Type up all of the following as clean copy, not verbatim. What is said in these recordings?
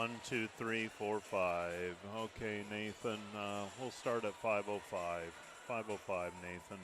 1, 2, 3, 4, 5. Okay, Nathan, we'll start at 5:05. 5:05, Nathan.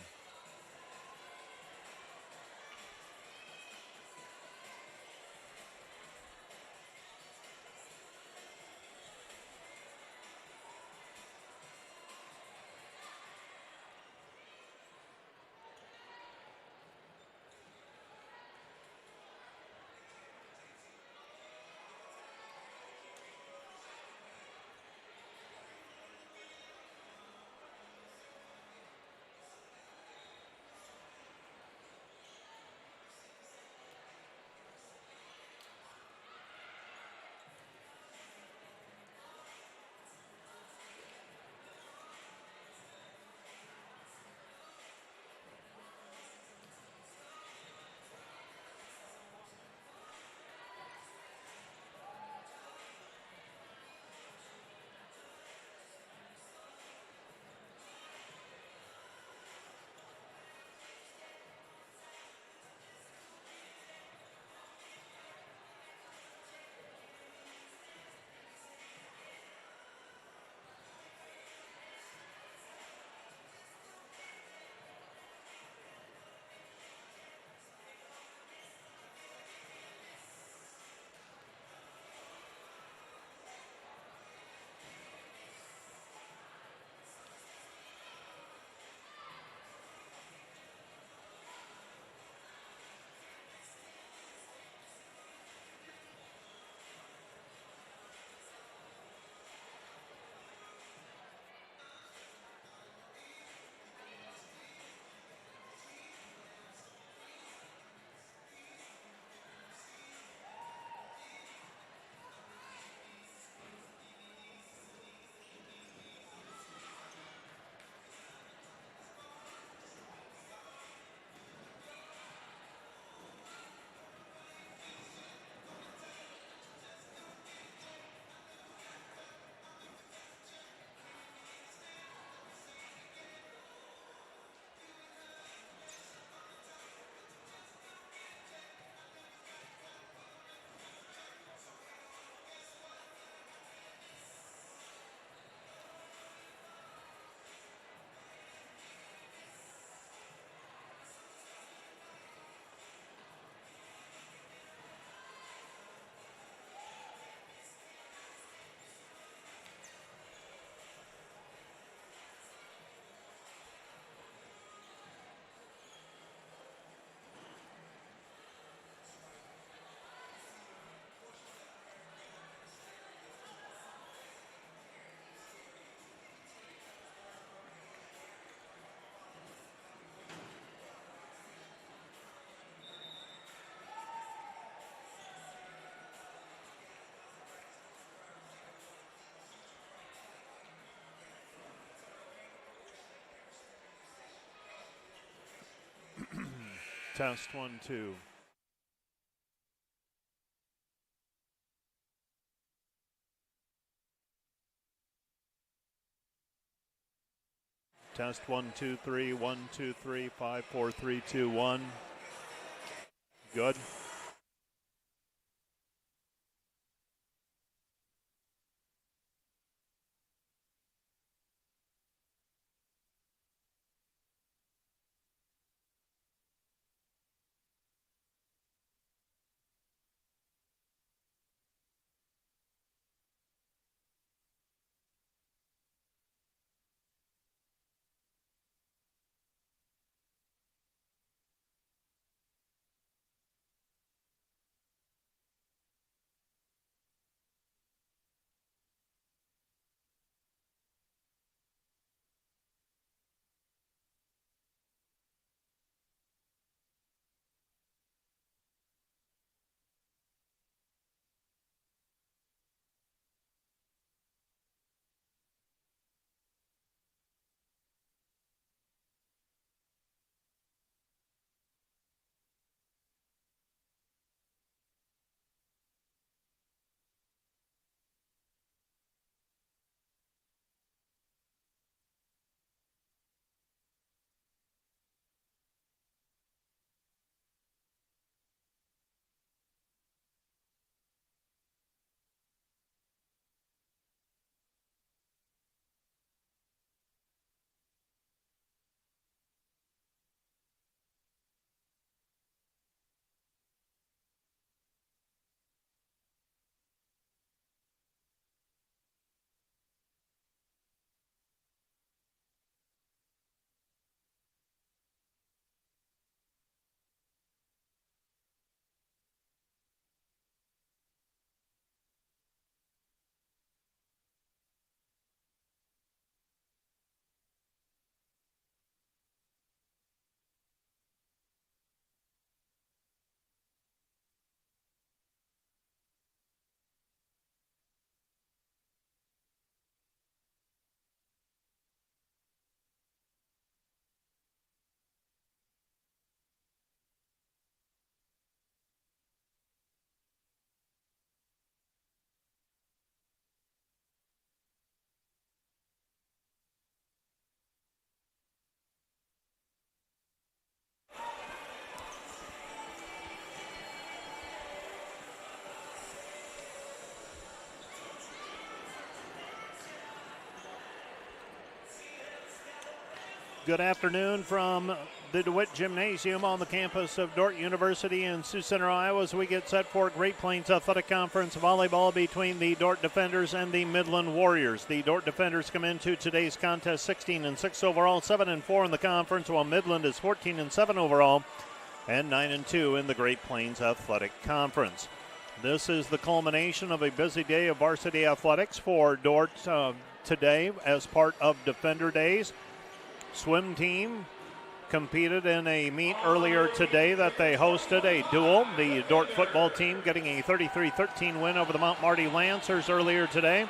Test 1, 2. Test 1, 2, 3. 1, 2, 3, 5, 4, 3, 2, 1. Good. Good afternoon from the DeWitt Gymnasium on the campus of Dordt University in Sioux Center, Iowa, as we get set for Great Plains Athletic Conference volleyball between the Dordt Defenders and the Midland Warriors. The Dordt Defenders come into today's contest 16-6 overall, 7-4 in the conference, while Midland is 14-7 overall and 9-2 in the Great Plains Athletic Conference. This is the culmination of a busy day of varsity athletics for Dordt today as part of Defender Days. Swim team competed in a meet earlier today that they hosted a duel. The Dordt football team getting a 33-13 win over the Mount Marty Lancers earlier today.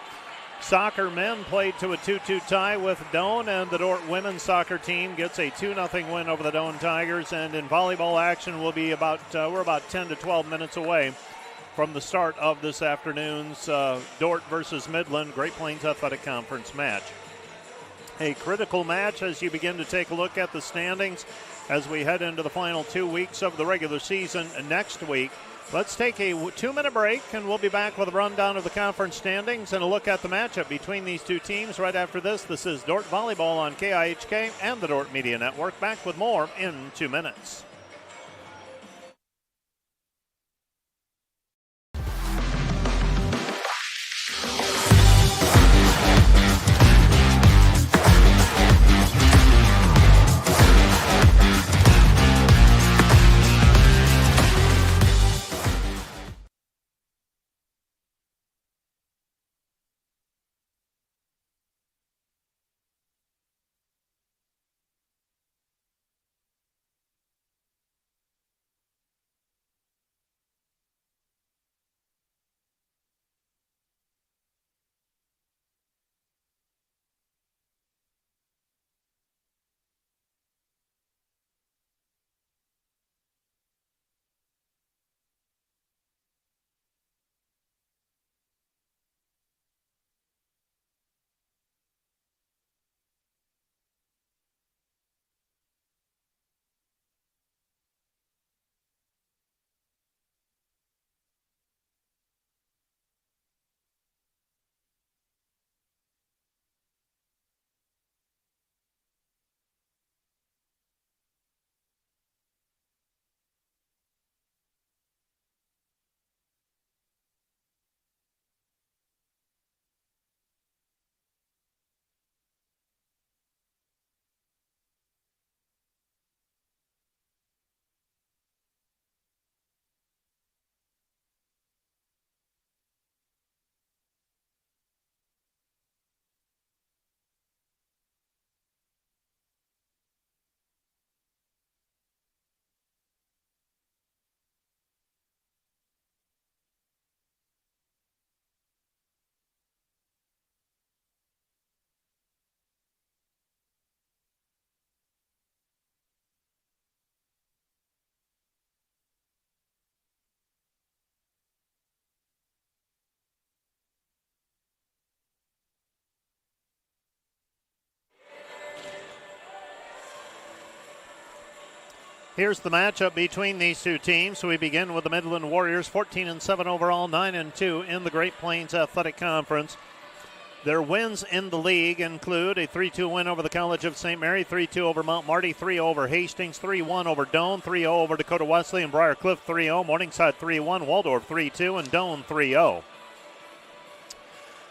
Soccer men played to a 2-2 tie with Doane, and the Dordt women's soccer team gets a 2-0 win over the Doane Tigers. And in volleyball action, we're about 10 to 12 minutes away from the start of this afternoon's Dordt versus Midland Great Plains Athletic Conference match. A critical match as you begin to take a look at the standings as we head into the final 2 weeks of the regular season next week. Let's take a 2-minute break, and we'll be back with a rundown of the conference standings and a look at the matchup between these two teams right after this. This is Dordt Volleyball on KIHK and the Dordt Media Network. Back with more in 2 minutes. Here's the matchup between these two teams. We begin with the Midland Warriors, 14-7 overall, 9-2 in the Great Plains Athletic Conference. Their wins in the league include a 3-2 win over the College of St. Mary, 3-2 over Mount Marty, 3-0 over Hastings, 3-1 over Doane, 3-0 over Dakota Wesley and Briar Cliff, 3-0, Morningside 3-1, Waldorf 3-2, and Doane 3-0.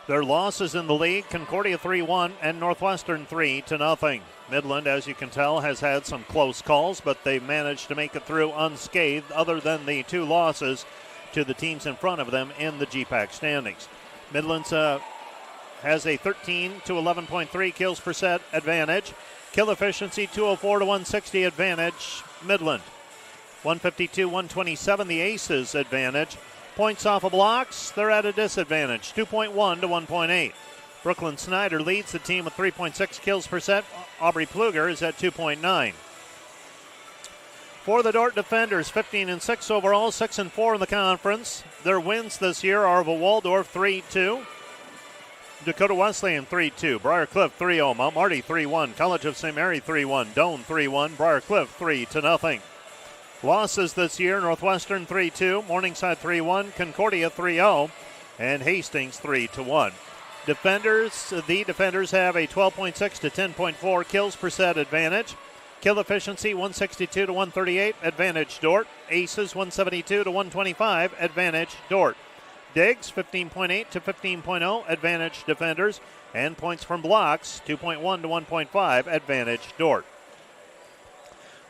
Their losses in the league, Concordia 3-1 and Northwestern 3-0. Midland, as you can tell, has had some close calls, but they've managed to make it through unscathed other than the two losses to the teams in front of them in the GPAC standings. Midland's has a 13 to 11.3 kills per set advantage. Kill efficiency 204 to 160 advantage, Midland. 152-127 the Aces advantage. Points off of blocks, they're at a disadvantage, 2.1 to 1.8. Brooklyn Snyder leads the team with 3.6 kills per set. Aubrey Pluger is at 2.9. For the Dordt Defenders, 15-6 overall, 6-4 in the conference. Their wins this year are over Waldorf 3-2, Dakota Wesleyan 3-2, Briar Cliff 3-0, Mount Marty 3-1, College of St. Mary 3-1, Doane 3-1, Briar Cliff 3-0. Losses this year, Northwestern 3-2, Morningside 3-1, Concordia 3-0, and Hastings 3-1. Defenders, the defenders have a 12.6 to 10.4 kills per set advantage. Kill efficiency 162 to 138, advantage Dordt. Aces 172 to 125, advantage Dordt. Digs 15.8 to 15.0, advantage defenders. And points from blocks 2.1 to 1.5, advantage Dordt.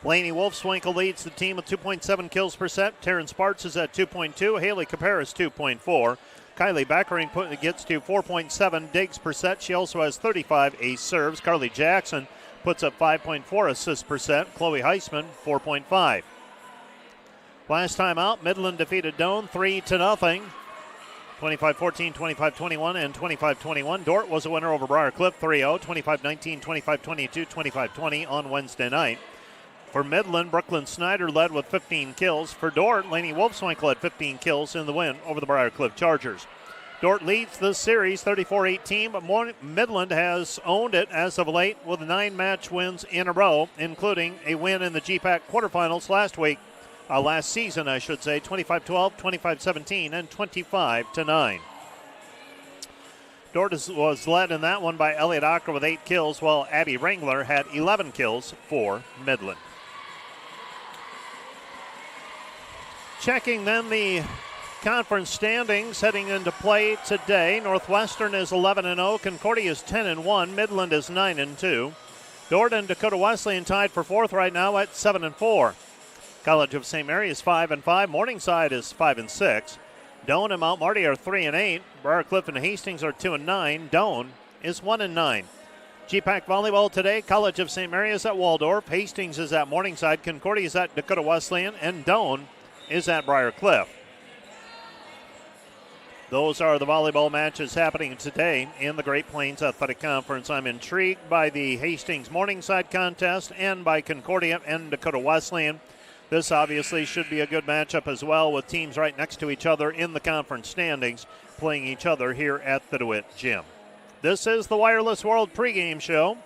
Laney Wolfswinkel leads the team with 2.7 kills per set. Taryn Sparts is at 2.2. Haley Caparis 2.4. Kylie Backering gets to 4.7 digs per set. She also has 35 ace serves. Carly Jackson puts up 5.4 assists per set. Chloe Heisman 4.5. Last time out, Midland defeated Doane 3-0. 25-14, 25-21, and 25-21. Dordt was a winner over Briarcliff 3-0, 25-19, 25-22, 25-20 on Wednesday night. For Midland, Brooklyn Snyder led with 15 kills. For Dordt, Laney Wolfswinkel had 15 kills in the win over the Briarcliff Chargers. Dordt leads the series 34-18, but Midland has owned it as of late with 9 match wins in a row, including a win in the GPAC quarterfinals last season, 25-12, 25-17, and 25-9. Dordt was led in that one by Elliot Ocker with 8 kills, while Abby Wrangler had 11 kills for Midland. Checking then the conference standings heading into play today. Northwestern is 11-0, Concordia is 10-1, Midland is 9-2. Dordt and Dakota Wesleyan tied for 4th right now at 7-4. College of St. Mary is 5-5, Morningside is 5-6. Doane and Mount Marty are 3-8. Briarcliff and Hastings are 2-9. Doane is 1-9. GPAC volleyball today. College of St. Mary is at Waldorf. Hastings is at Morningside. Concordia is at Dakota Wesleyan. And Doane is at Briarcliff. Those are the volleyball matches happening today in the Great Plains Athletic Conference. I'm intrigued by the Hastings Morningside contest and by Concordia and Dakota Wesleyan. This obviously should be a good matchup as well, with teams right next to each other in the conference standings playing each other here at the DeWitt Gym. This is the Wireless World pregame show.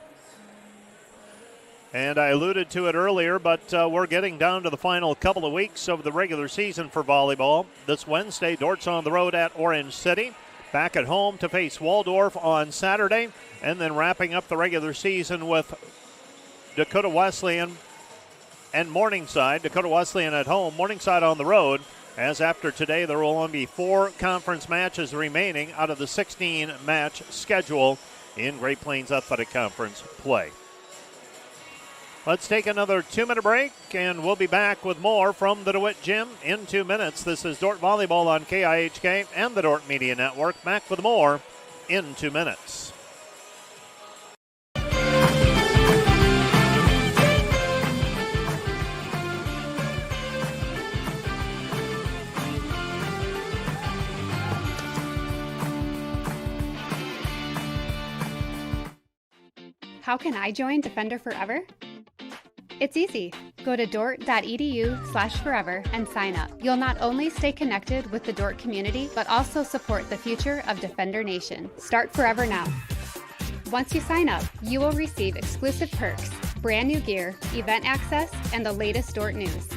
And I alluded to it earlier, but we're getting down to the final couple of weeks of the regular season for volleyball. This Wednesday, Dordt's on the road at Orange City. Back at home to face Waldorf on Saturday. And then wrapping up the regular season with Dakota Wesleyan and Morningside. Dakota Wesleyan at home, Morningside on the road, as after today there will only be 4 conference matches remaining out of the 16-match schedule in Great Plains Athletic Conference play. Let's take another 2-minute break, and we'll be back with more from the DeWitt Gym in 2 minutes. This is Dordt Volleyball on KIHK and the Dordt Media Network. Back with more in 2 minutes. How can I join Defender Forever? It's easy. Go to dordt.edu/forever and sign up. You'll not only stay connected with the Dordt community, but also support the future of Defender Nation. Start Forever now. Once you sign up, you will receive exclusive perks, brand new gear, event access, and the latest Dordt news.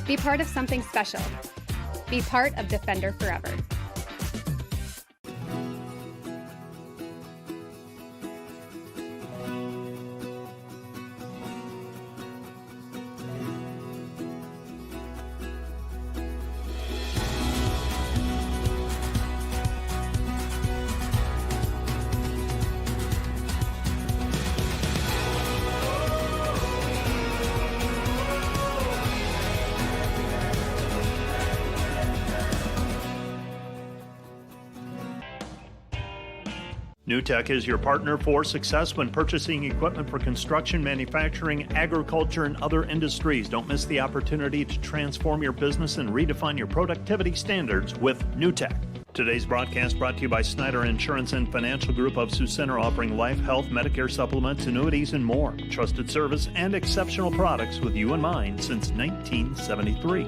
Be part of something special. Be part of Defender Forever. NewTek is your partner for success when purchasing equipment for construction, manufacturing, agriculture, and other industries. Don't miss the opportunity to transform your business and redefine your productivity standards with NewTek. Today's broadcast brought to you by Snyder Insurance and Financial Group of Sioux Center, offering life, health, Medicare supplements, annuities, and more. Trusted service and exceptional products with you in mind since 1973.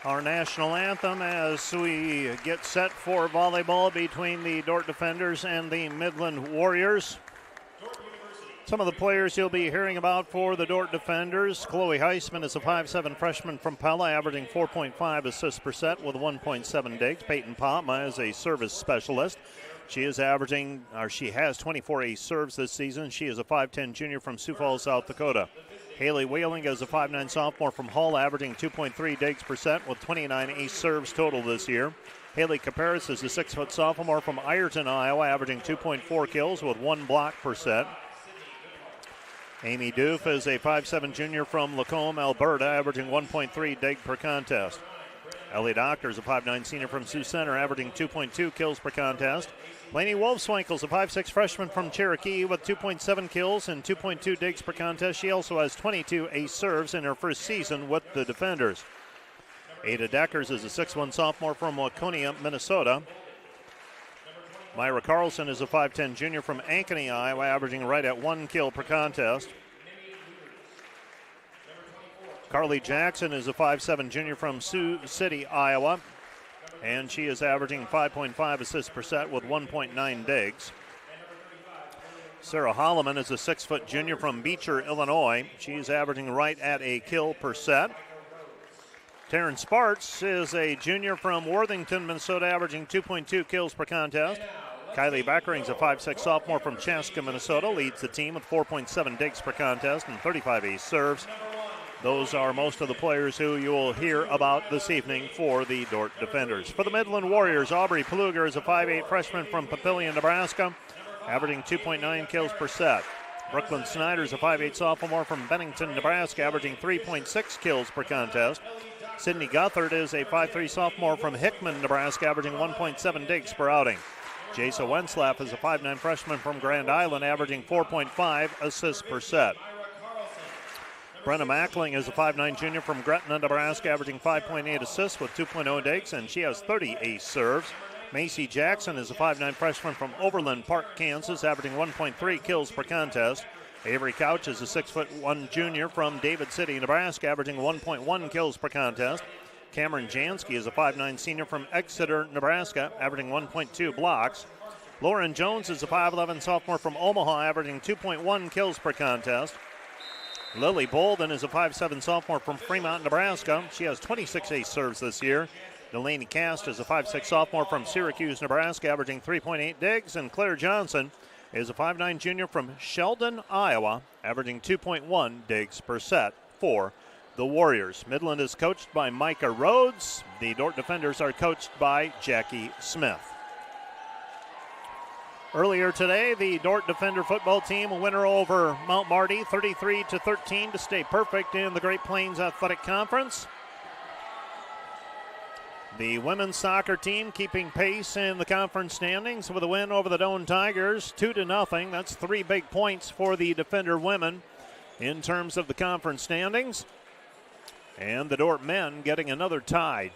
our national anthem as we get set for volleyball between the Dordt Defenders and the Midland Warriors. Some of the players you'll be hearing about for the Dordt Defenders. Chloe Heisman is a 5'7" freshman from Pella, averaging 4.5 assists per set with 1.7 digs. Peyton Potma is a service specialist. She has 24 ace serves this season. She is a 5'10" junior from Sioux Falls, South Dakota. Haley Whaling is a 5'9" sophomore from Hull, averaging 2.3 digs per set with 29 ace serves total this year. Haley Caparis is a 6' sophomore from Ironton, Iowa, averaging 2.4 kills with 1 block per set. Amy Doof is a 5'7" junior from Lacombe, Alberta, averaging 1.3 dig per contest. Ellie Doctor is a 5'9" senior from Sioux Center, averaging 2.2 kills per contest. Lainey Wolfswinkel is a 5'6" freshman from Cherokee with 2.7 kills and 2.2 digs per contest. She also has 22 ace serves in her first season with the Defenders. Ada Deckers is a 6'1" sophomore from Waconia, Minnesota. Myra Carlson is a 5'10" junior from Ankeny, Iowa, averaging right at 1 kill per contest. Carly Jackson is a 5'7" junior from Sioux City, Iowa, and she is averaging 5.5 assists per set with 1.9 digs. Sarah Holloman is a 6' junior from Beecher, Illinois. She's averaging right at a kill per set. Taryn Sparks is a junior from Worthington, Minnesota, averaging 2.2 kills per contest. Kylie Beckering is a 5'6" sophomore from Chaska, Minnesota, leads the team with 4.7 digs per contest and 35 ace serves. Those are most of the players who you will hear about this evening for the Dordt Defenders. For the Midland Warriors, Aubrey Pluger is a 5'8" freshman from Papillion, Nebraska, averaging 2.9 kills per set. Brooklyn Snyder is a 5'8" sophomore from Bennington, Nebraska, averaging 3.6 kills per contest. Sydney Guthard is a 5'3" sophomore from Hickman, Nebraska, averaging 1.7 digs per outing. Jasa Wenslaff is a 5'9" freshman from Grand Island, averaging 4.5 assists per set. Brenna Mackling is a 5'9" junior from Gretna, Nebraska, averaging 5.8 assists with 2.0 digs, and she has 30 ace serves. Macy Jackson is a 5'9" freshman from Overland Park, Kansas, averaging 1.3 kills per contest. Avery Couch is a 6'1" junior from David City, Nebraska, averaging 1.1 kills per contest. Cameron Jansky is a 5'9" senior from Exeter, Nebraska, averaging 1.2 blocks. Lauren Jones is a 5'11" sophomore from Omaha, averaging 2.1 kills per contest. Lily Bolden is a 5'7" sophomore from Fremont, Nebraska. She has 26 ace serves this year. Delaney Cast is a 5'6" sophomore from Syracuse, Nebraska, averaging 3.8 digs. And Claire Johnson is a 5'9" junior from Sheldon, Iowa, averaging 2.1 digs per set for the Warriors. Midland is coached by Micah Rhodes. The Dordt Defenders are coached by Jackie Smith. Earlier today, the Dordt Defender football team a winner over Mount Marty, 33-13 to stay perfect in the Great Plains Athletic Conference. The women's soccer team keeping pace in the conference standings with a win over the Doane Tigers, 2-0. That's 3 big points for the Defender women in terms of the conference standings. And the Dordt men getting another tie,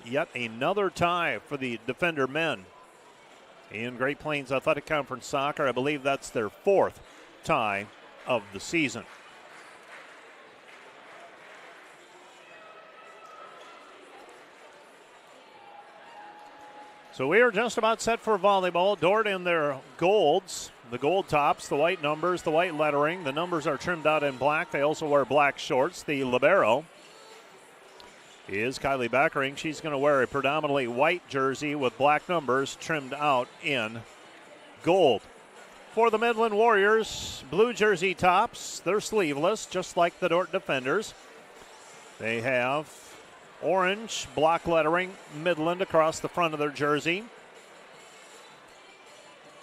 yet another tie for the Defender men. In Great Plains Athletic Conference soccer, I believe that's their 4th tie of the season. So we are just about set for volleyball. Dordt in their golds, the gold tops, the white numbers, the white lettering. The numbers are trimmed out in black. They also wear black shorts. The libero is Kylie Beckering. She's going to wear a predominantly white jersey with black numbers trimmed out in gold. For the Midland Warriors, blue jersey tops. They're sleeveless, just like the Dordt Defenders. They have orange block lettering Midland across the front of their jersey.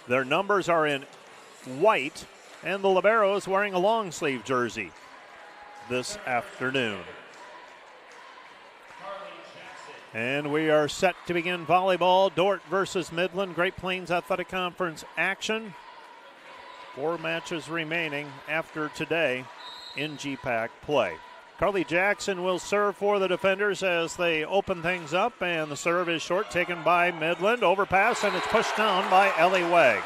Their numbers are in white, and the libero is wearing a long sleeve jersey this afternoon. And we are set to begin volleyball. Dordt versus Midland, Great Plains Athletic Conference action. 4 matches remaining after today in GPAC play. Carly Jackson will serve for the Defenders as they open things up, and the serve is short, taken by Midland. Overpass, and it's pushed down by Ellie Wegg.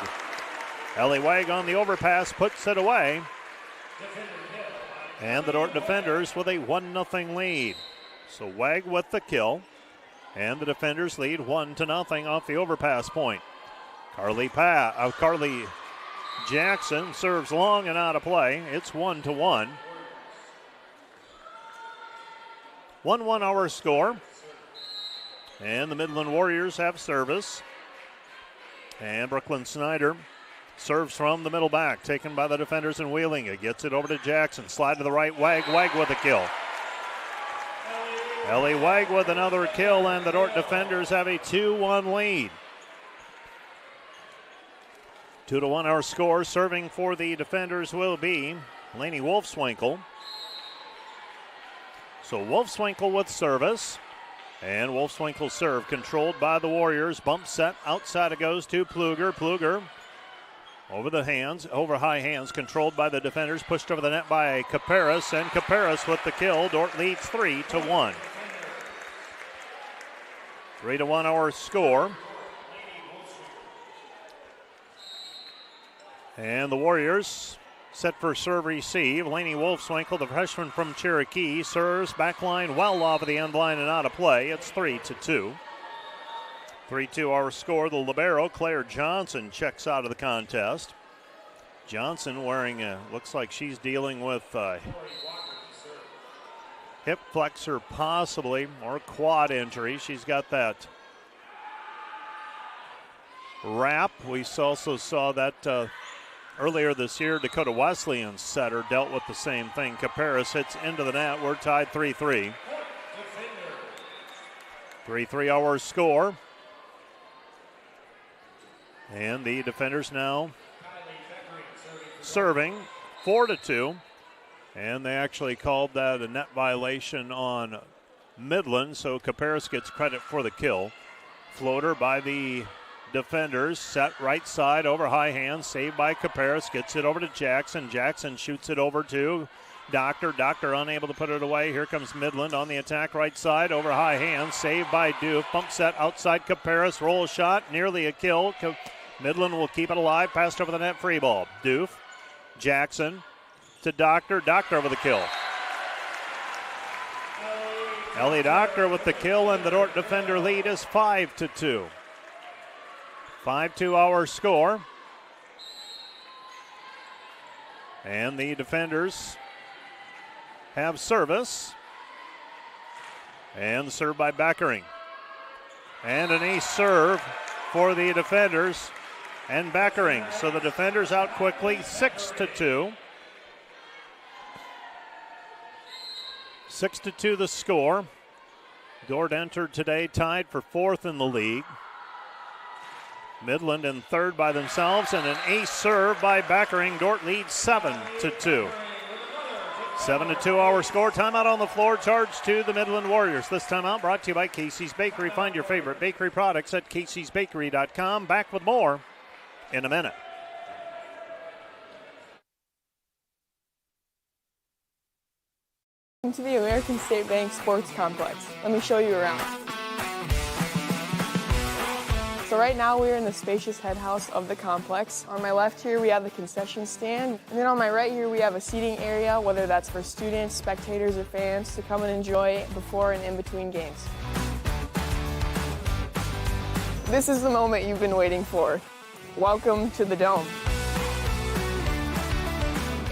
Ellie Wegg on the overpass puts it away. And the Dordt Defenders with a 1-0 lead. So Wag with the kill. And the defenders lead 1-0 off the overpass point. Carly Jackson serves long and out of play. It's 1-1. 1-1 our score. And the Midland Warriors have service. And Brooklyn Snyder serves from the middle back, taken by the defenders and Wheeling. It gets it over to Jackson. Slide to the right, Wag with a kill. Ellie Wag with another kill, and the Dordt defenders have a 2-1 lead. 2-1 our score. Serving for the defenders will be Lainey Wolfswinkel. So Wolfswinkel with service. And Wolfswinkel serve controlled by the Warriors. Bump set outside it goes to Pluger. Pluger over high hands, controlled by the defenders, pushed over the net by Caparis, and Caparis with the kill. Dordt leads 3-1. 3-1 our score. And the Warriors set for serve receive. Lainey Wolfswinkel, the freshman from Cherokee, serves backline well off of the end line and out of play. It's 3-2. 3-2 our score. The libero, Claire Johnson, checks out of the contest. Johnson wearing, looks like she's dealing with hip flexor possibly, or quad injury. She's got that wrap. We also saw that earlier this year. Dakota Wesleyan setter dealt with the same thing. Caparis hits into the net. We're tied 3-3. 3-3 our score. And the defenders now serving 4-2. And they actually called that a net violation on Midland, so Caparis gets credit for the kill. Floater by the defenders, set right side over high hands, saved by Caparis, gets it over to Jackson. Jackson shoots it over to Doctor. Doctor unable to put it away. Here comes Midland on the attack right side over high hands, saved by Doof. Bump set outside Caparis, roll shot, nearly a kill. Midland will keep it alive, passed over the net, free ball. Doof, Jackson to Doctor. Doctor over the kill. Ellie Doctor with the kill, and the Dordt defender lead is 5-2. 5-2 our score. And the defenders have service. And served by Beckering. And an ace serve for the defenders and Beckering. So the defenders out quickly, 6-2. 6-2 the score. Dordt entered today tied for fourth in the league. Midland in third by themselves, and an ace serve by Beckering. Dordt leads 7-2. 7-2 our score. Timeout on the floor, charge to the Midland Warriors. This timeout brought to you by Casey's Bakery. Find your favorite bakery products at caseysbakery.com. Back with more in a minute. Welcome to the American State Bank Sports Complex. Let me show you around. So right now we're in the spacious head house of the complex. On my left here we have the concession stand, and then on my right here we have a seating area, whether that's for students, spectators, or fans to come and enjoy before and in between games. This is the moment you've been waiting for. Welcome to the Dome.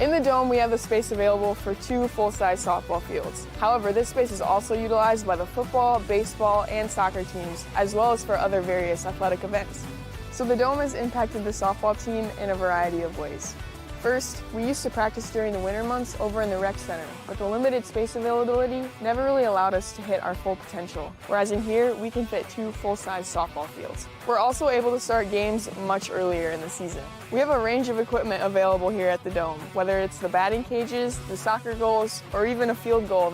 In the Dome, we have the space available for 2 full-size softball fields. However, this space is also utilized by the football, baseball, and soccer teams, as well as for other various athletic events. So the Dome has impacted the softball team in a variety of ways. First, we used to practice during the winter months over in the rec center, but the limited space availability never really allowed us to hit our full potential, whereas in here, we can fit 2 full-size softball fields. We're also able to start games much earlier in the season. We have a range of equipment available here at the Dome, whether it's the batting cages, the soccer goals, or even a field goal.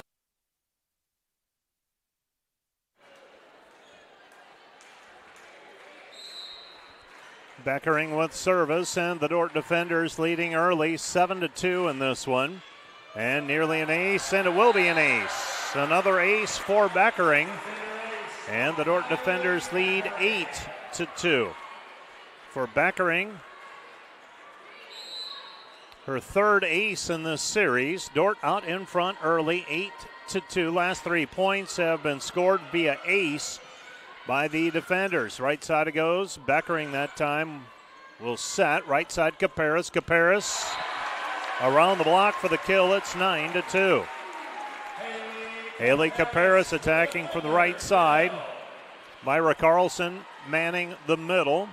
Beckering with service, and the Dordt defenders leading early, 7-2 in this one. And nearly an ace, and it will be an ace. Another ace for Beckering. And the Dordt defenders lead 8-2. For Beckering, her third ace in this series. Dordt out in front early, 8-2. Last 3 points have been scored via ace by the defenders. Right side it goes. Beckering that time will set. Right side Caparis. Caparis around the block for the kill. It's 9-2. Haley Caparis attacking from the right side. Myra Carlson manning the middle.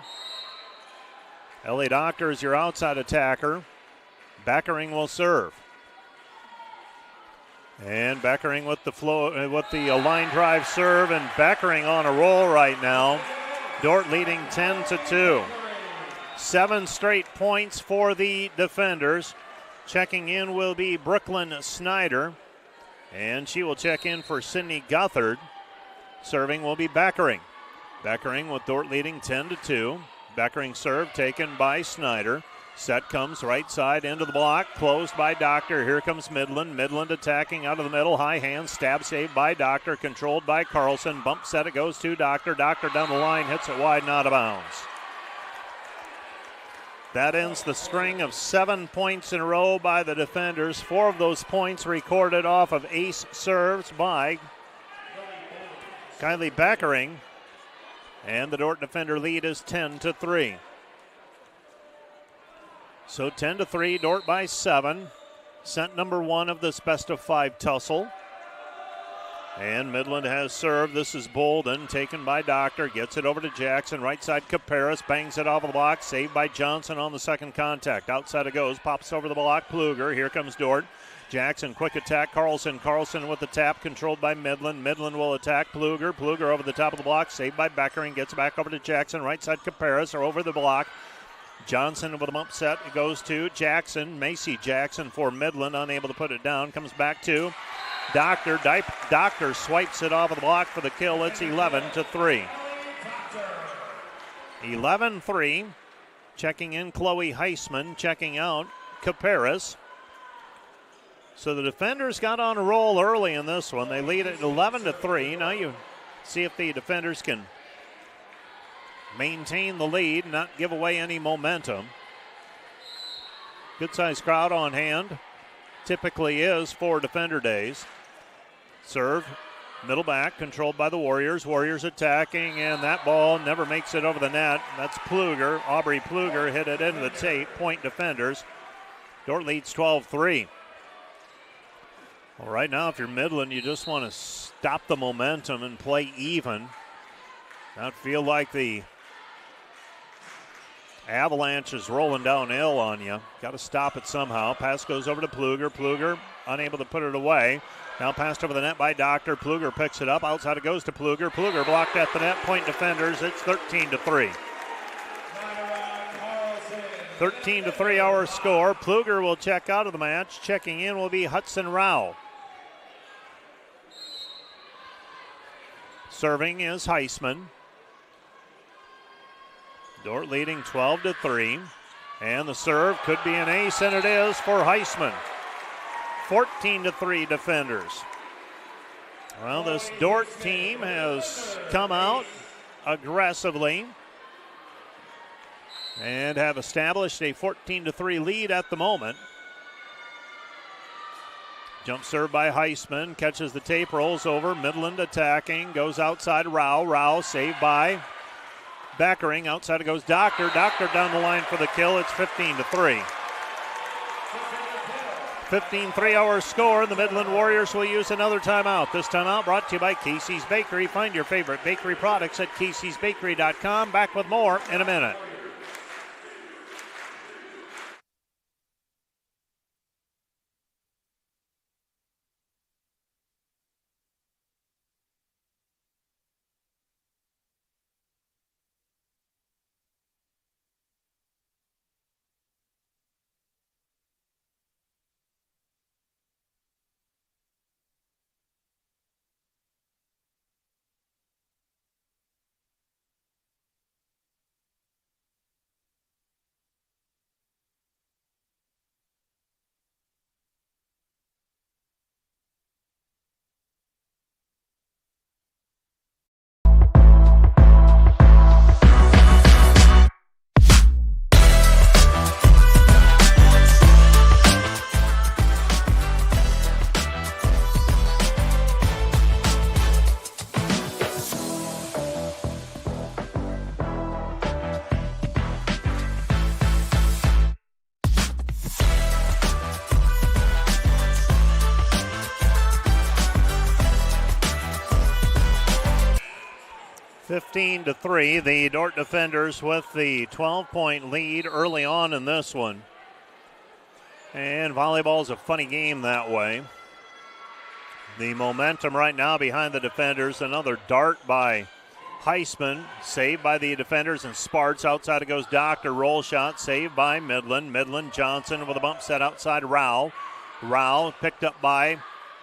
Ellie Doctor is your outside attacker. Beckering will serve. And Beckering with the line drive serve, and Beckering on a roll right now. Dordt leading 10-2. 7 straight points for the defenders. Checking in will be Brooklyn Snyder, and she will check in for Sydney Guthard. Serving will be Beckering. Beckering with Dordt leading 10-2. Beckering serve taken by Snyder. Set comes right side into the block, closed by Doctor. Here comes Midland. Midland attacking out of the middle. High hand, stab save by Doctor, controlled by Carlson. Bump set, it goes to Doctor. Doctor down the line, hits it wide and out of bounds. That ends the string of 7 points in a row by the defenders. 4 of those points recorded off of ace serves by Kylie Beckering. And the Dordt defender lead is 10-3. So 10-3, Dordt by 7. Set number 1 of this best of 5 tussle. And Midland has served. This is Bolden, taken by Doctor. Gets it over to Jackson. Right side Caparis, bangs it off the block. Saved by Johnson on the second contact. Outside it goes, pops over the block. Pluger, here comes Dordt. Jackson, quick attack. Carlson with the tap, controlled by Midland. Midland will attack Pluger. Pluger over the top of the block, saved by Beckering. Gets back over to Jackson. Right side Caparis, or over the block. Johnson with a bump set. It goes to Jackson. Macy Jackson for Midland, unable to put it down. Comes back to Doctor. Doctor swipes it off of the block for the kill. It's 11-3. 11-3. Checking in Chloe Heisman. Checking out Caparis. So the defenders got on a roll early in this one. They lead it 11-3. Now you see if the defenders can maintain the lead, not give away any momentum. Good sized crowd on hand. Typically is for defender days. Serve, middle back, controlled by the Warriors. Warriors attacking, and that ball never makes it over the net. That's Pluger. Aubrey Pluger hit it into the tape. Point defenders. Dordt leads 12-3. Well, right now, if you're Midland, you just want to stop the momentum and play even. Not feel like the avalanche is rolling downhill on you. Got to stop it somehow. Pass goes over to Pluger. Pluger unable to put it away. Now passed over the net by Doctor. Pluger picks it up. Outside it goes to Pluger. Pluger blocked at the net. Point defenders. It's 13-3. 13-3 our score. Pluger will check out of the match. Checking in will be Hudson Rao. Serving is Heisman. Dordt leading 12-3. And the serve could be an ace, and it is for Heisman. 14-3 defenders. Well, this Dordt team has come out aggressively and have established a 14-3 lead at the moment. Jump serve by Heisman, catches the tape, rolls over. Midland attacking, goes outside Rao. Rao saved by Beckering. Outside it goes Doctor. Doctor down the line for the kill. It's 15-3. 15-3 our score. The Midland Warriors will use another timeout. This timeout brought to you by Casey's Bakery. Find your favorite bakery products at caseysbakery.com. Back with more in a minute. 15-3, the Dordt defenders with the 12-point lead early on in this one. And volleyball is a funny game that way. The momentum right now behind the defenders. Another dart by Heisman, saved by the defenders, and Sparts. Outside it goes Doctor. Roll shot, saved by Midland. Midland Johnson with a bump set outside Rao. Rao picked up by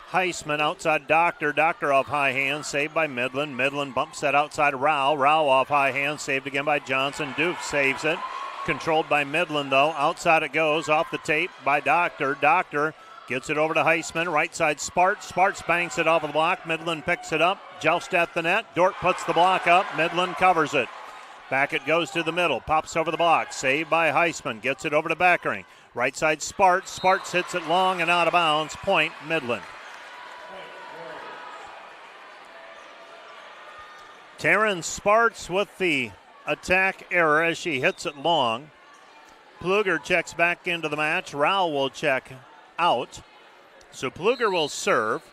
Heisman, outside Doctor. Doctor off high hand, saved by Midland. Midland bump set outside Rao. Rao off high hand, saved again by Johnson. Doof saves it. Controlled by Midland, though. Outside it goes, off the tape by Doctor. Doctor gets it over to Heisman. Right side Sparts. Sparts banks it off of the block. Midland picks it up. Joust at the net. Dordt puts the block up. Midland covers it. Back it goes to the middle. Pops over the block. Saved by Heisman. Gets it over to Beckering. Right side Sparts. Sparts hits it long and out of bounds. Point Midland. Taryn Sparts with the attack error as she hits it long. Pluger checks back into the match. Rao will check out. So Pluger will serve.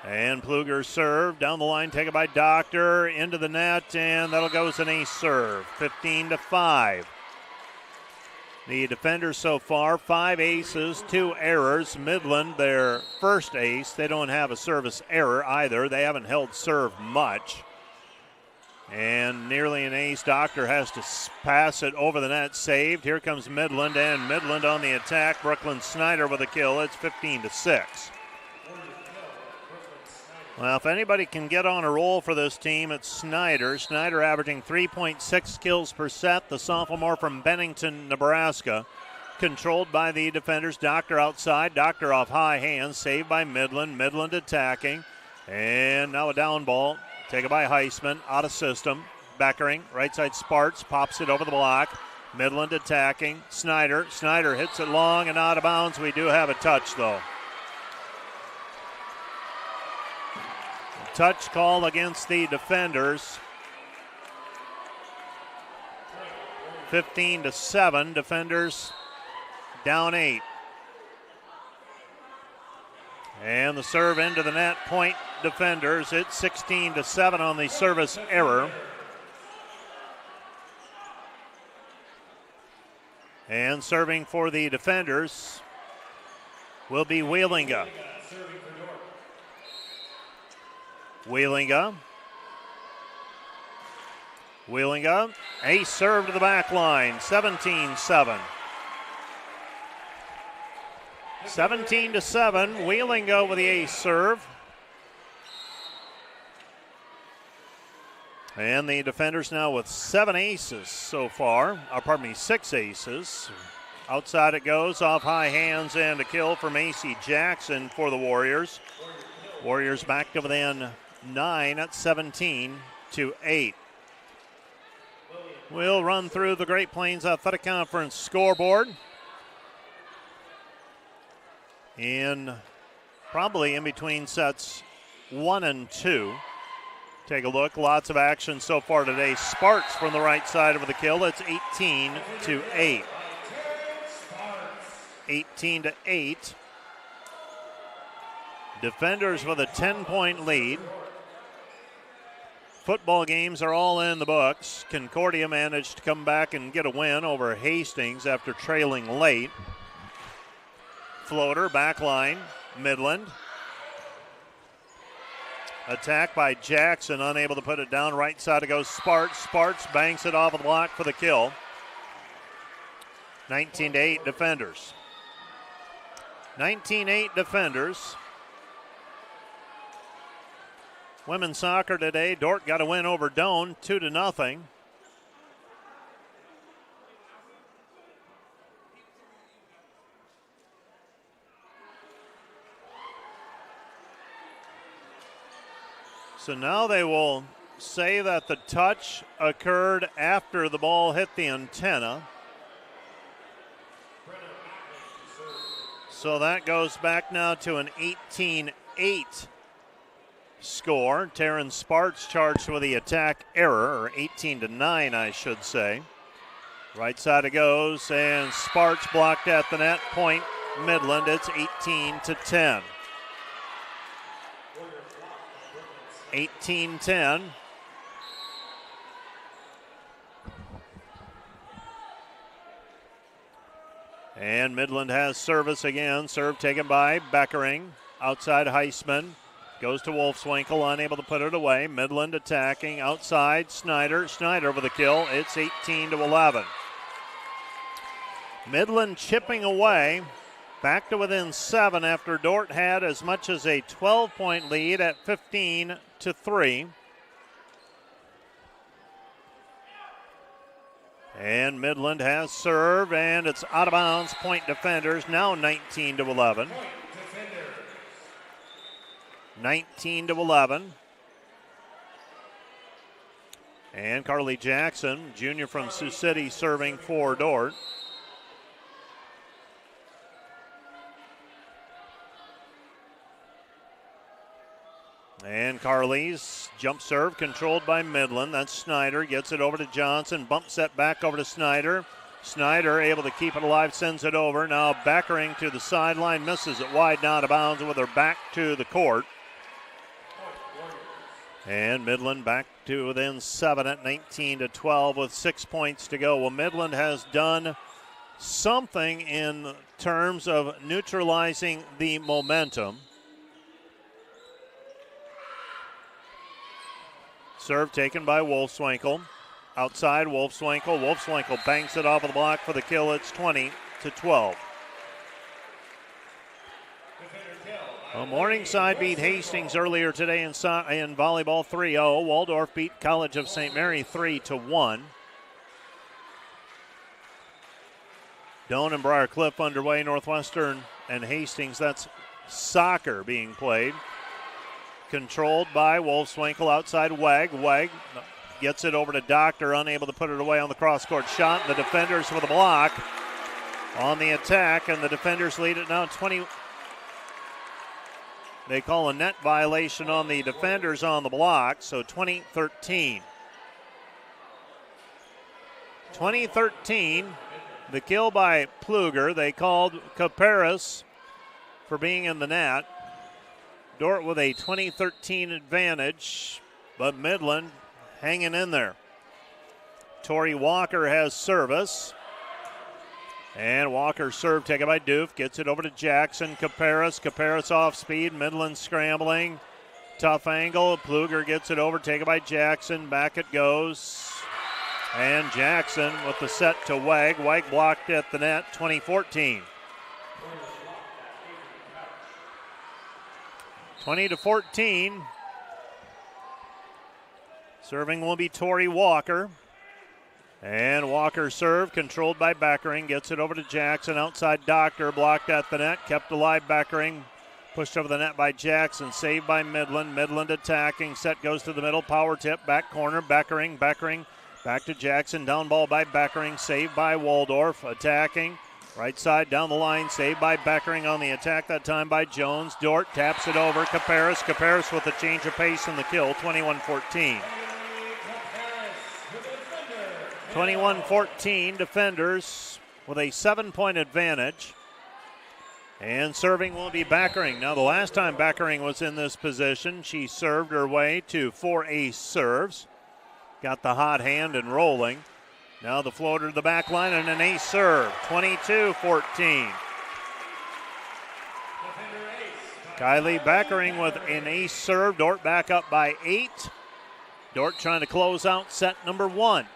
And Pluger serve down the line, taken by Doctor into the net, and that'll go as an ace serve. 15-5. The defenders so far, 5 aces, 2 errors. Midland, their first ace. They don't have a service error either. They haven't held serve much. And nearly an ace. Doctor has to pass it over the net. Saved. Here comes Midland, and Midland on the attack. Brooklyn Snyder with a kill. It's 15-6. Well, if anybody can get on a roll for this team, it's Snyder. Snyder averaging 3.6 kills per set. The sophomore from Bennington, Nebraska. Controlled by the defenders. Doctor outside. Doctor off high hands. Saved by Midland. Midland attacking. And now a down ball. Taken by Heisman. Out of system. Beckering. Right side Sparts. Pops it over the block. Midland attacking. Snyder. Snyder hits it long and out of bounds. We do have a touch, though. Touch call against the defenders. 15-7. Defenders down 8. And the serve into the net. Point defenders. It's 16-7 on the service error. And serving for the defenders will be Wheelinga. Wheelinga, ace serve to the back line, 17-7. 17-7, Wheelinga with the ace serve. And the defenders now with 7 aces so far, 6 aces. Outside it goes, off high hands, and a kill for Macy Jackson for the Warriors. Warriors back to within 9 at 17-8. We'll run through the Great Plains Athletic Conference scoreboard. Probably in between sets 1 and 2. Take a look. Lots of action so far today. Sparks from the right side of the kill. It's 18-8. 18-8. Defenders with a 10-point lead. Football games are all in the books. Concordia managed to come back and get a win over Hastings after trailing late. Floater, back line, Midland. Attack by Jackson, unable to put it down. Right side it goes Sparts. Sparts banks it off the block for the kill. 19-8 defenders. 19-8 defenders. Women's soccer today, Dordt got a win over Doane, 2-0. So now they will say that the touch occurred after the ball hit the antenna. So that goes back now to an 18-8 score. Taryn Sparts charged with the attack error, or 18-9, I should say. Right side it goes, and Sparts blocked at the net. Point Midland. It's 18-10. 18-10. And Midland has service again. Serve taken by Beckering. Outside Heisman. Goes to Wolfswinkel, unable to put it away. Midland attacking outside. Snyder with a kill. It's 18-11. Midland chipping away. Back to within 7 after Dordt had as much as a 12-point lead at 15-3. And Midland has serve, and it's out of bounds. Point Defenders now 19-11. 19-11. And Carly Jackson, junior from Sioux City, serving for Dordt. And Carly's jump serve controlled by Midland. That's Snyder. Gets it over to Johnson. Bump set back over to Snyder. Snyder able to keep it alive, sends it over. Now Beckering to the sideline, misses it wide, not out of bounds with her back to the court. And Midland back to within 7 at 19-12 with 6 points to go. Well, Midland has done something in terms of neutralizing the momentum. Serve taken by Wolfswinkel. Outside Wolfswinkel. Wolfswinkel banks it off of the block for the kill. It's 20-12. Well, Morningside beat Hastings earlier today in volleyball 3-0. Waldorf beat College of St. Mary 3-1. Doane and Briar Cliff underway. Northwestern and Hastings. That's soccer being played. Controlled by Wolfswinkel outside Weg. Weg gets it over to Doctor, unable to put it away on the cross-court shot. The defenders with a block on the attack, and the defenders lead it now 20. They call a net violation on the defenders on the block, so 20-13. 20-13, the kill by Pluger. They called Caparis for being in the net. Dordt with a 20-13 advantage, but Midland hanging in there. Tori Walker has service. And Walker's serve taken by Doof. Gets it over to Jackson. Caparis off speed. Midland scrambling. Tough angle. Pluger gets it over. Taken by Jackson. Back it goes. And Jackson with the set to Weg. Weg blocked at the net. 20-14. 20-14. Serving will be Tori Walker. And Walker's serve controlled by Beckering. Gets it over to Jackson. Outside Doctor. Blocked at the net. Kept alive Beckering. Pushed over the net by Jackson. Saved by Midland. Midland attacking. Set goes to the middle. Power tip. Back corner. Beckering. Back to Jackson. Down ball by Beckering. Saved by Waldorf. Attacking. Right side down the line. Saved by Beckering on the attack that time by Jones. Dordt taps it over. Caparis with a change of pace in the kill. 21-14. 21-14, defenders with a 7-point advantage. And serving will be Beckering. Now, the last time Beckering was in this position, she served her way to 4 ace serves. Got the hot hand and rolling. Now the floater to the back line and an ace serve. 22-14. Kylie Beckering with an ace serve. Dordt back up by 8. Dordt trying to close out set number 1.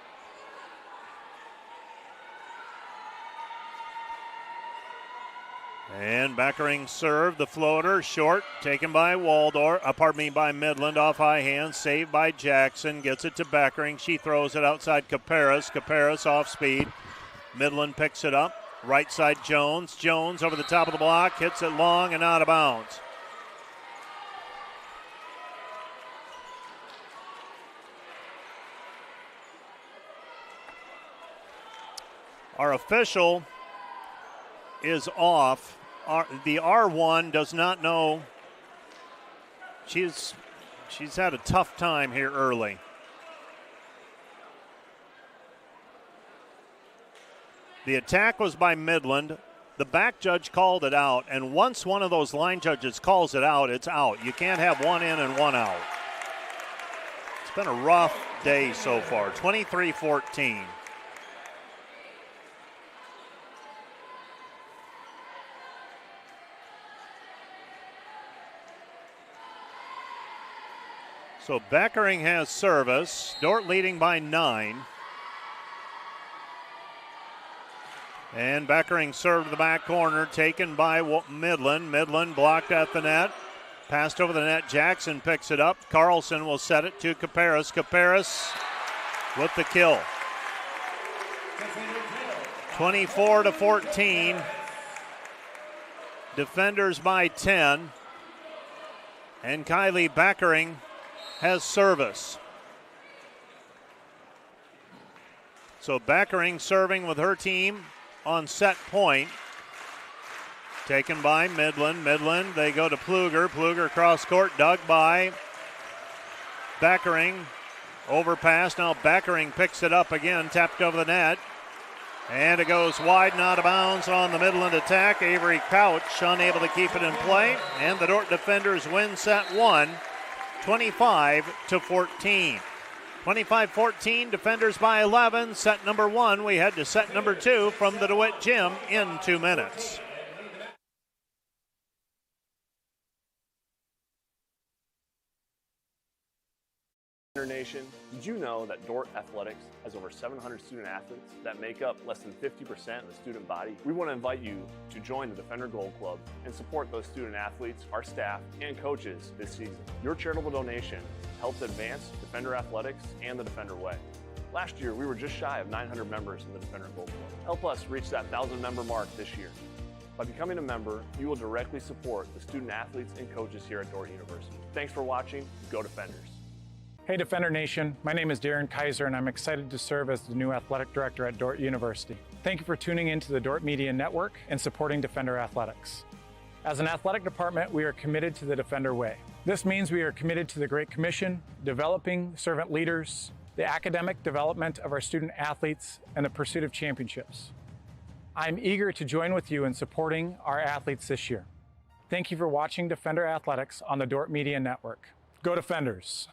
And Beckering serve, the floater, short, taken by by Midland, off high hand, saved by Jackson, gets it to Beckering. She throws it outside Caparis off speed. Midland picks it up, right side Jones over the top of the block, hits it long and out of bounds. Our official is off. The R1 does not know. She's had a tough time here early. The attack was by Midland. The back judge called it out, and once one of those line judges calls it out, it's out. You can't have one in and one out. It's been a rough day so far, 23-14. So Beckering has service. Dordt leading by 9. And Beckering served to the back corner, taken by Midland. Midland blocked at the net. Passed over the net. Jackson picks it up. Carlson will set it to Caparis. Caparis with the kill. 24-14. Defenders by 10. And Kylie Beckering has service. So Beckering serving with her team on set point. Taken by Midland. Midland, they go to Pluger. Pluger cross court, dug by Beckering. Overpass, now Beckering picks it up again, tapped over the net. And it goes wide and out of bounds on the Midland attack. Avery Couch unable to keep it in play. And the Dordt defenders win set 1, 25-14. 25-14, defenders by 11. Set number 1, we head to set number 2 from the DeWitt Gym in 2 minutes. Nation, did you know that Dordt Athletics has over 700 student athletes that make up less than 50% of the student body? We want to invite you to join the Defender Gold Club and support those student athletes, our staff, and coaches this season. Your charitable donation helps advance Defender Athletics and the Defender Way. Last year, we were just shy of 900 members in the Defender Gold Club. Help us reach that 1,000 member mark this year. By becoming a member, you will directly support the student athletes and coaches here at Dordt University. Thanks for watching. Go Defenders. Hey Defender Nation, my name is Darren Kaiser and I'm excited to serve as the new athletic director at Dordt University. Thank you for tuning in to the Dordt Media Network and supporting Defender Athletics. As an athletic department, we are committed to the Defender Way. This means we are committed to the Great Commission, developing servant leaders, the academic development of our student athletes, and the pursuit of championships. I'm eager to join with you in supporting our athletes this year. Thank you for watching Defender Athletics on the Dordt Media Network. Go Defenders!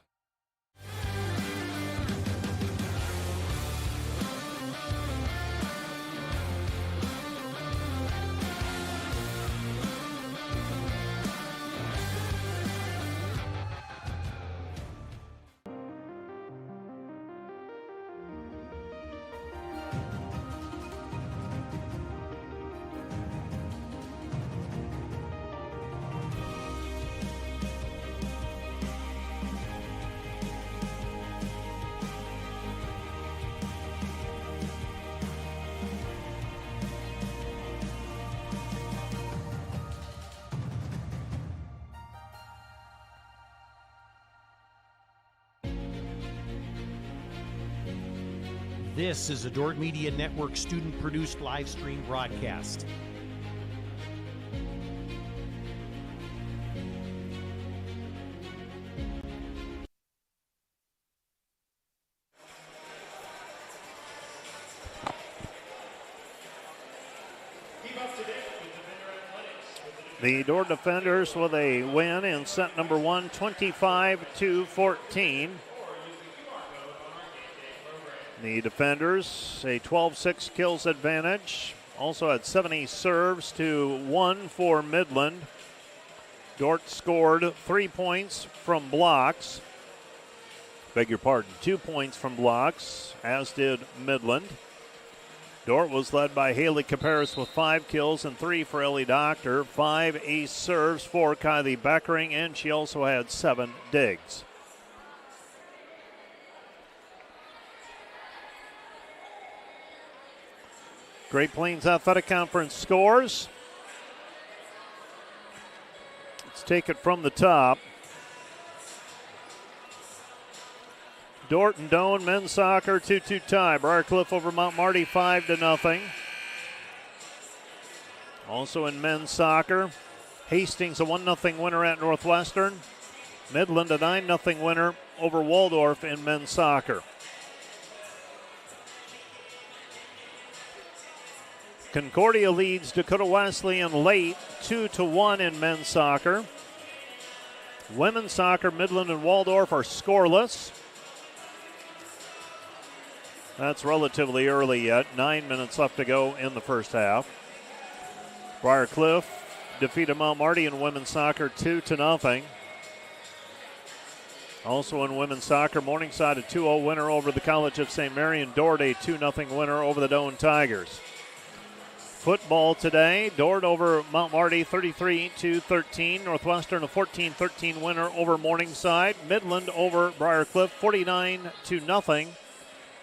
This is a Dordt Media Network student-produced live stream broadcast. The Dordt Defenders with a win in set number 1, 25-14. The Defenders, a 12-6 kills advantage. Also had 70 serves to 1 for Midland. Dordt scored 3 points from blocks. Beg your pardon, 2 points from blocks, as did Midland. Dordt was led by Haley Caparis with 5 kills and 3 for Ellie Doctor. 5 ace serves for Kylie Beckering, and she also had 7 digs. Great Plains Athletic Conference scores. Let's take it from the top. Dordt and Doane men's soccer 2-2 tie. Briarcliff over Mount Marty 5-0. Also in men's soccer, Hastings a 1-0 winner at Northwestern. Midland a 9-0 winner over Waldorf in men's soccer. Concordia leads Dakota Wesleyan late 2-1 in men's soccer. Women's soccer, Midland and Waldorf are scoreless. That's relatively early yet. 9 minutes left to go in the first half. Briarcliff defeated Mount Marty in women's soccer 2-0. Also in women's soccer, Morningside a 2-0 winner over the College of St. Mary, and Dordt a 2-0 winner over the Doane Tigers. Football today, Dordt over Mount Marty 33-13. Northwestern a 14-13 winner over Morningside. Midland over Briarcliff 49-0.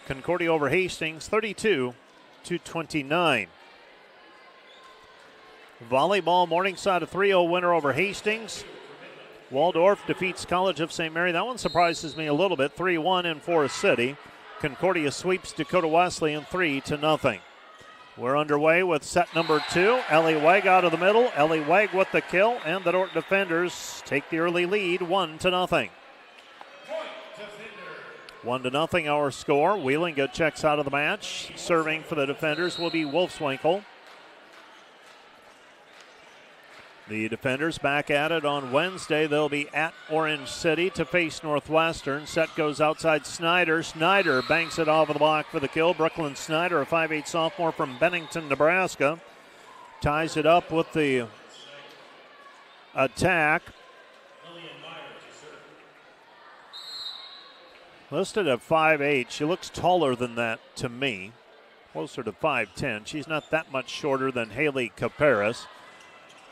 Concordia over Hastings 32-29. Volleyball, Morningside a 3-0 winner over Hastings. Waldorf defeats College of St. Mary. That one surprises me a little bit. 3-1 in Forest City. Concordia sweeps Dakota Wesleyan 3-0. We're underway with set number 2. Ellie Wegg out of the middle. Ellie Wegg with the kill, and the Dordt defenders take the early lead 1-0. 1-0 our score. Wheelinga checks out of the match. Serving for the defenders will be Wolfswinkel. The defenders back at it on Wednesday. They'll be at Orange City to face Northwestern. Set goes outside Snyder. Snyder banks it off of the block for the kill. Brooklyn Snyder, a 5'8 sophomore from Bennington, Nebraska, ties it up with the attack. Listed at 5'8". She looks taller than that to me, closer to 5'10". She's not that much shorter than Haley Caparis.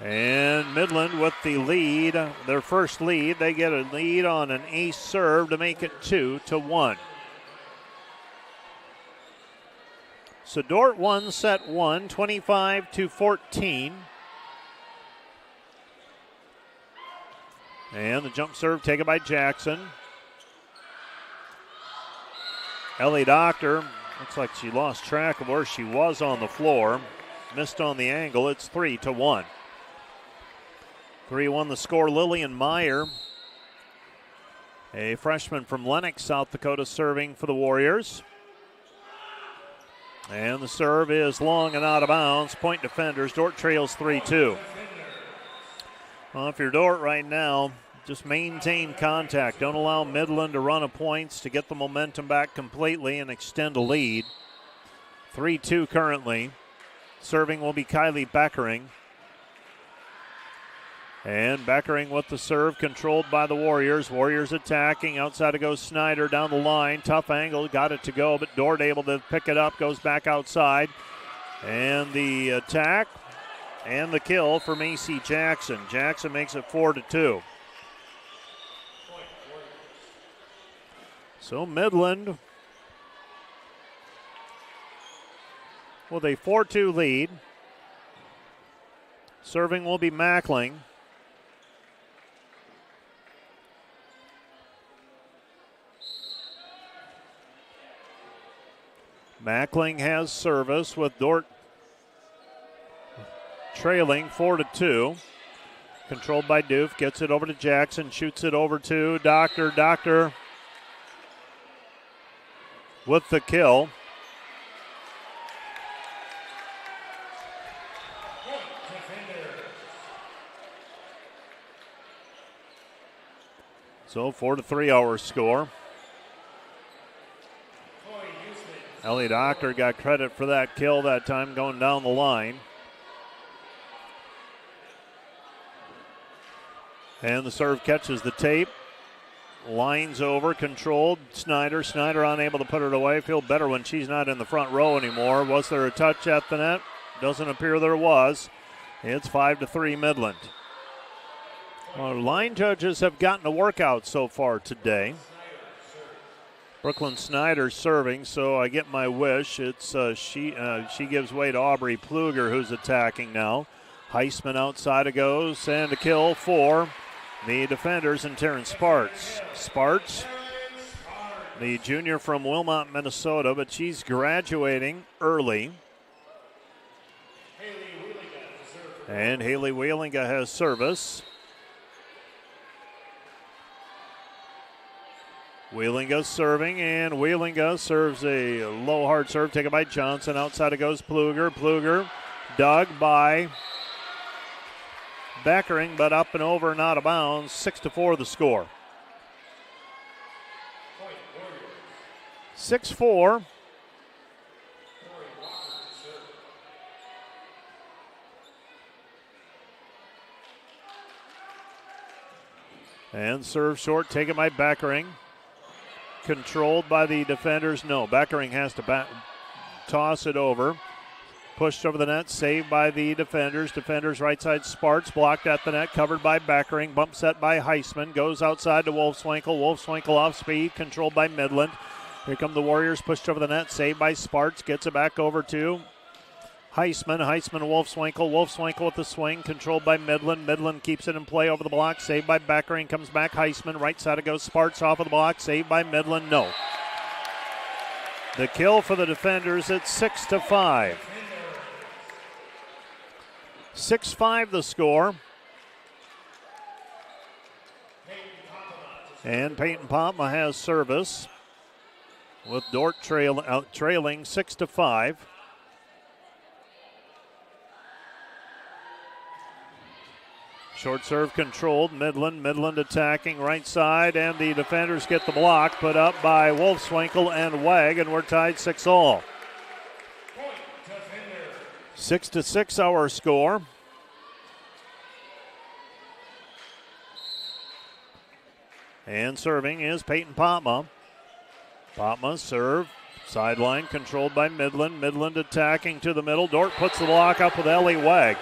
And Midland with the lead, their first lead. They get a lead on an ace serve to make it 2-1. So Dordt won set 1, 25-14. And the jump serve taken by Jackson. Ellie Doctor, looks like she lost track of where she was on the floor. Missed on the angle. It's 3-1. 3-1 the score. Lillian Meyer, a freshman from Lenox, South Dakota, serving for the Warriors. And the serve is long and out of bounds. Point defenders. Dordt trails 3-2. Well, if you're Dordt right now, just maintain contact. Don't allow Midland to run a points to get the momentum back completely and extend a lead. 3-2 currently. Serving will be Kylie Beckering. And Beckering with the serve, controlled by the Warriors. Warriors attacking. Outside it goes Snyder down the line. Tough angle, got it to go, but Dordt able to pick it up, goes back outside. And the attack and the kill for Macy Jackson. Jackson makes it 4-2. So Midland with a 4-2 lead. Serving will be Mackling. Mackling has service with Dordt trailing 4-2. Controlled by Doof, gets it over to Jackson, shoots it over to Doctor. Doctor with the kill. So 4-3 our score. Ellie Doctor got credit for that kill that time going down the line. And the serve catches the tape. Lines over, controlled. Snyder unable to put it away. Feel better when she's not in the front row anymore. Was there a touch at the net? Doesn't appear there was. It's 5-3 Midland. Well, line judges have gotten a workout so far today. Brooklyn Snyder serving, so I get my wish. It's she gives way to Aubrey Pluger, who's attacking now. Heisman outside it goes, and a kill for the defenders and Terrence Sparts. Sparts, the junior from Wilmot, Minnesota, but she's graduating early. And Haley Wheelinga has service. Wheelinga serving, and Wheelinga serves a low hard serve taken by Johnson. Outside it goes Pluger. Pluger dug by Beckering, but up and over and out of bounds. 6-4 the score. 6-4. And serve short, taken by Beckering. Controlled by the defenders. No, Beckering has to toss it over. Pushed over the net, saved by the defenders. Defenders right side, Sparts blocked at the net, covered by Beckering. Bump set by Heisman, goes outside to Wolfswinkel. Wolfswinkel off speed, controlled by Midland. Here come the Warriors, pushed over the net, saved by Sparts. Gets it back over to Heisman. Heisman, Wolfswinkel. Wolfswinkel with the swing, controlled by Midland. Midland keeps it in play over the block, saved by Beckering. Comes back Heisman, right side it goes. Sparts off of the block, saved by Midland. No. The kill for the defenders at 6-5. 6-5 the score. And Peyton Popma has service with Dordt trailing 6-5. Short serve controlled. Midland attacking right side, and the defenders get the block put up by Wolfswinkel and Weg, and we're tied 6-all. 6-6 our score. And serving is Peyton Popma. Popma's serve, sideline controlled by Midland. Midland attacking to the middle. Dordt puts the block up with Ellie Weg.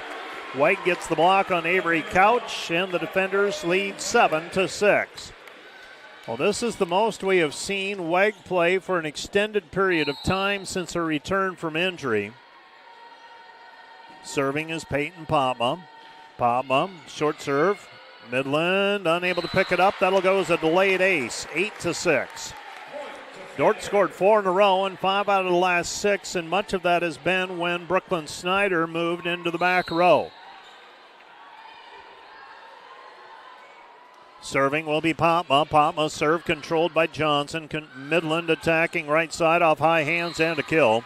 Weg gets the block on Avery Couch, and the defenders lead 7-6. Well, this is the most we have seen Weg play for an extended period of time since her return from injury. Serving is Peyton Popma. Popma, short serve. Midland unable to pick it up. That'll go as a delayed ace, 8-6. Dordt scored 4 in a row and 5 out of the last 6, and much of that has been when Brooklyn Snyder moved into the back row. Serving will be Popma. Popma serve controlled by Johnson. Midland attacking right side off high hands and a kill.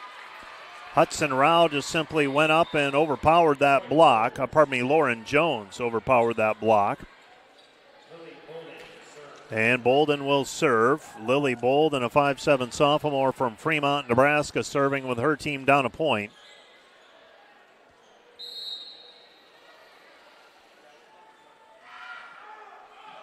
Hudson Rao just simply went up and overpowered that block. Lauren Jones overpowered that block. And Bolden will serve. Lily Bolden, a 5'7" sophomore from Fremont, Nebraska, serving with her team down a point.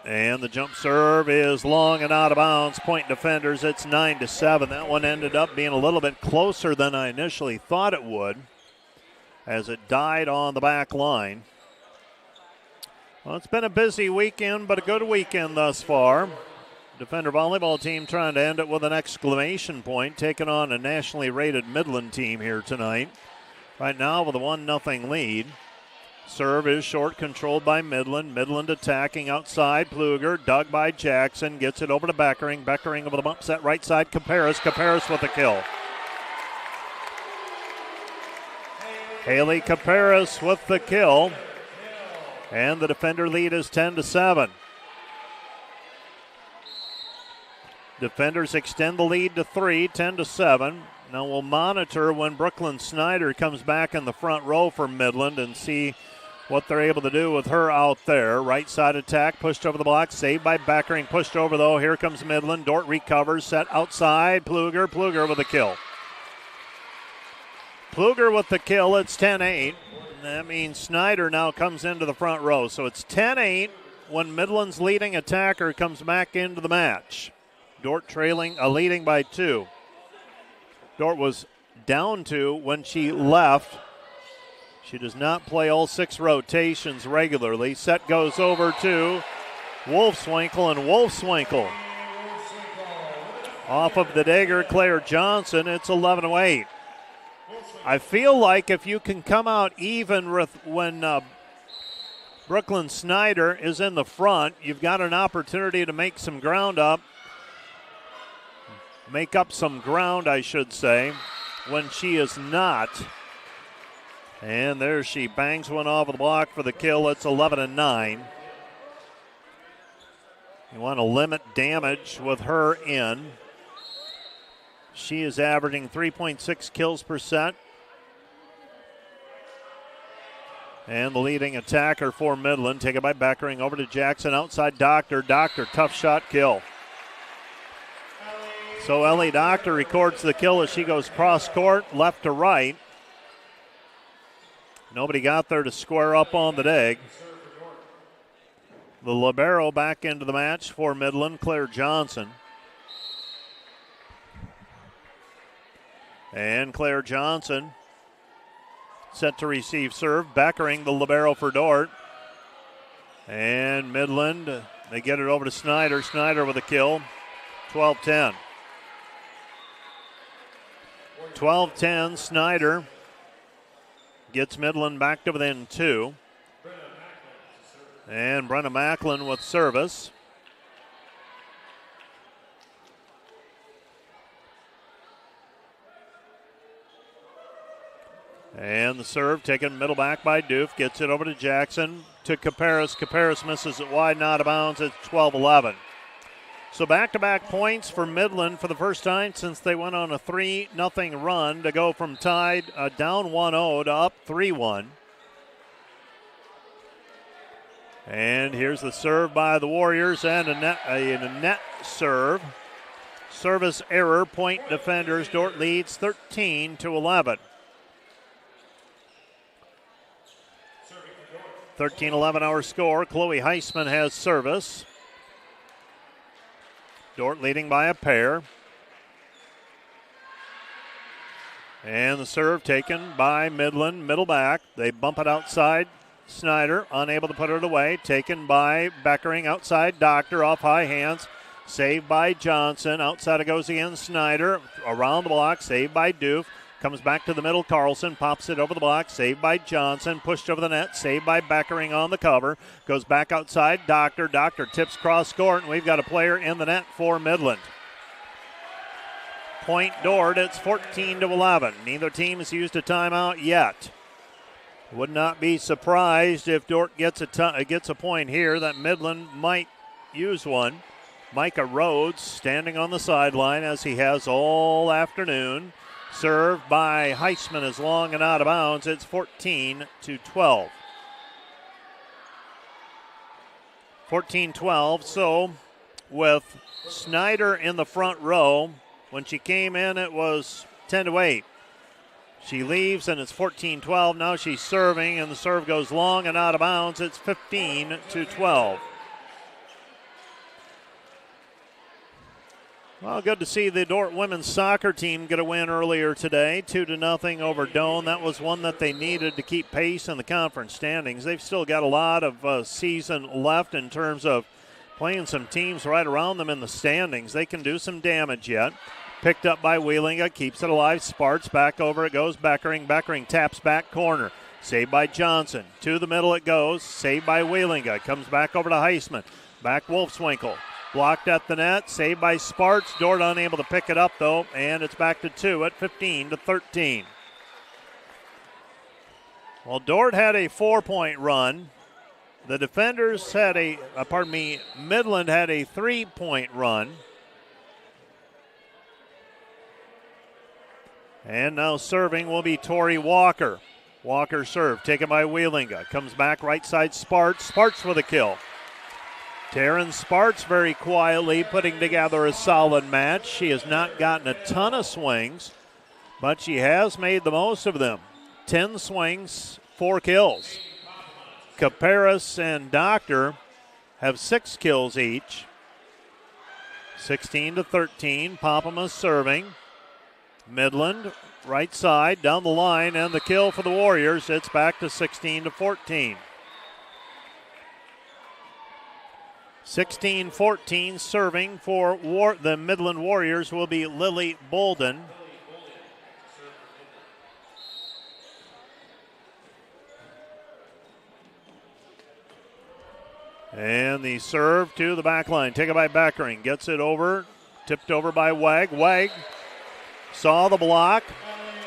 And the jump serve is long and out of bounds. Point defenders, it's 9-7. That one ended up being a little bit closer than I initially thought it would, as it died on the back line. Well, it's been a busy weekend, but a good weekend thus far. Defender volleyball team trying to end it with an exclamation point, taking on a nationally rated Midland team here tonight. Right now with a 1-0 lead. Serve is short, controlled by Midland. Midland attacking outside. Pluger, dug by Jackson, gets it over to Beckering. Beckering over the bump set right side. Caparis with the kill. Haley Caparis with the kill. And the defender lead is 10-7. Defenders extend the lead to 3, 10-7. Now we'll monitor when Brooklyn Snyder comes back in the front row for Midland and see what they're able to do with her out there. Right side attack, pushed over the block, saved by Beckering, pushed over though. Here comes Midland. Dordt recovers, set outside. Pluger with a kill. Pluger with the kill, it's 10-8. That means Snyder now comes into the front row. So it's 10-8 when Midland's leading attacker comes back into the match. Dordt leading by 2. Dordt was down 2 when she left. She does not play all 6 rotations regularly. Set goes over to Wolfswinkel, and Wolfswinkel off of the dagger, Claire Johnson. It's 11-8. I feel like if you can come out even with when Brooklyn Snyder is in the front, you've got an opportunity to make some ground up. Make up some ground, I should say, when she is not. And there she bangs one off of the block for the kill. It's 11-9. You want to limit damage with her in. She is averaging 3.6 kills per set. And the leading attacker for Midland, taken by Beckering, over to Jackson, outside Doctor. Doctor, tough shot, kill. So Ellie Doctor records the kill as she goes cross court, left to right. Nobody got there to square up on the dig. The libero back into the match for Midland, Claire Johnson. And Claire Johnson set to receive serve. Beckering, the libero for Dordt. And Midland, they get it over to Snyder. Snyder with a kill. 12-10. 12-10, Snyder gets Midland back to within 2. And Brenna Macklin with service. And the serve taken middle back by Doof. Gets it over to Jackson. To Caparis. Caparis misses it wide and out of bounds. It's 12-11. So back-to-back points for Midland for the first time since they went on a 3-0 run to go from tied down 1-0 to up 3-1. And here's the serve by the Warriors and a net serve. Service error, point defenders. Dordt leads 13-11. 13-11 our score. Chloe Heisman has service. Dordt leading by a pair. And the serve taken by Midland, middle back. They bump it outside. Snyder unable to put it away. Taken by Beckering outside. Doctor off high hands. Saved by Johnson. Outside it goes again. Snyder around the block. Saved by Doof. Comes back to the middle. Carlson pops it over the block. Saved by Johnson. Pushed over the net. Saved by Beckering on the cover. Goes back outside. Doctor. Doctor tips cross court. And we've got a player in the net for Midland. Point Dordt. It's 14-11. Neither team has used a timeout yet. Would not be surprised if Dordt gets a point here that Midland might use one. Micah Rhodes standing on the sideline as he has all afternoon. Served by Heisman is long and out of bounds. It's 14-12. 14-12. So with Snyder in the front row, when she came in it was 10-8. She leaves and it's 14-12. Now she's serving and the serve goes long and out of bounds. It's 15-12. Well, good to see the Dordt women's soccer team get a win earlier today, 2-0 over Doane. That was one that they needed to keep pace in the conference standings. They've still got a lot of season left in terms of playing some teams right around them in the standings. They can do some damage yet. Picked up by Wheelinga, keeps it alive. Sparts back over it goes. Beckering. Beckering taps back corner. Saved by Johnson. To the middle it goes. Saved by Wheelinga. Comes back over to Heisman. Back Wolfswinkel. Blocked at the net. Saved by Sparts. Dordt unable to pick it up though. And it's back to 2 at 15-13. Well, Dordt had a 4-point run. The defenders had Midland had a 3-point run. And now serving will be Tori Walker. Walker serve taken by Wheelinga. Comes back right side Sparts. Sparts with a kill. Taryn Sparts very quietly putting together a solid match. She has not gotten a ton of swings, but she has made the most of them. 10 swings, 4 kills. Caparis and Doctor have 6 kills each. 16-13. Popema serving. Midland, right side, down the line, and the kill for the Warriors. It's back to 16-14. 16-14 serving for the Midland Warriors will be Lily Bolden. And the serve to the back line, taken by Beckering. Gets it over, tipped over by Wag. Wag saw the block,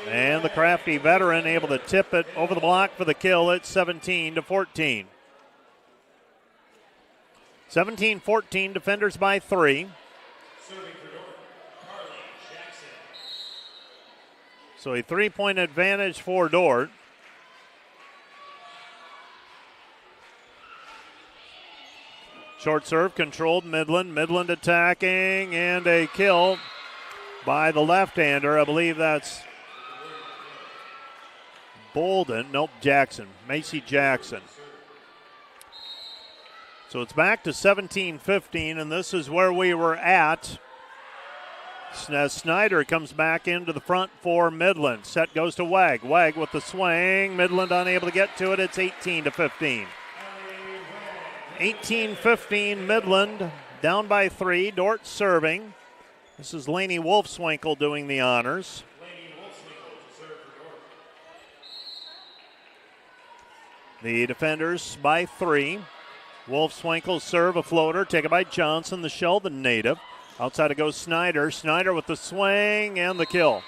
and the crafty veteran able to tip it over the block for the kill. It's 17-14. 17-14, defenders by 3. So a 3-point advantage for Dordt. Short serve controlled Midland. Midland attacking and a kill by the left-hander. I believe that's Bolden. Nope, Jackson. Macy Jackson. So it's back to 17-15, and this is where we were at. As Snyder comes back into the front for Midland. Set goes to Wag. Wag with the swing. Midland unable to get to it. It's 18-15. 18-15 Midland, down by 3. Dordt serving. This is Lainey Wolfswinkel doing the honors. The defenders by 3. Wolfswinkel serve a floater, taken by Johnson, the Sheldon native. Outside it goes Snyder. Snyder with the swing and the kill.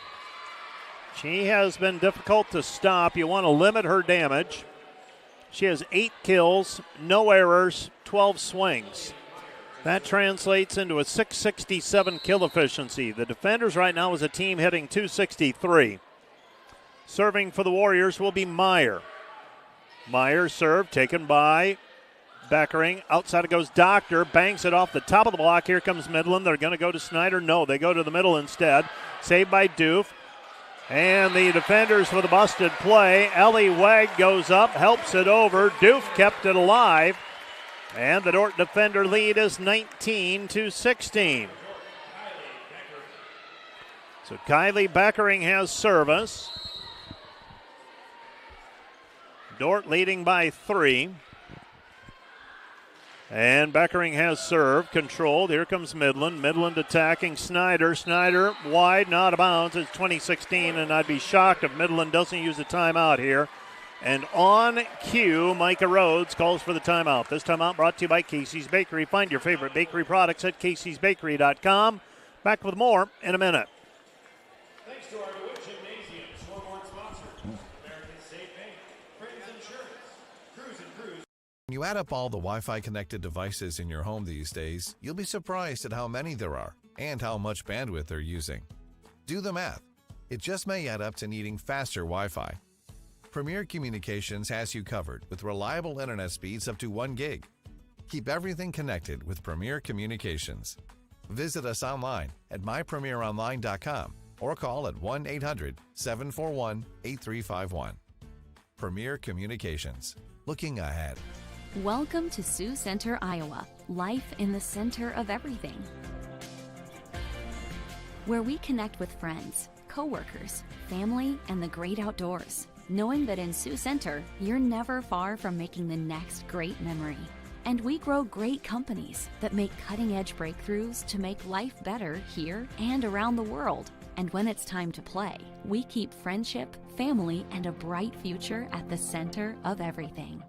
She has been difficult to stop. You want to limit her damage. She has 8 kills, no errors, 12 swings. That translates into a .667 kill efficiency. The defenders right now as a team hitting .263. Serving for the Warriors will be Meyer. Meyer serve taken by Beckering. Outside it goes Doctor. Bangs it off the top of the block. Here comes Midland. They're going to go to Snyder. No, they go to the middle instead. Saved by Doof. And the defenders with a busted play. Ellie Wegg goes up, helps it over. Doof kept it alive. And the Dordt defender lead is 19-16. So Kylie Beckering has service. Dordt leading by 3. And Beckering has serve, controlled. Here comes Midland. Midland attacking Snyder. Snyder wide, not out of bounds. It's 2016, and I'd be shocked if Midland doesn't use a timeout here. And on cue, Micah Rhodes calls for the timeout. This timeout brought to you by Casey's Bakery. Find your favorite bakery products at caseysbakery.com. Back with more in a minute. Thanks to our DeWitt Gymnasium, scoreboard sponsor, American State Bank, Friends Insurance, Cruise and Cruise. When you add up all the Wi-Fi connected devices in your home these days, you'll be surprised at how many there are and how much bandwidth they're using. Do the math. It just may add up to needing faster Wi-Fi. Premier Communications has you covered with reliable internet speeds up to 1 gig. Keep everything connected with Premier Communications. Visit us online at mypremieronline.com or call at 1-800-741-8351. Premier Communications. Looking ahead. Welcome to Sioux Center, Iowa. Life in the center of everything. Where we connect with friends, coworkers, family, and the great outdoors. Knowing that in Sioux Center, you're never far from making the next great memory. And we grow great companies that make cutting-edge breakthroughs to make life better here and around the world. And when it's time to play, we keep friendship, family, and a bright future at the center of everything.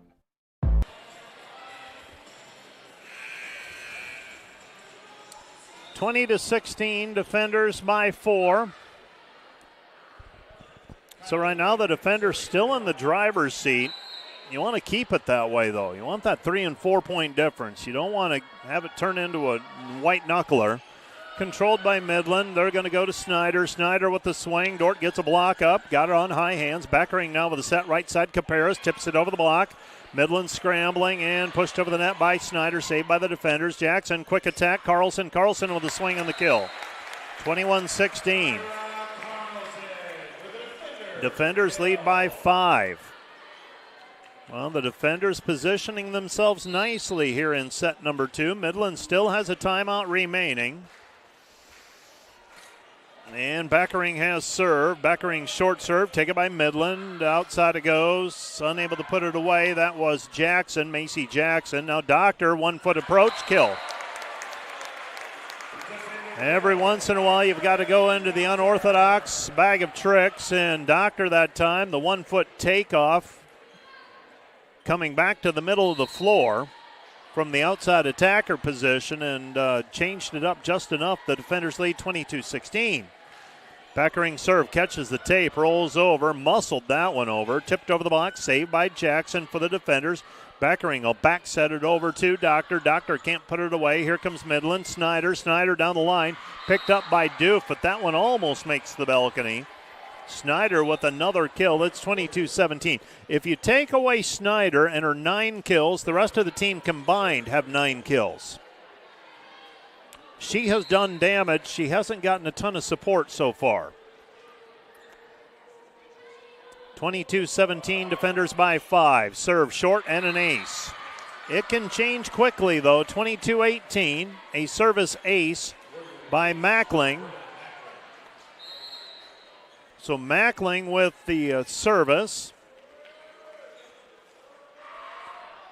(20-16), defenders by 4. So right now the defender's still in the driver's seat. You want to keep it that way, though. You want that 3 and 4 point difference. You don't want to have it turn into a white knuckler. Controlled by Midland. They're going to go to Snyder. Snyder with the swing. Dordt gets a block up. Got it on high hands. Beckering now with a set right side. Caparis tips it over the block. Midland scrambling and pushed over the net by Snyder. Saved by the defenders. Jackson, quick attack. Carlson with the swing and the kill. 21-16. Defenders lead by 5. Well, the defenders positioning themselves nicely here in set number 2. Midland still has a timeout remaining. And Beckering has serve. Beckering short serve, taken by Midland. Outside it goes, unable to put it away. That was Jackson, Macy Jackson. Now Doctor, 1-foot approach, kill. Every once in a while, you've got to go into the unorthodox bag of tricks, and Doctor that time, the 1-foot takeoff, coming back to the middle of the floor from the outside attacker position and changed it up just enough. The defenders lead 22-16. Beckering serve, catches the tape, rolls over, muscled that one over, tipped over the box, saved by Jackson for the defenders. Beckering will back set it over to Doctor. Doctor can't put it away. Here comes Midland. Snyder down the line. Picked up by Doof, but that one almost makes the balcony. Snyder with another kill. It's 22-17. If you take away Snyder and her 9 kills, the rest of the team combined have 9 kills. She has done damage. She hasn't gotten a ton of support so far. 22-17, defenders by 5. Serve short and an ace. It can change quickly, though. 22-18, a service ace by Mackling. So Mackling with the service.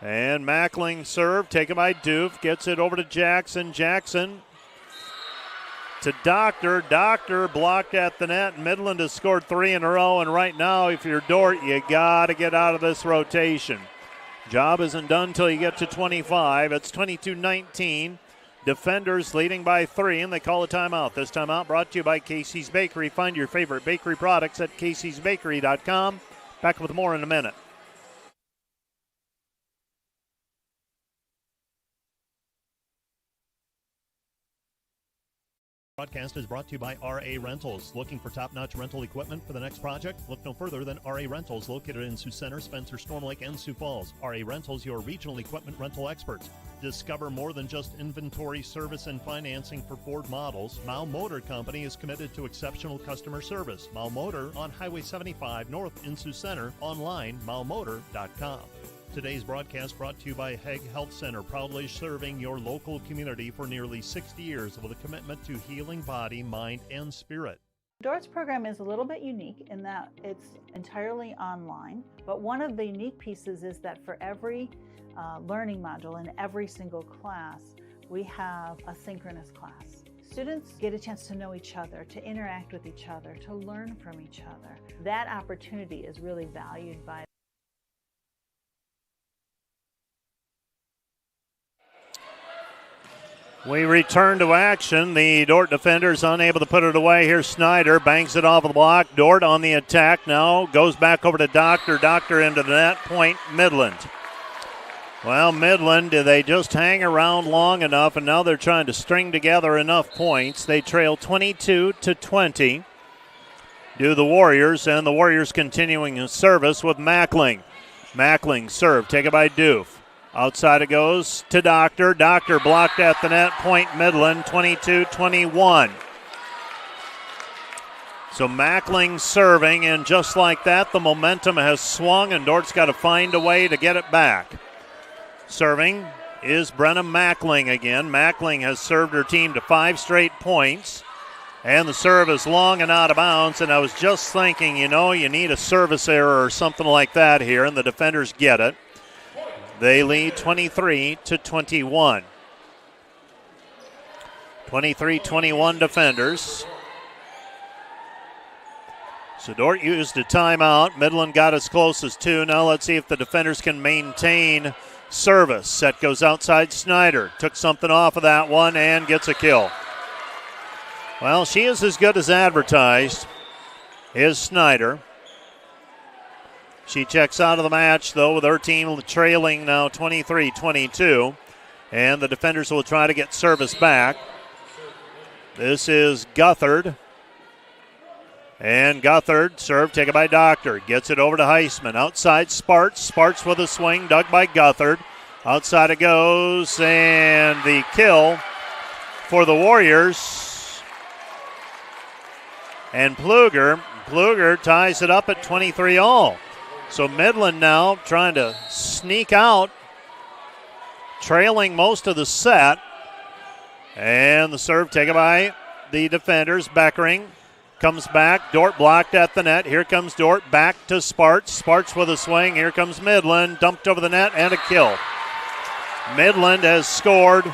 And Mackling serve, taken by Doof, gets it over to Jackson. Jackson to Doctor. Doctor blocked at the net. Midland has scored 3 in a row, and right now, if you're Dordt, you got to get out of this rotation. Job isn't done until you get to 25. It's 22-19. Defenders leading by 3, and they call a timeout. This timeout brought to you by Casey's Bakery. Find your favorite bakery products at caseysbakery.com. Back with more in a minute. Broadcast is brought to you by RA Rentals. Looking for top-notch rental equipment for the next project? Look no further than RA Rentals, located in Sioux Center, Spencer, Storm Lake, and Sioux Falls. RA Rentals, your regional equipment rental experts. Discover more than just inventory, service, and financing for Ford models. Mao Motor Company is committed to exceptional customer service. Mao Motor on Highway 75 North in Sioux Center. Online, maomotor.com. Today's broadcast brought to you by Hague Health Center, proudly serving your local community for nearly 60 years with a commitment to healing body, mind, and spirit. Dordt's program is a little bit unique in that it's entirely online, but one of the unique pieces is that for every learning module in every single class, we have a synchronous class. Students get a chance to know each other, to interact with each other, to learn from each other. That opportunity is really valued by We return to action. The Dordt defenders unable to put it away. Here's Snyder, bangs it off the block. Dordt on the attack now. Goes back over to Doctor. Doctor into the net. Point Midland. Well, Midland, they just hang around long enough, and now they're trying to string together enough points. They trail 22-20. Do the Warriors, and the Warriors continuing his service with Mackling. Mackling serve, taken by Doof. Outside it goes to Doctor. Doctor blocked at the net. Point Midland, 22-21. So Mackling serving, and just like that, the momentum has swung, and Dordt's got to find a way to get it back. Serving is Brenna Mackling again. Mackling has served her team to 5 straight points, and the serve is long and out of bounds, and I was just thinking, you need a service error or something like that here, and the defenders get it. They lead 23-21. 23-21 defenders. So Dordt used a timeout. Midland got as close as 2. Now let's see if the defenders can maintain service. Set goes outside Snyder. Took something off of that one and gets a kill. Well, she is as good as advertised, is Snyder. She checks out of the match, though, with her team trailing now 23-22. And the defenders will try to get service back. This is Guthard. And Guthard, serve taken by Doctor. Gets it over to Heisman. Outside Sparts. Sparts with a swing, dug by Guthard. Outside it goes, and the kill for the Warriors. And Pluger ties it up at 23-all. So Midland now trying to sneak out, trailing most of the set. And the serve taken by the defenders. Beckering comes back. Dordt blocked at the net. Here comes Dordt back to Sparts. Sparts with a swing. Here comes Midland. Dumped over the net and a kill. Midland has scored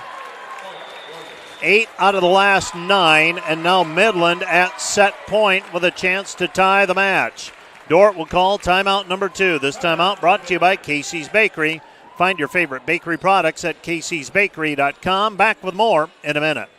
8 out of the last 9, and now Midland at set point with a chance to tie the match. Dordt will call timeout number 2. This timeout brought to you by Casey's Bakery. Find your favorite bakery products at caseysbakery.com. Back with more in a minute.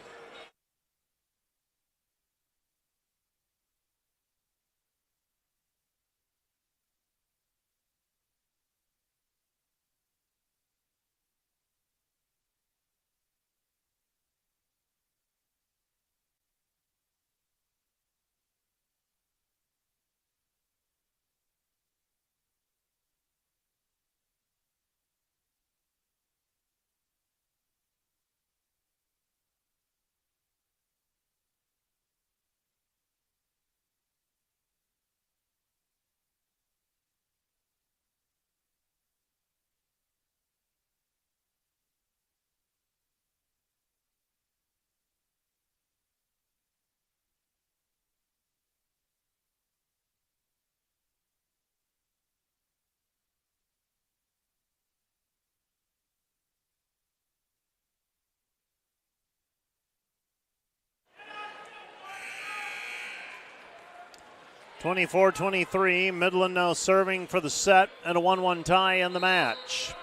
24-23. Midland now serving for the set and a 1-1 tie in the match.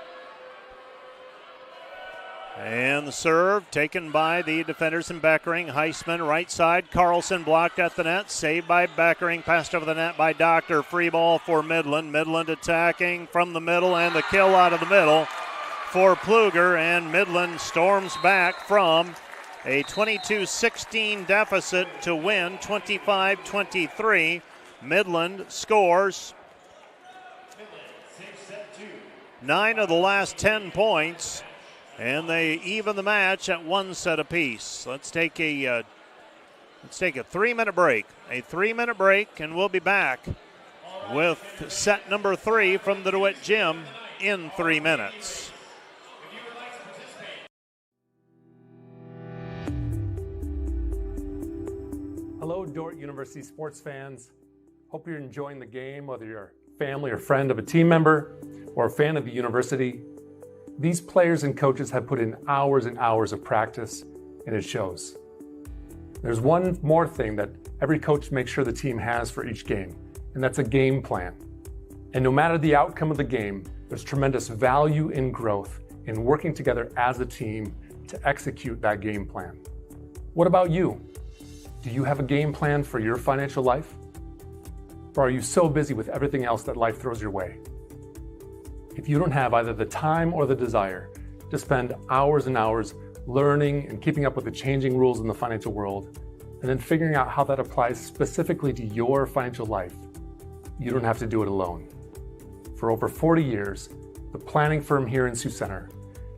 And the serve taken by the defenders in Beckering. Heisman right side. Carlson blocked at the net. Saved by Beckering. Passed over the net by Doctor. Free ball for Midland. Midland attacking from the middle and the kill out of the middle for Pluger. And Midland storms back from a 22-16 deficit to win 25-23. Midland scores 9 of the last 10 points. And they even the match at 1 set apiece. Let's take a 3-minute break. A 3-minute break, and we'll be back with set number 3 from the DeWitt Gym in 3 minutes. Hello, Dordt University sports fans. Hope you're enjoying the game, whether you're a family or friend of a team member or a fan of the university. These players and coaches have put in hours and hours of practice, and it shows. There's one more thing that every coach makes sure the team has for each game, and that's a game plan. And no matter the outcome of the game, there's tremendous value and growth in working together as a team to execute that game plan. What about you? Do you have a game plan for your financial life? Or are you so busy with everything else that life throws your way? If you don't have either the time or the desire to spend hours and hours learning and keeping up with the changing rules in the financial world, and then figuring out how that applies specifically to your financial life, you don't have to do it alone. For over 40 years, the planning firm here in Sioux Center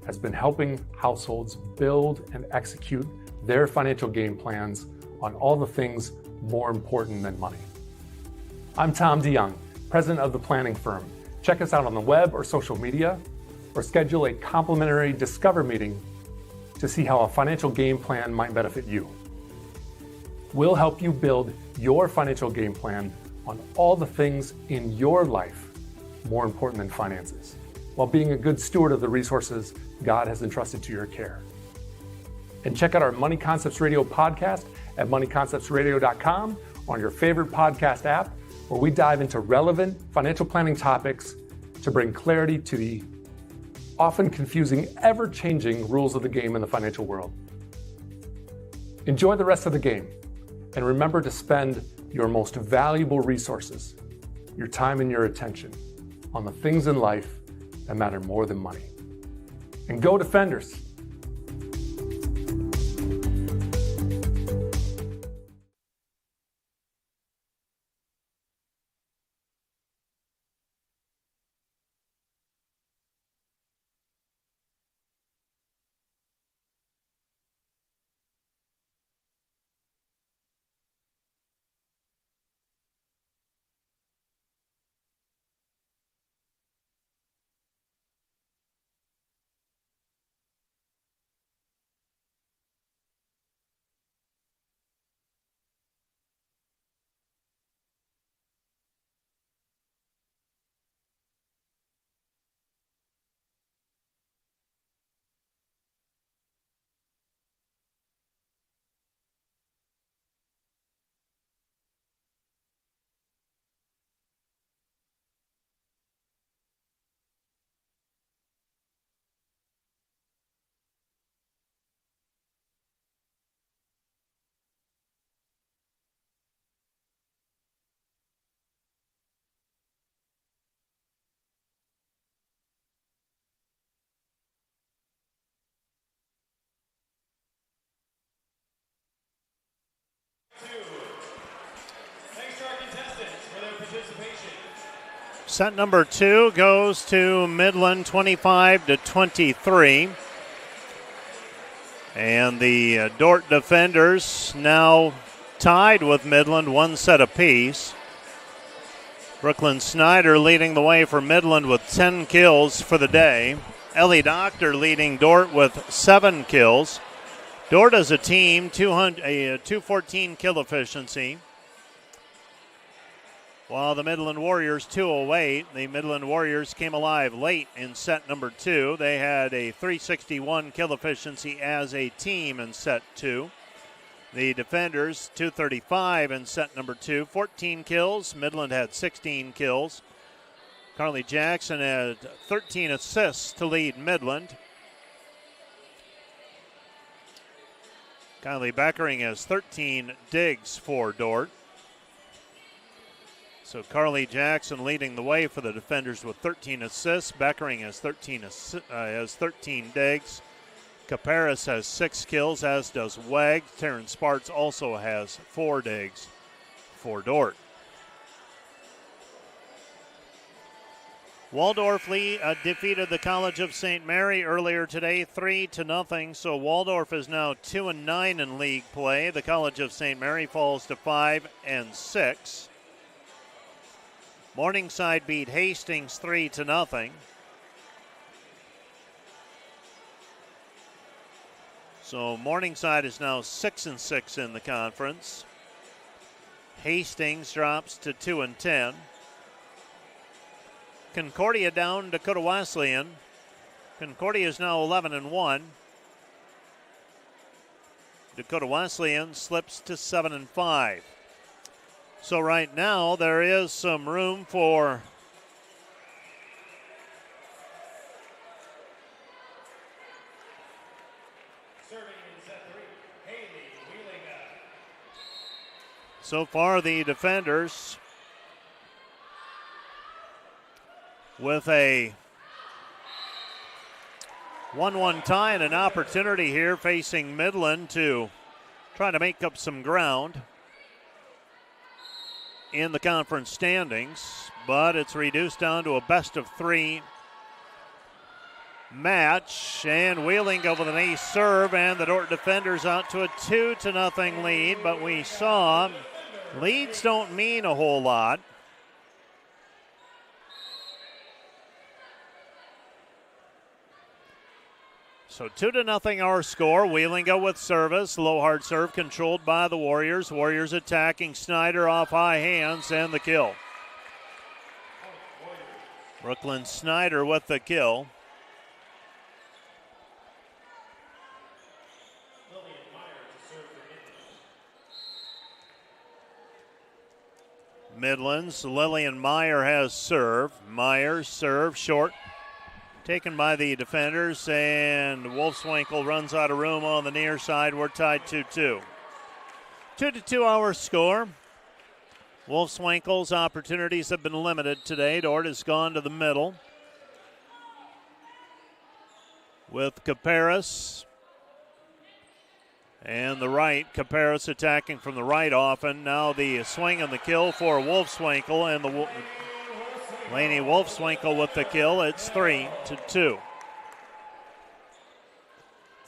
has been helping households build and execute their financial game plans on all the things more important than money. I'm Tom DeYoung, president of the planning firm. Check us out on the web or social media, or schedule a complimentary Discover meeting to see how a financial game plan might benefit you. We'll help you build your financial game plan on all the things in your life more important than finances, while being a good steward of the resources God has entrusted to your care. And check out our Money Concepts Radio podcast at moneyconceptsradio.com on your favorite podcast app, where we dive into relevant financial planning topics to bring clarity to the often confusing, ever-changing rules of the game in the financial world. Enjoy the rest of the game, and remember to spend your most valuable resources, your time and your attention, on the things in life that matter more than money. And go Defenders! Thanks to our contestants for their participation. Set number 2 goes to Midland 25-23. And the Dordt defenders now tied with Midland, 1 set apiece. Brooklyn Snyder leading the way for Midland with 10 kills for the day. Ellie Doctor leading Dordt with 7 kills. Dordt as a team, 214 kill efficiency, while the Midland Warriors 208. The Midland Warriors came alive late in set number 2. They had a 361 kill efficiency as a team in set 2. The defenders, 235 in set number 2, 14 kills. Midland had 16 kills. Carly Jackson had 13 assists to lead Midland. Kylie Beckering has 13 digs for Dordt. So Carly Jackson leading the way for the defenders with 13 assists. Beckering has 13 digs. Caparis has 6 kills, as does Wegg. Taryn Sparts also has 4 digs for Dordt. Waldorf defeated the College of St. Mary earlier today, 3-0. So Waldorf is now 2-9 in league play. The College of St. Mary falls to 5-6. Morningside beat Hastings 3-0. So Morningside is now 6-6 in the conference. Hastings drops to 2-10. Concordia down Dakota Wesleyan. Concordia is now 11-1. Dakota Wesleyan slips to 7-5. So right now there is some room for so far the defenders with a 1-1 tie and an opportunity here facing Midland to try to make up some ground in the conference standings, but it's reduced down to a best-of-3 match. And Wheeling with an ace serve, and the Dordt defenders out to a 2-0 lead. But we saw leads don't mean a whole lot. So 2-0 our score. Wheeling with service. Low hard serve controlled by the Warriors. Warriors attacking Snyder off high hands and the kill. Brooklyn Snyder with the kill. Midland's Lillian Meyer has serve. Meyer serve short. Taken by the defenders, and Wolfswinkel runs out of room on the near side. We're tied 2-2. 2-2 our score. Wolfswinkel's opportunities have been limited today. Dordt has gone to the middle with Caparis. And the right, Caparis attacking from the right often. Now the swing and the kill for Wolfswinkel, and the Laney Wolfswinkel with the kill. It's 3-2.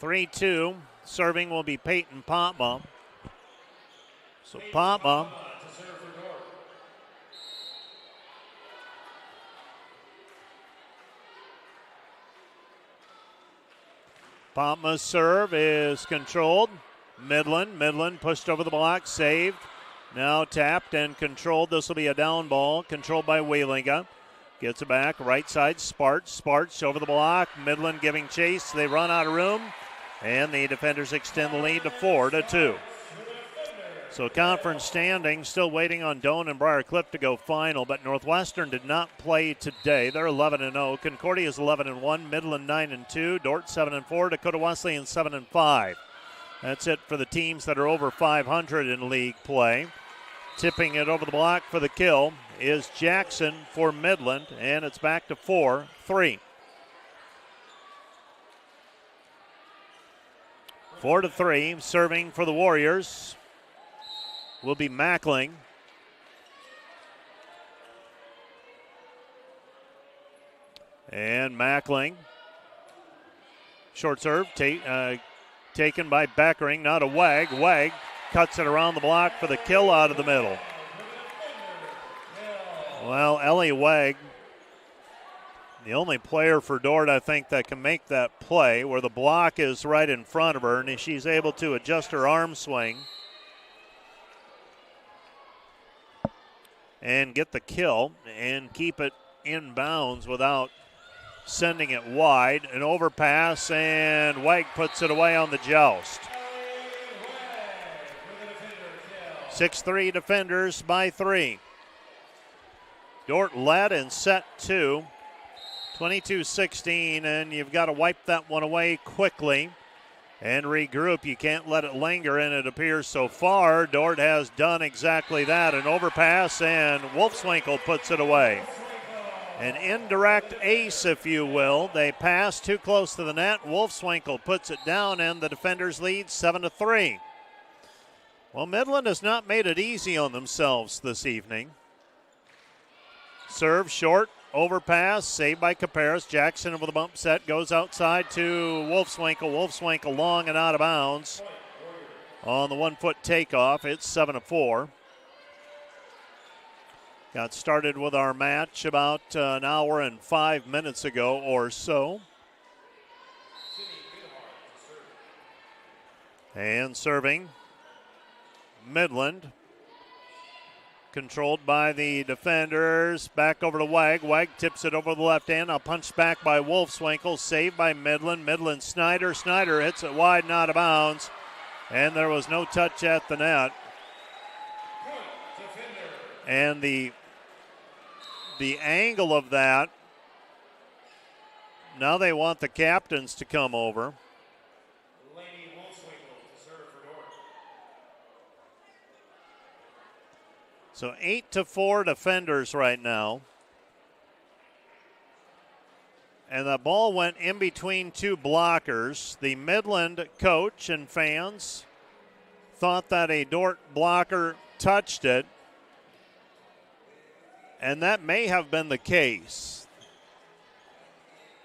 3-2. Serving will be Peyton Potma. So Potma Potma's serve is controlled. Midland pushed over the block, saved. Now tapped and controlled. This will be a down ball, controlled by Wheelinga. Gets it back, right side, Sparts over the block. Midland giving chase. They run out of room, and the defenders extend the lead to 4-2. So conference standings, still waiting on Doane and Briar Cliff to go final, but Northwestern did not play today. They're 11-0. Concordia is 11-1. Midland 9-2. Dordt 7-4. Dakota Wesleyan 7-5. That's it for the teams that are over 500 in league play. Tipping it over the block for the kill is Jackson for Midland, and it's back to 4-3. 4-3, serving for the Warriors will be Mackling. And Mackling, short serve, taken by Beckering, not a Wegg. Wegg cuts it around the block for the kill out of the middle. Well, Ellie Wegg, the only player for Dordt, I think, that can make that play where the block is right in front of her, and she's able to adjust her arm swing and get the kill and keep it in bounds without sending it wide. An overpass, and Wegg puts it away on the joust. 6-3 defenders by 3. Dordt led in set 2, 22-16, and you've got to wipe that one away quickly and regroup. You can't let it linger, and it appears so far Dordt has done exactly that. An overpass, and Wolfswinkel puts it away. An indirect ace, if you will. They pass too close to the net. Wolfswinkel puts it down, and the defenders lead 7-3. Well, Midland has not made it easy on themselves this evening. Serve short, overpass, saved by Caparis. Jackson over the bump set, goes outside to Wolfswinkel. Wolfswinkel long and out of bounds on the 1-foot takeoff. It's 7-4. Got started with our match about an hour and 5 minutes ago or so. And serving, Midland. Controlled by the defenders. Back over to Wag. Wag tips it over the left hand. A punch back by Wolfswinkel. Saved by Midland. Midland Snyder. Snyder hits it wide and out of bounds. And there was no touch at the net. And the angle of that, now they want the captains to come over. So 8-4 defenders right now. And the ball went in between two blockers. The Midland coach and fans thought that a Dordt blocker touched it. And that may have been the case.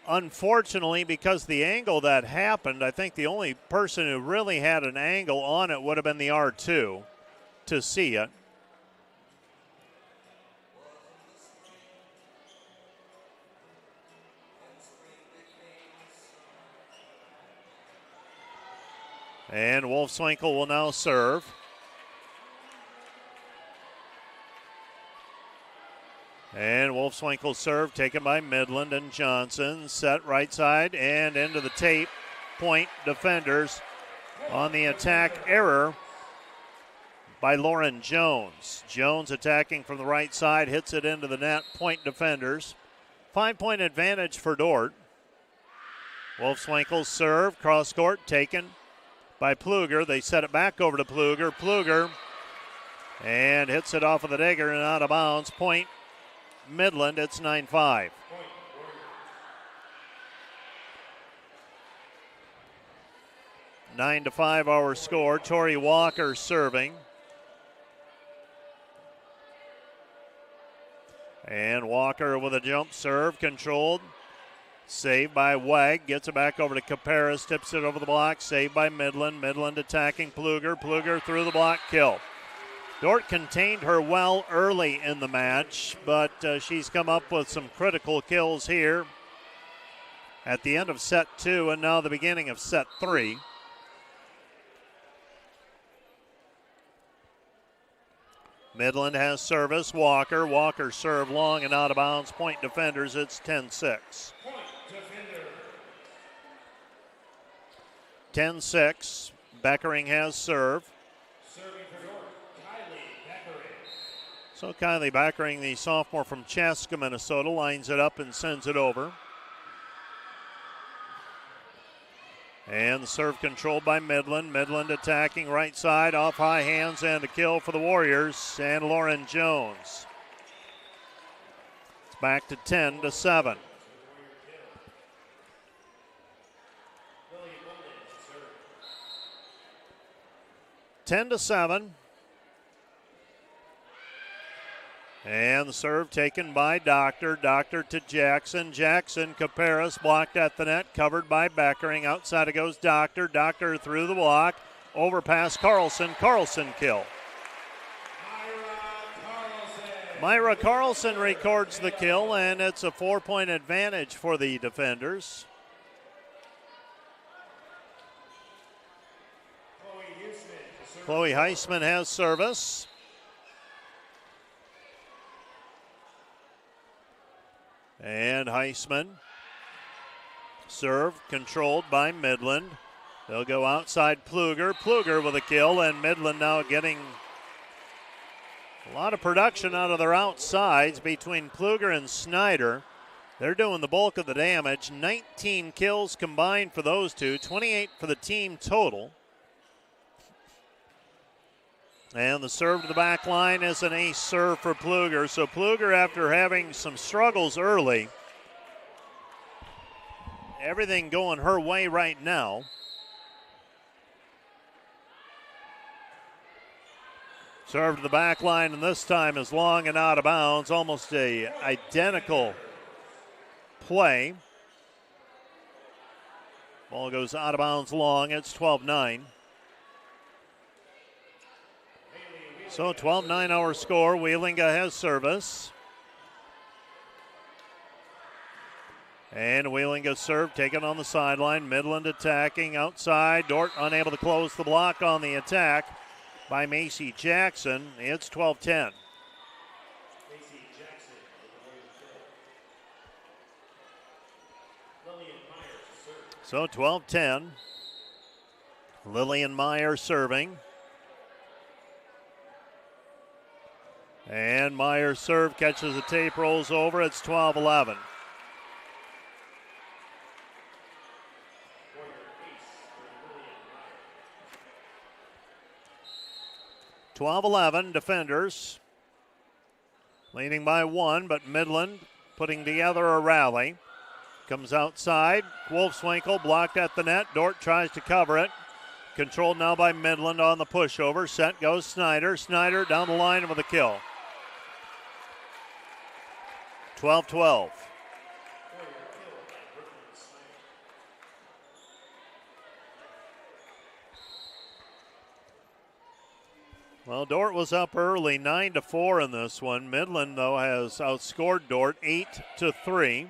Unfortunately, because the angle that happened, I think the only person who really had an angle on it would have been the R2 to see it. And Wolfswinkel will now serve. And Wolfswinkel serve taken by Midland and Johnson. Set right side and into the tape. Point defenders on the attack error by Lauren Jones. Jones attacking from the right side, hits it into the net. Point defenders. 5-point advantage for Dordt. Wolfswinkel serve, cross court taken by Pluger. They set it back over to Pluger. Pluger and hits it off of the dagger and out of bounds. Point Midland, it's 9-5. Nine to 5 our score. Tori Walker serving. And Walker with a jump serve, controlled. Saved by Wag, gets it back over to Caparis, tips it over the block, saved by Midland. Midland attacking Pluger. Pluger through the block, kill. Dordt contained her well early in the match, but she's come up with some critical kills here at the end of set 2 and now the beginning of set 3. Midland has service. Walker. Walker serve long and out of bounds. Point defenders, it's 10-6. 10-6. Beckering has serve. So Kylie Beckering, the sophomore from Chaska, Minnesota, lines it up and sends it over. And the serve controlled by Midland. Midland attacking right side, off high hands, and a kill for the Warriors and Lauren Jones. It's back to 10-7. Ten to 7. And the serve taken by Doctor. Doctor to Jackson. Jackson, Caparis blocked at the net, covered by Beckering. Outside it goes Doctor. Doctor through the block. Overpass Carlson. Carlson kill. Myra Carlson records the kill, and it's a 4-point advantage for the defenders. Chloe Heisman has service. And Heisman, serve controlled by Midland. They'll go outside Pluger. Pluger with a kill, and Midland now getting A lot of production out of their outsides between Kluger and Snyder. They're doing the bulk of the damage. 19 kills combined for those two, 28 for the team total. And the serve to the back line is an ace serve for Kluger. So Kluger, after having some struggles early, everything going her way right now. Serve to the back line, and this time is long and out of bounds. Almost a identical play. Ball goes out of bounds long. It's 12-9. So 12-9 our score. Wheelinga has service. And Wheelinga serve taken on the sideline. Midland attacking outside. Dordt unable to close the block on the attack by Macy Jackson. It's 12-10. So 12-10. Lillian Meyer serving. And Meyer's serve catches the tape, rolls over. It's 12-11. Defenders leading by one, but Midland putting together a rally. Comes outside. Wolfswinkel blocked at the net. Dordt tries to cover it. Controlled now by Midland on the pushover. Set goes Snyder. Snyder down the line with a kill. 12-12. Well, Dordt was up early, 9-4 in this one. Midland, though, has outscored Dordt 8-3.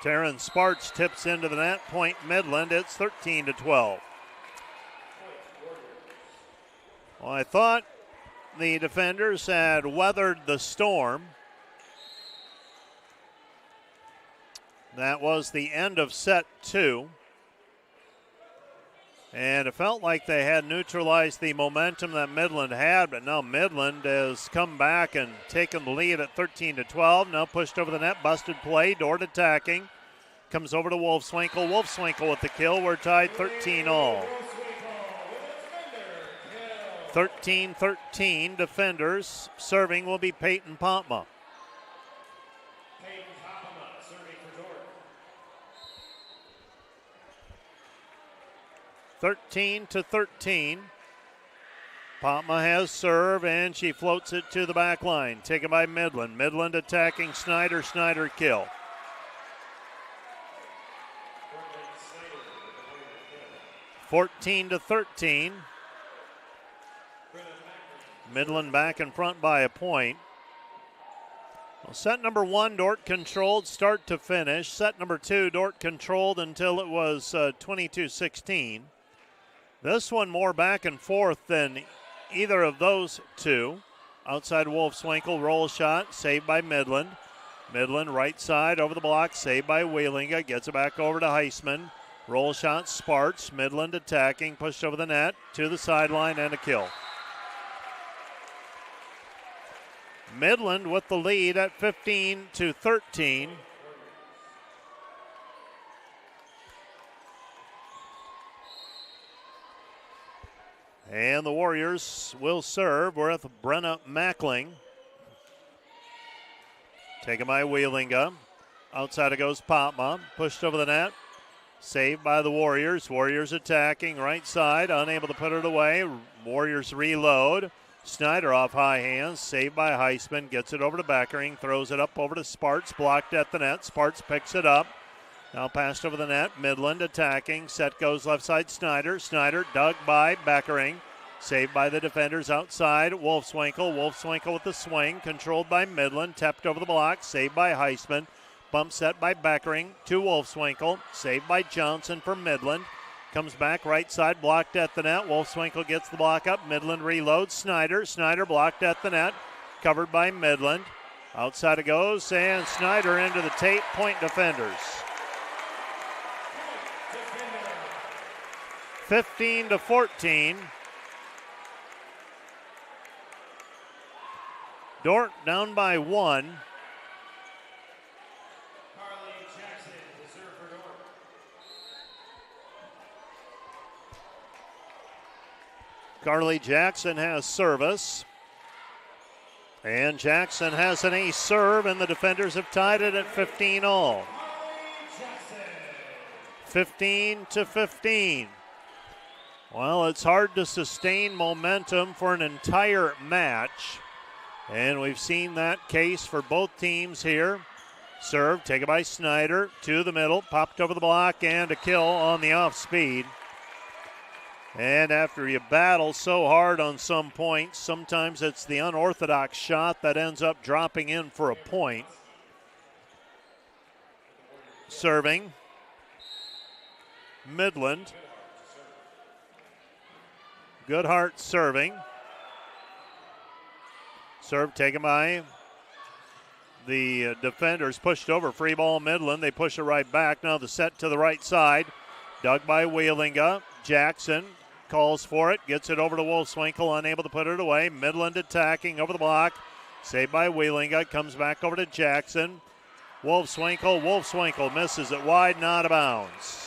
Taryn Sparks tips into the net. Point Midland. It's 13-12. Well, I thought the defenders had weathered the storm. That was the end of set 2. And it felt like they had neutralized the momentum that Midland had, but now Midland has come back and taken the lead at 13-12. Now pushed over the net, busted play. Dordt attacking. Comes over to Wolfswinkel. Wolfswinkel with the kill. We're tied 13-all. 13-13 defenders. Serving will be Peyton Pontma. 13-13. Pontma has serve, and she floats it to the back line. Taken by Midland. Midland attacking Snyder. Snyder kill. (14-13). Midland back in front by a point. Well, set number 1, Dordt controlled start to finish. Set number 2, Dordt controlled until it was 22-16. This one more back and forth than either of those two. Outside Wolfswinkel, roll shot, saved by Midland. Midland right side over the block, saved by Wheelinga. Gets it back over to Heisman. Roll shot, Sparks. Midland attacking, pushed over the net, to the sideline, and a kill. Midland with the lead at 15-13. And the Warriors will serve with Brenna Mackling. Taken by Wheelinga. Outside it goes Pontma. Pushed over the net. Saved by the Warriors. Warriors attacking right side. Unable to put it away. Warriors reload. Snyder off high hands. Saved by Heisman. Gets it over to Beckering. Throws it up over to Sparks. Blocked at the net. Sparks picks it up. Now passed over the net. Midland attacking. Set goes left side Snyder. Snyder dug by Beckering. Saved by the defenders outside. Wolfswinkel. Wolfswinkel with the swing. Controlled by Midland. Tapped over the block. Saved by Heisman. Bump set by Beckering to Wolfswinkel. Saved by Johnson for Midland. Comes back right side. Blocked at the net. Wolfswinkel gets the block up. Midland reloads. Snyder. Snyder blocked at the net. Covered by Midland. Outside it goes. And Snyder into the tape. Point defenders. 15-14. Dordt down by 1. Carly Jackson has service. And Jackson has an ace serve, and the defenders have tied it at 15 all. 15-15. Well, it's hard to sustain momentum for an entire match, and we've seen that case for both teams here. Serve taken by Snyder to the middle, popped over the block, and a kill on the off speed. And after you battle so hard on some points, sometimes it's the unorthodox shot that ends up dropping in for a point. Serving, Midland. Goodhart serving. Serve taken by the defenders, pushed over, free ball Midland. They push it right back. Now the set to the right side. Dug by Wheelinga. Jackson calls for it, gets it over to Wolfswinkel, unable to put it away. Midland attacking over the block. Saved by Wheelinga. Comes back over to Jackson. Wolfswinkel misses it wide and out of bounds.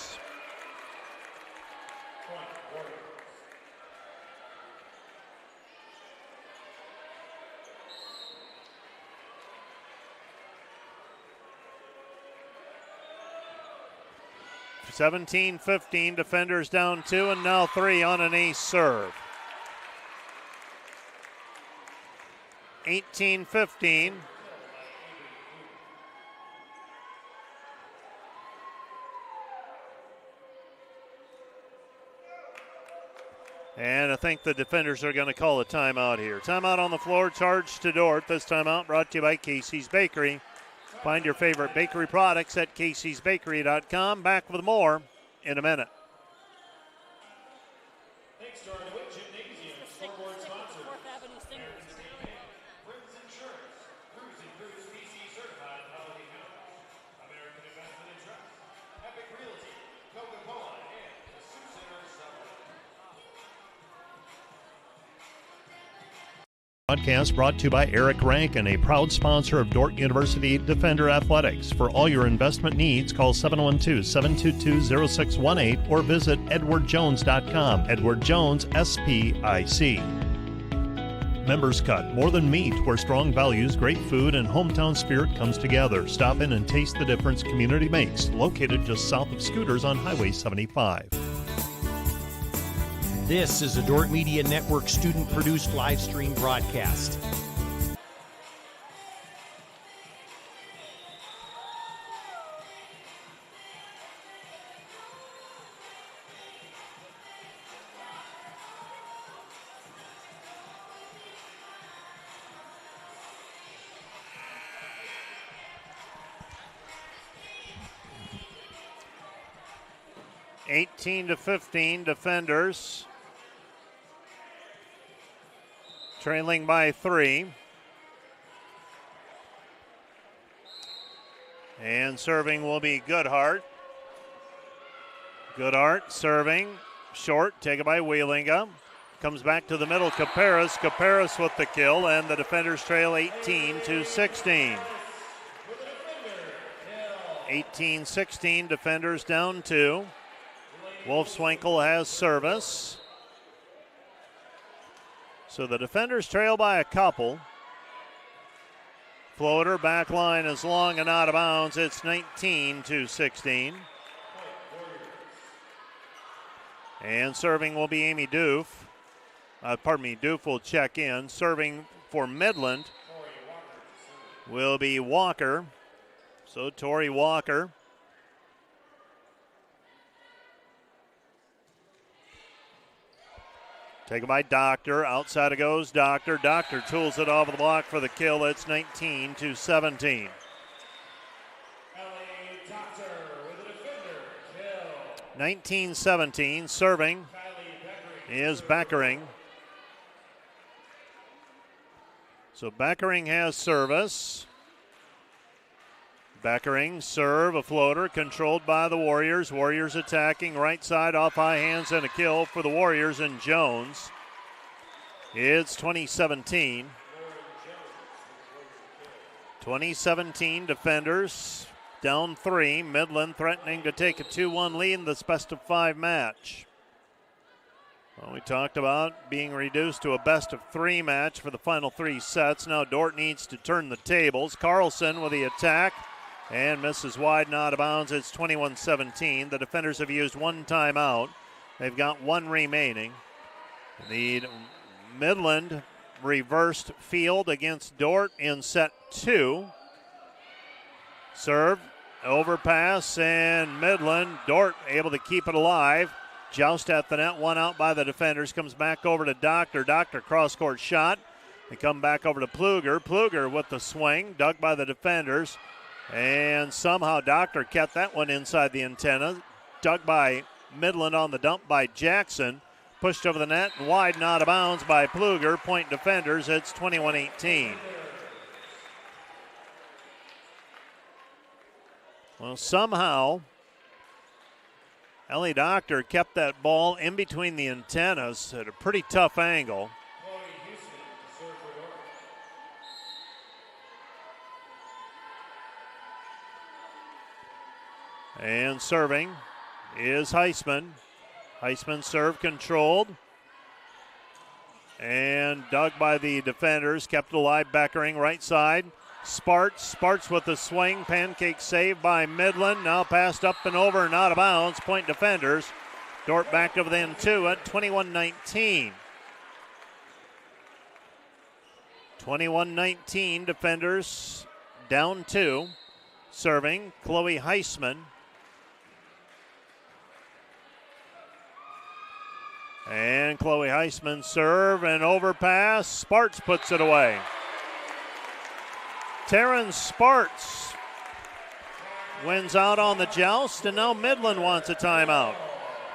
(17-15), defenders down 2 and now 3 on an ace serve. 18-15. And I think the defenders are going to call a timeout here. Timeout on the floor, charged to Dordt. This timeout brought to you by Casey's Bakery. Find your favorite bakery products at caseysbakery.com. Back with more in a minute. Thanks to our DeWitt Gymnasium scoreboard sponsor. Friends Insurance, Cruise and Cruise PC certified quality companies. American Investment and Trust, Epic Realty, Coca-Cola, and the Sioux Center Subway. Podcast brought to you by Eric Rankin, a proud sponsor of Dordt University Defender Athletics. For all your investment needs, call 712-722-0618 or visit edwardjones.com. Edward Jones, SPIC. Members Cut, more than meat, where strong values, great food, and hometown spirit comes together. Stop in and taste the difference community makes. Located just south of Scooters on Highway 75. This is a Dordt Media Network student-produced live stream broadcast. (18 to 15) defenders. Trailing by 3. And serving will be Goodhart. Goodhart serving. Short, taken by Wheelinga. Comes back to the middle, Caparis. Caparis with the kill, and the defenders trail 18 to 16. 18-16, defenders down 2. Wolfswinkel has service. So the defenders trail by a couple. Floater, back line is long and out of bounds. It's 19 to 16. And serving will be Amy Doof. Doof will check in. Serving for Midland will be Walker. So Tori Walker. Taken by Doctor. Outside it goes Doctor. Doctor tools it off the block for the kill. It's 19 to 17. 19-17. Serving is Beckering. So Beckering has service. Beckering, serve, a floater, controlled by the Warriors. Warriors attacking right side, off high hands, and a kill for the Warriors and Jones. It's 20-17. 2017 defenders down 3. Midland threatening to take a 2-1 lead in this best-of-5 match. Well, we talked about being reduced to a best-of-3 match for the final 3 sets. Now Dordt needs to turn the tables. Carlson with the attack and misses wide and out of bounds. It's 21-17. The defenders have used 1 timeout. They've got 1 remaining. The Midland reversed field against Dordt in set 2. Serve, overpass, and Midland. Dordt able to keep it alive. Joust at the net, 1 out by the defenders. Comes back over to Doctor. Doctor cross-court shot. They come back over to Pluger. Pluger with the swing, dug by the defenders. And somehow Doctor kept that one inside the antenna. Dug by Midland on the dump by Jackson. Pushed over the net and wide and out of bounds by Pluger. Point defenders, it's 21-18. Well, somehow Ellie Doctor kept that ball in between the antennas at a pretty tough angle. And serving is Heisman. Heisman serve controlled. And dug by the defenders, kept alive, Beckering right side. Sparts with the swing, pancake save by Midland. Now passed up and over and out of bounds. Point defenders. Dordt back to within 2 at 21-19. 21-19, defenders down 2. Serving, Chloe Heisman. And Chloe Heisman serve and overpass. Sparts puts it away. Taryn Sparts wins out on the joust, and now Midland wants a timeout.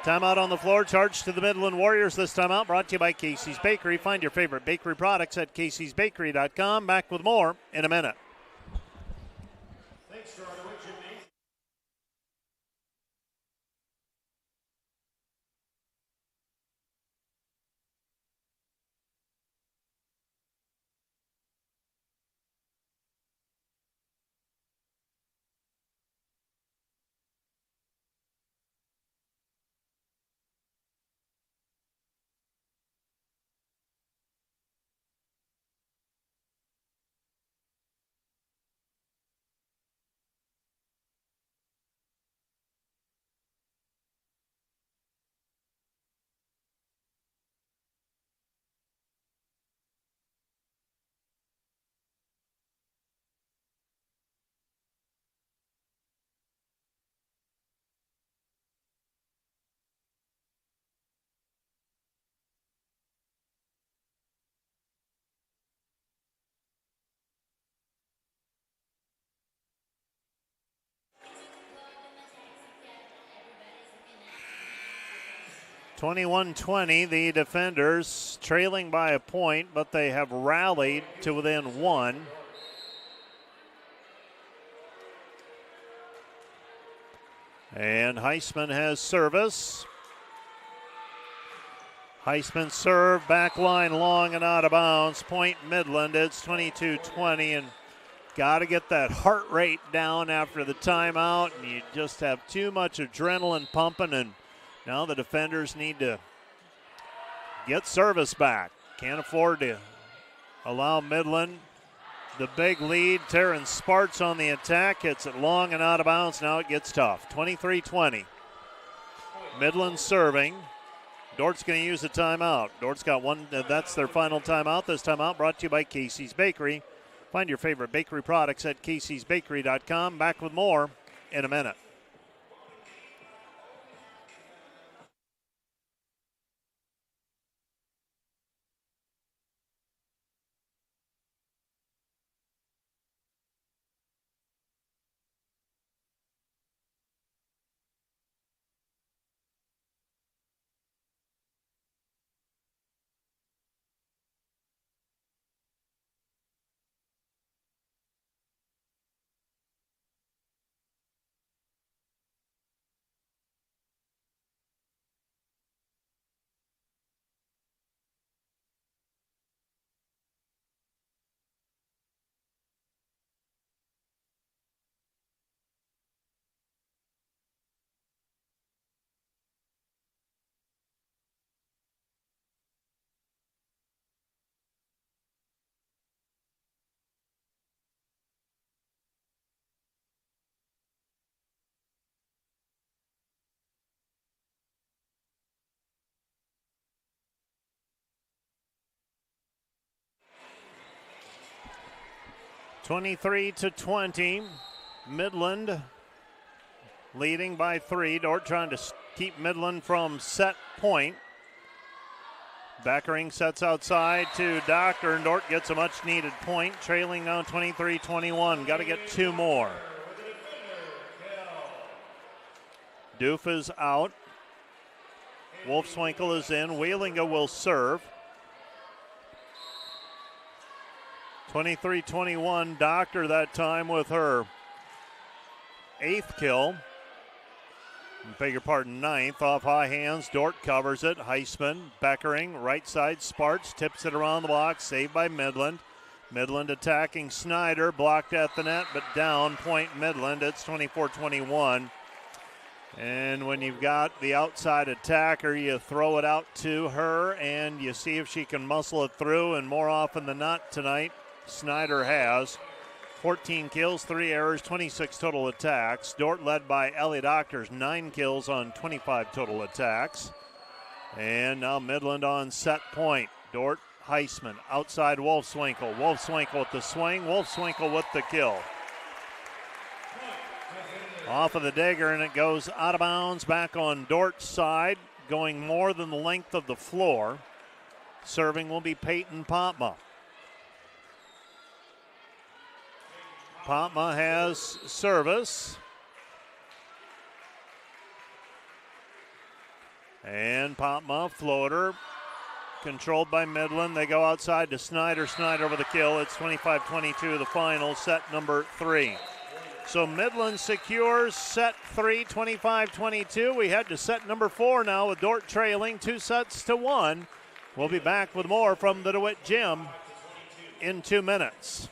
Timeout on the floor, charged to the Midland Warriors. This timeout brought to you by Casey's Bakery. Find your favorite bakery products at caseysbakery.com. Back with more in a minute. Thanks, Dordt. 21-20, the defenders trailing by a point, but they have rallied to within 1. And Heisman has service. Heisman serve, back line long and out of bounds. Point Midland, it's 22-20, and got to get that heart rate down after the timeout, and you just have too much adrenaline pumping, and now the defenders need to get service back. Can't afford to allow Midland the big lead. Taryn Sparts on the attack. Hits it long and out of bounds. Now it gets tough. 23-20. Midland serving. Dordt's going to use a timeout. Dordt's got one. That's their final timeout. This timeout brought to you by Casey's Bakery. Find your favorite bakery products at caseysbakery.com. Back with more in a minute. 23-20. Midland leading by 3. Dordt trying to keep Midland from set point. Beckering sets outside to Doctor, and Dordt gets a much-needed point, trailing now 23-21. Got to get 2 more. Doof is out. Wolfswinkel is in. Wheelinga will serve. 23-21. Doctor that time with her 8th kill. Beg your pardon, 9th. Off high hands. Dordt covers it. Heisman, Beckering, right side. Sparts tips it around the block. Saved by Midland. Midland attacking Snyder. Blocked at the net, but down. Point Midland. It's 24-21. And when you've got the outside attacker, you throw it out to her and you see if she can muscle it through. And more often than not tonight, Snyder has. 14 kills, 3 errors, 26 total attacks. Dordt led by Ellie Doctors, 9 kills on 25 total attacks. And now Midland on set point. Dordt, Heisman, outside Wolfswinkel. Wolfswinkel with the swing, Wolfswinkel with the kill. Off of the dagger, and it goes out of bounds back on Dordt's side, going more than the length of the floor. Serving will be Peyton Popma. Popma has service. And Popma, floater, controlled by Midland. They go outside to Snyder. Snyder with a kill. It's 25-22, the final, set number 3. So Midland secures set 3, 25-22. We head to set number 4 now with Dordt trailing 2-1. We'll be back with more from the DeWitt Gym in 2 minutes.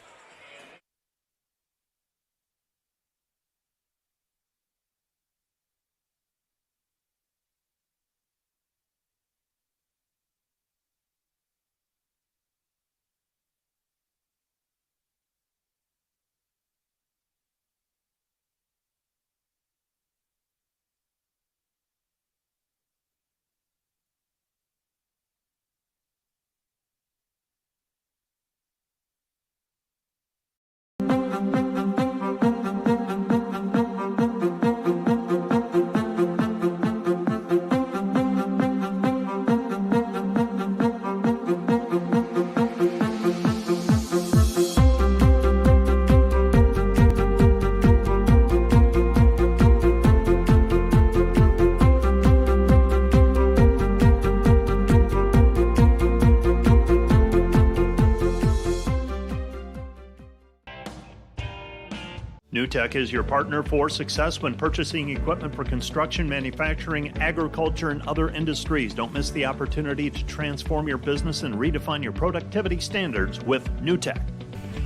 NewTek is your partner for success when purchasing equipment for construction, manufacturing, agriculture, and other industries. Don't miss the opportunity to transform your business and redefine your productivity standards with NewTek.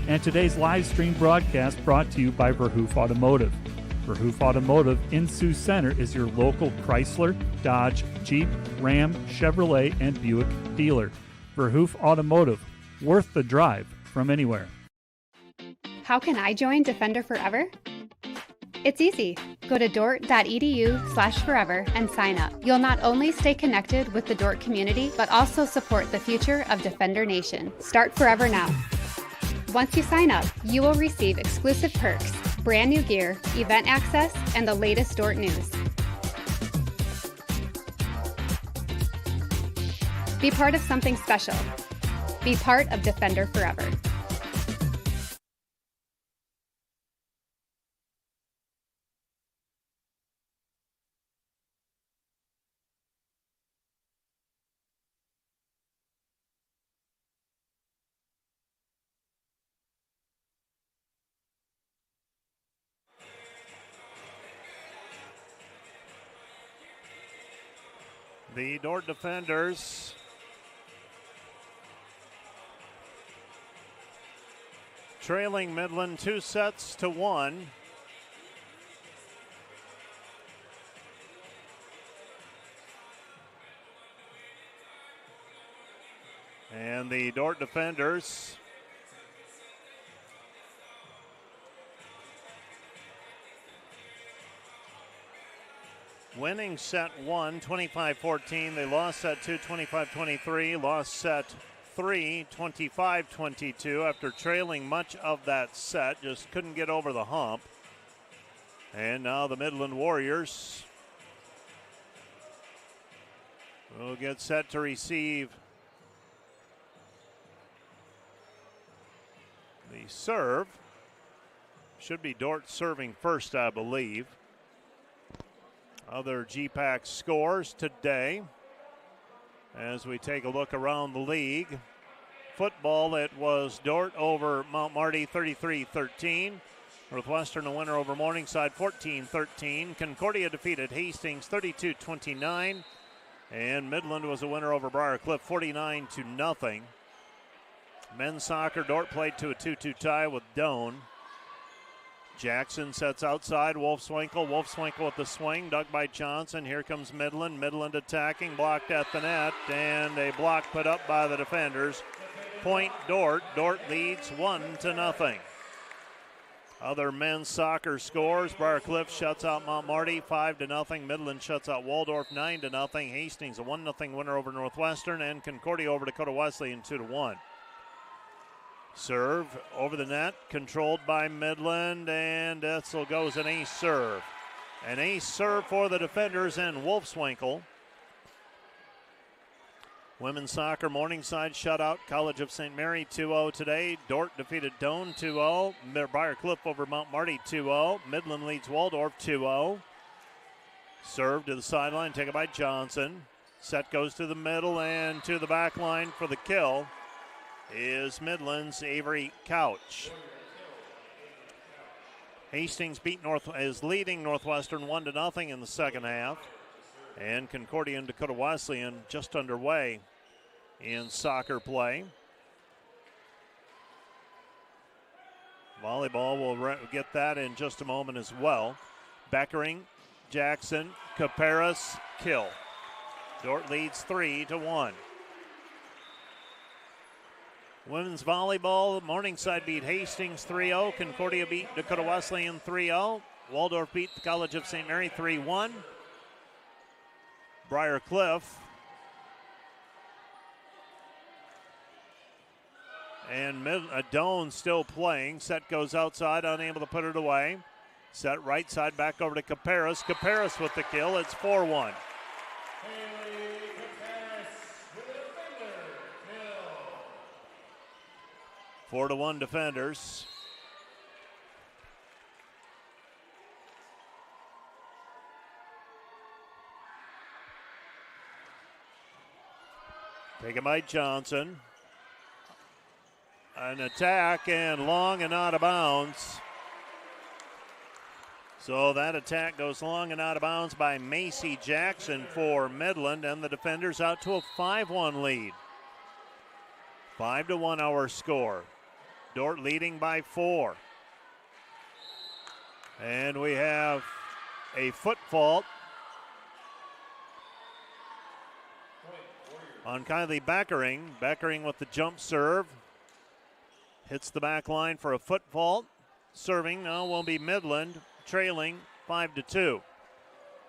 And today's live stream broadcast brought to you by Verhoof Automotive. Verhoof Automotive in Sioux Center is your local Chrysler, Dodge, Jeep, Ram, Chevrolet, and Buick dealer. Verhoof Automotive, worth the drive from anywhere. How can I join Defender Forever? It's easy. Go to dordt.edu/forever and sign up. You'll not only stay connected with the Dordt community, but also support the future of Defender Nation. Start Forever now. Once you sign up, you will receive exclusive perks, brand new gear, event access, and the latest Dordt news. Be part of something special. Be part of Defender Forever. The Dordt defenders trailing Midland 2-1. And the Dordt defenders winning set 1, 25-14. They lost set 2, 25-23. Lost set 3, 25-22 after trailing much of that set. Just couldn't get over the hump. And now the Midland Warriors will get set to receive the serve. Should be Dordt serving first, I believe. Other GPAC scores today as we take a look around the league. Football, it was Dordt over Mount Marty 33-13. Northwestern a winner over Morningside 14-13. Concordia defeated Hastings 32-29. And Midland was a winner over Briar Cliff 49-0. Men's soccer, Dordt played to a 2-2 tie with Doane. Jackson sets outside, Wolfswinkel with the swing, dug by Johnson. Here comes Midland. Midland attacking, blocked at the net, and a block put up by the defenders. Point Dordt. Dordt leads 1-0. Other men's soccer scores, Briar Cliff shuts out Mount Marty 5-0. Midland shuts out Waldorf 9-0. Hastings a 1-0 winner over Northwestern, and Concordia over Dakota Wesleyan 2-1. Serve over the net, controlled by Midland, and Etzel goes an ace serve. An ace serve for the defenders and Wolfswinkel. Women's soccer, Morningside shut out College of St. Mary 2-0 today. Dordt defeated Doane 2-0. Briar Cliff over Mount Marty 2-0. Midland leads Waldorf 2-0. Serve to the sideline, taken by Johnson. Set goes to the middle and to the back line for the kill is Midland's Avery Couch. Hastings is leading Northwestern 1-0 in the second half. And Concordia and Dakota Wesleyan just underway in soccer play. Volleyball will get that in just a moment as well. Beckering, Jackson, Caparis, kill. Dordt leads 3-1. Women's volleyball, Morningside beat Hastings 3-0. Concordia beat Dakota Wesleyan 3-0. Waldorf beat the College of St. Mary 3-1. Briar Cliff and Doane still playing. Set goes outside, unable to put it away. Set right side back over to Caparis. Caparis with the kill. It's 4-1. 4-1 defenders. Taken by Johnson. An attack and long and out of bounds. So that attack goes long and out of bounds by Macy Jackson for Midland, and the defenders out to a 5-1 lead. 5-1 our score. Dordt leading by 4. And we have a foot fault on Kylie Beckering. Beckering with the jump serve. Hits the back line for a foot fault. Serving now will be Midland, trailing 5-2.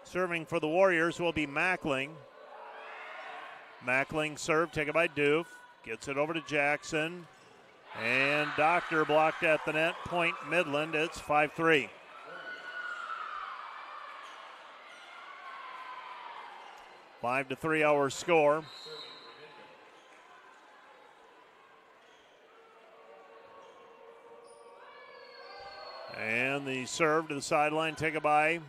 Serving for the Warriors will be Mackling. Mackling serve taken by Doof. Gets it over to Jackson. And Doctor blocked at the net. Point Midland. It's 5-3. Five to 3 our score. And the serve to the sideline taken by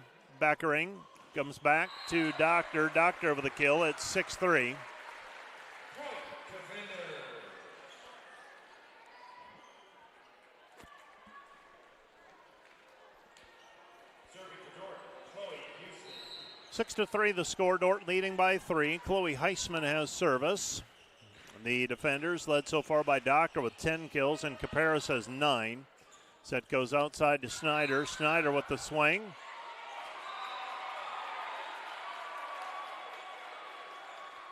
Beckering. Comes back to Doctor. Doctor over the kill. It's 6-3. Six to 3 the score. Dordt leading by 3. Chloe Heisman has service. The defenders led so far by Doctor with 10 kills, and Caparis has 9. Set goes outside to Snyder. Snyder with the swing.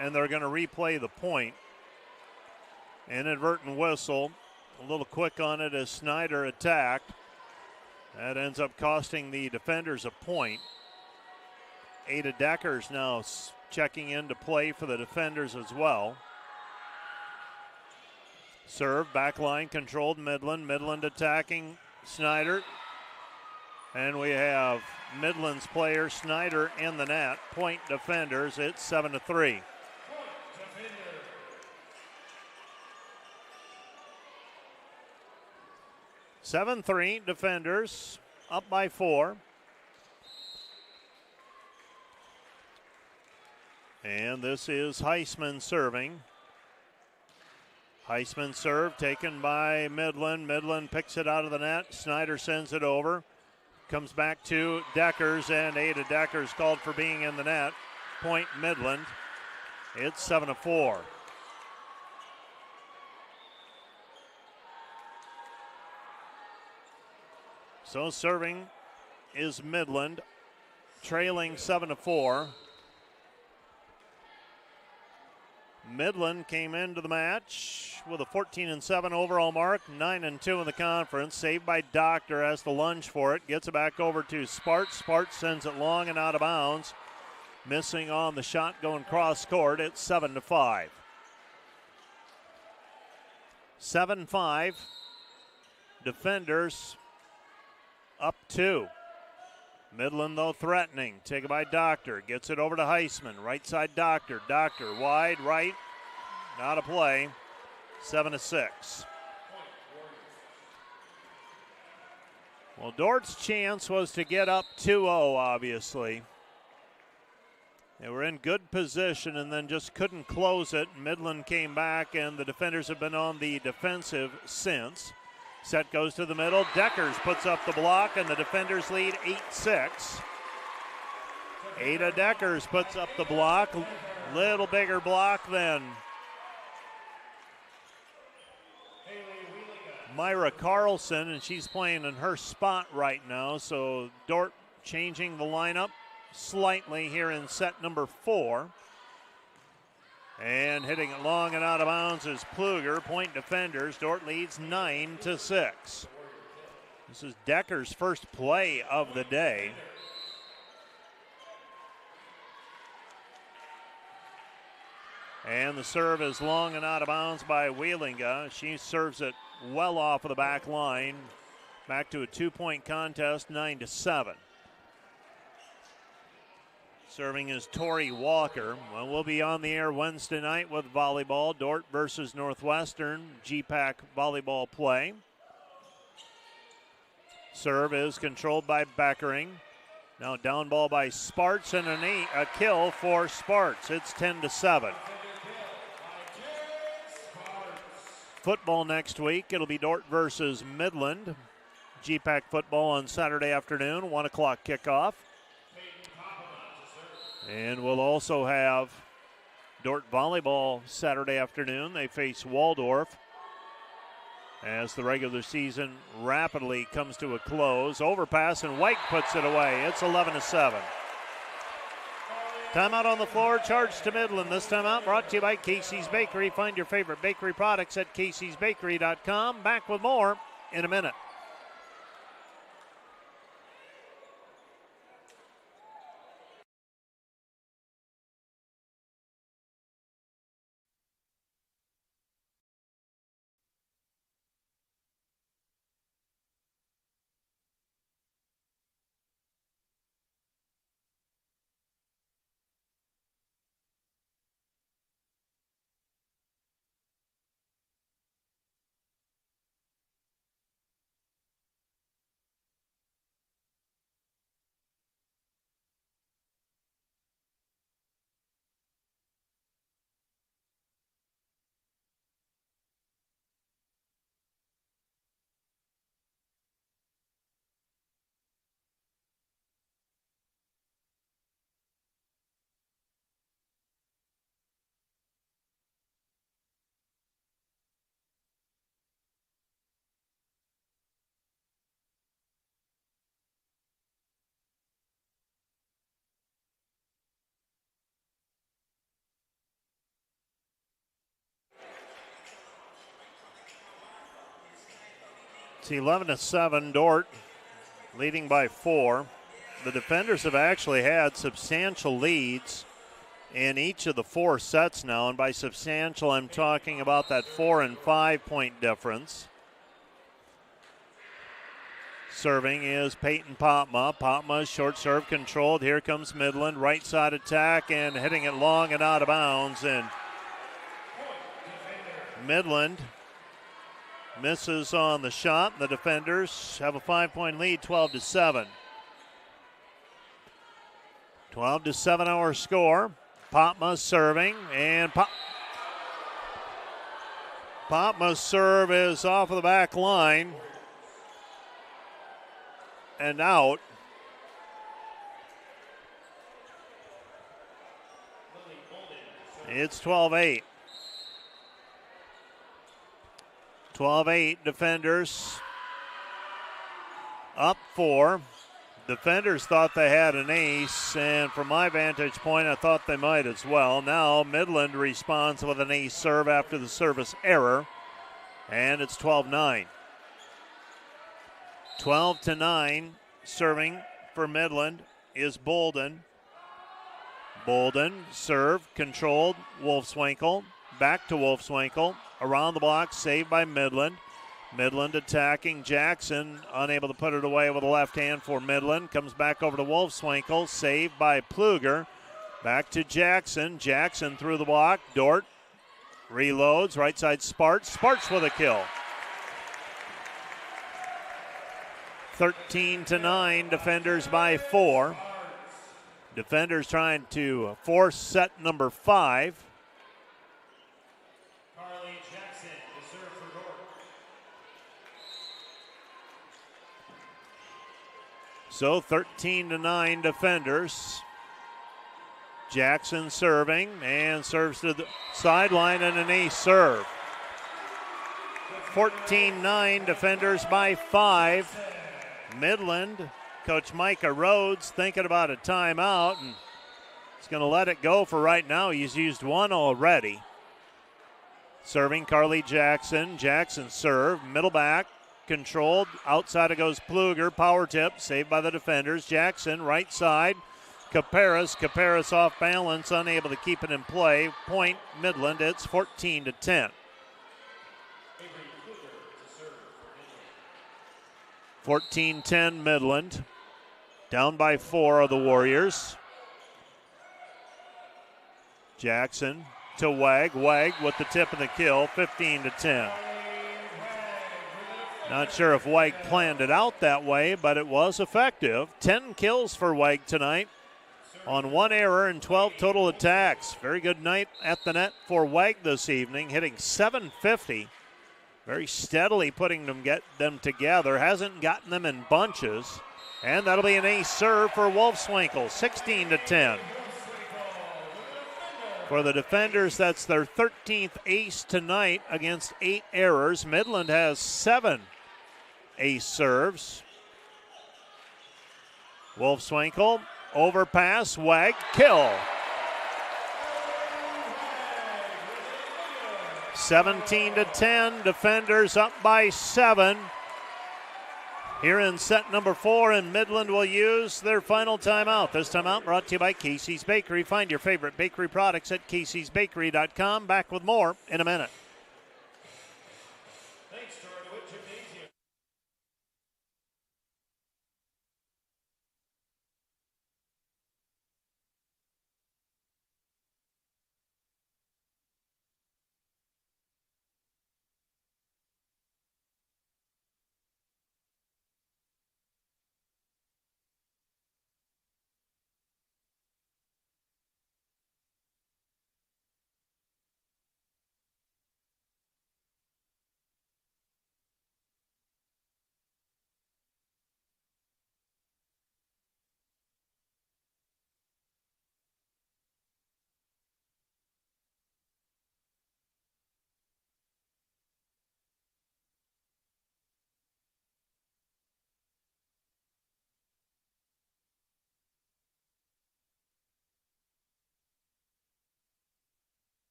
And they're going to replay the point. Inadvertent whistle. A little quick on it as Snyder attacked. That ends up costing the defenders a point. Ada Deckers now checking in to play for the defenders as well. Serve, back line controlled Midland. Midland attacking Snyder. And we have Midland's player Snyder in the net. Point defenders, it's 7-3. 7-3 defenders, up by 4. And this is Heisman serving. Heisman serve taken by Midland. Midland picks it out of the net. Snyder sends it over. Comes back to Deckers, and Ada Deckers called for being in the net. Point Midland. It's 7-4. So serving is Midland, trailing 7-4. Midland came into the match with a 14-7 overall mark, 9-2 in the conference. Saved by Doctor, has to lunge for it, gets it back over to Sparts. Sparts sends it long and out of bounds. Missing on the shot going cross court. It's 7-5. 7-5. Defenders up 2. Midland, though, threatening. Taken by Doctor. Gets it over to Heisman. Right side Doctor. Doctor wide right. Not a play. 7-6. Well, Dordt's chance was to get up 2-0, obviously. They were in good position and then just couldn't close it. Midland came back, and the defenders have been on the defensive since. Set goes to the middle. Deckers puts up the block, and the defenders lead 8-6. Ada Deckers puts up the block. Little bigger block than Myra Carlson, and she's playing in her spot right now. So Dordt changing the lineup slightly here in set number 4. And hitting it long and out of bounds is Pluger. Point defenders. Dordt leads 9-6. This is Decker's first play of the day. And the serve is long and out of bounds by Wheelinga. She serves it well off of the back line. Back to a 2-point contest, 9-7. Serving is Tori Walker. Well, we'll be on the air Wednesday night with volleyball. Dordt versus Northwestern, GPAC volleyball play. Serve is controlled by Beckering. Now down ball by Sparts, and a kill for Sparts. It's 10-7. Football next week. It'll be Dordt versus Midland. GPAC football on Saturday afternoon, 1 o'clock kickoff. And we'll also have Dordt volleyball Saturday afternoon. They face Waldorf as the regular season rapidly comes to a close. Overpass, and White puts it away. It's 11-7. Timeout on the floor, charged to Midland. This timeout brought to you by Casey's Bakery. Find your favorite bakery products at caseysbakery.com. Back with more in a minute. It's 11-7, Dordt leading by 4. The defenders have actually had substantial leads in each of the 4 sets now, and by substantial I'm talking about that 4 and 5 point difference. Serving is Peyton Popma. Popma's short serve controlled. Here comes Midland. Right side attack and hitting it long and out of bounds. And Midland misses on the shot. The defenders have a 5-point lead, 12-7. 12-7 our score. Popma serving, and Popma's serve is off of the back line and out. It's 12-8. 12-8, defenders up 4. Defenders thought they had an ace, and from my vantage point, I thought they might as well. Now Midland responds with an ace serve after the service error, and it's 12-9. 12-9, serving for Midland is Bolden. Bolden, serve, controlled, Wolfswinkel, back to Wolfswinkel, around the block, saved by Midland. Midland attacking Jackson, unable to put it away with a left hand for Midland. Comes back over to Wolfswinkel, saved by Pluger. Back to Jackson. Jackson through the block. Dordt reloads, right side Sparts. Sparts with a kill. 13-9, defenders by 4. Defenders trying to force set number 5. So 13-9 defenders. Jackson serving and serves to the sideline and an ace serve. 14-9 defenders by 5. Midland, Coach Micah Rhodes thinking about a timeout, and he's going to let it go for right now. He's used one already. Serving Carly Jackson. Jackson serve, middle back. Controlled, outside it goes Pluger, power tip, saved by the defenders. Jackson, right side, Caparis off balance, unable to keep it in play. Point Midland, it's 14-10. 14-10 Midland, down by 4 of the Warriors. Jackson to Wag with the tip of the kill, 15-10. Not sure if Wag planned it out that way, but it was effective. 10 kills for Wag tonight on 1 error and 12 total attacks. Very good night at the net for Wag this evening, hitting .750. Very steadily putting them together. Hasn't gotten them in bunches. And that'll be an ace serve for Wolfswinkel, 16-10. For the defenders, that's their 13th ace tonight against 8 errors. Midland has 7 ace serves. Wolfswinkel, overpass, Wag, kill. 17-10, defenders up by 7. Here in set number 4, and Midland will use their final timeout. This timeout brought to you by Casey's Bakery. Find your favorite bakery products at caseysbakery.com. Back with more in a minute.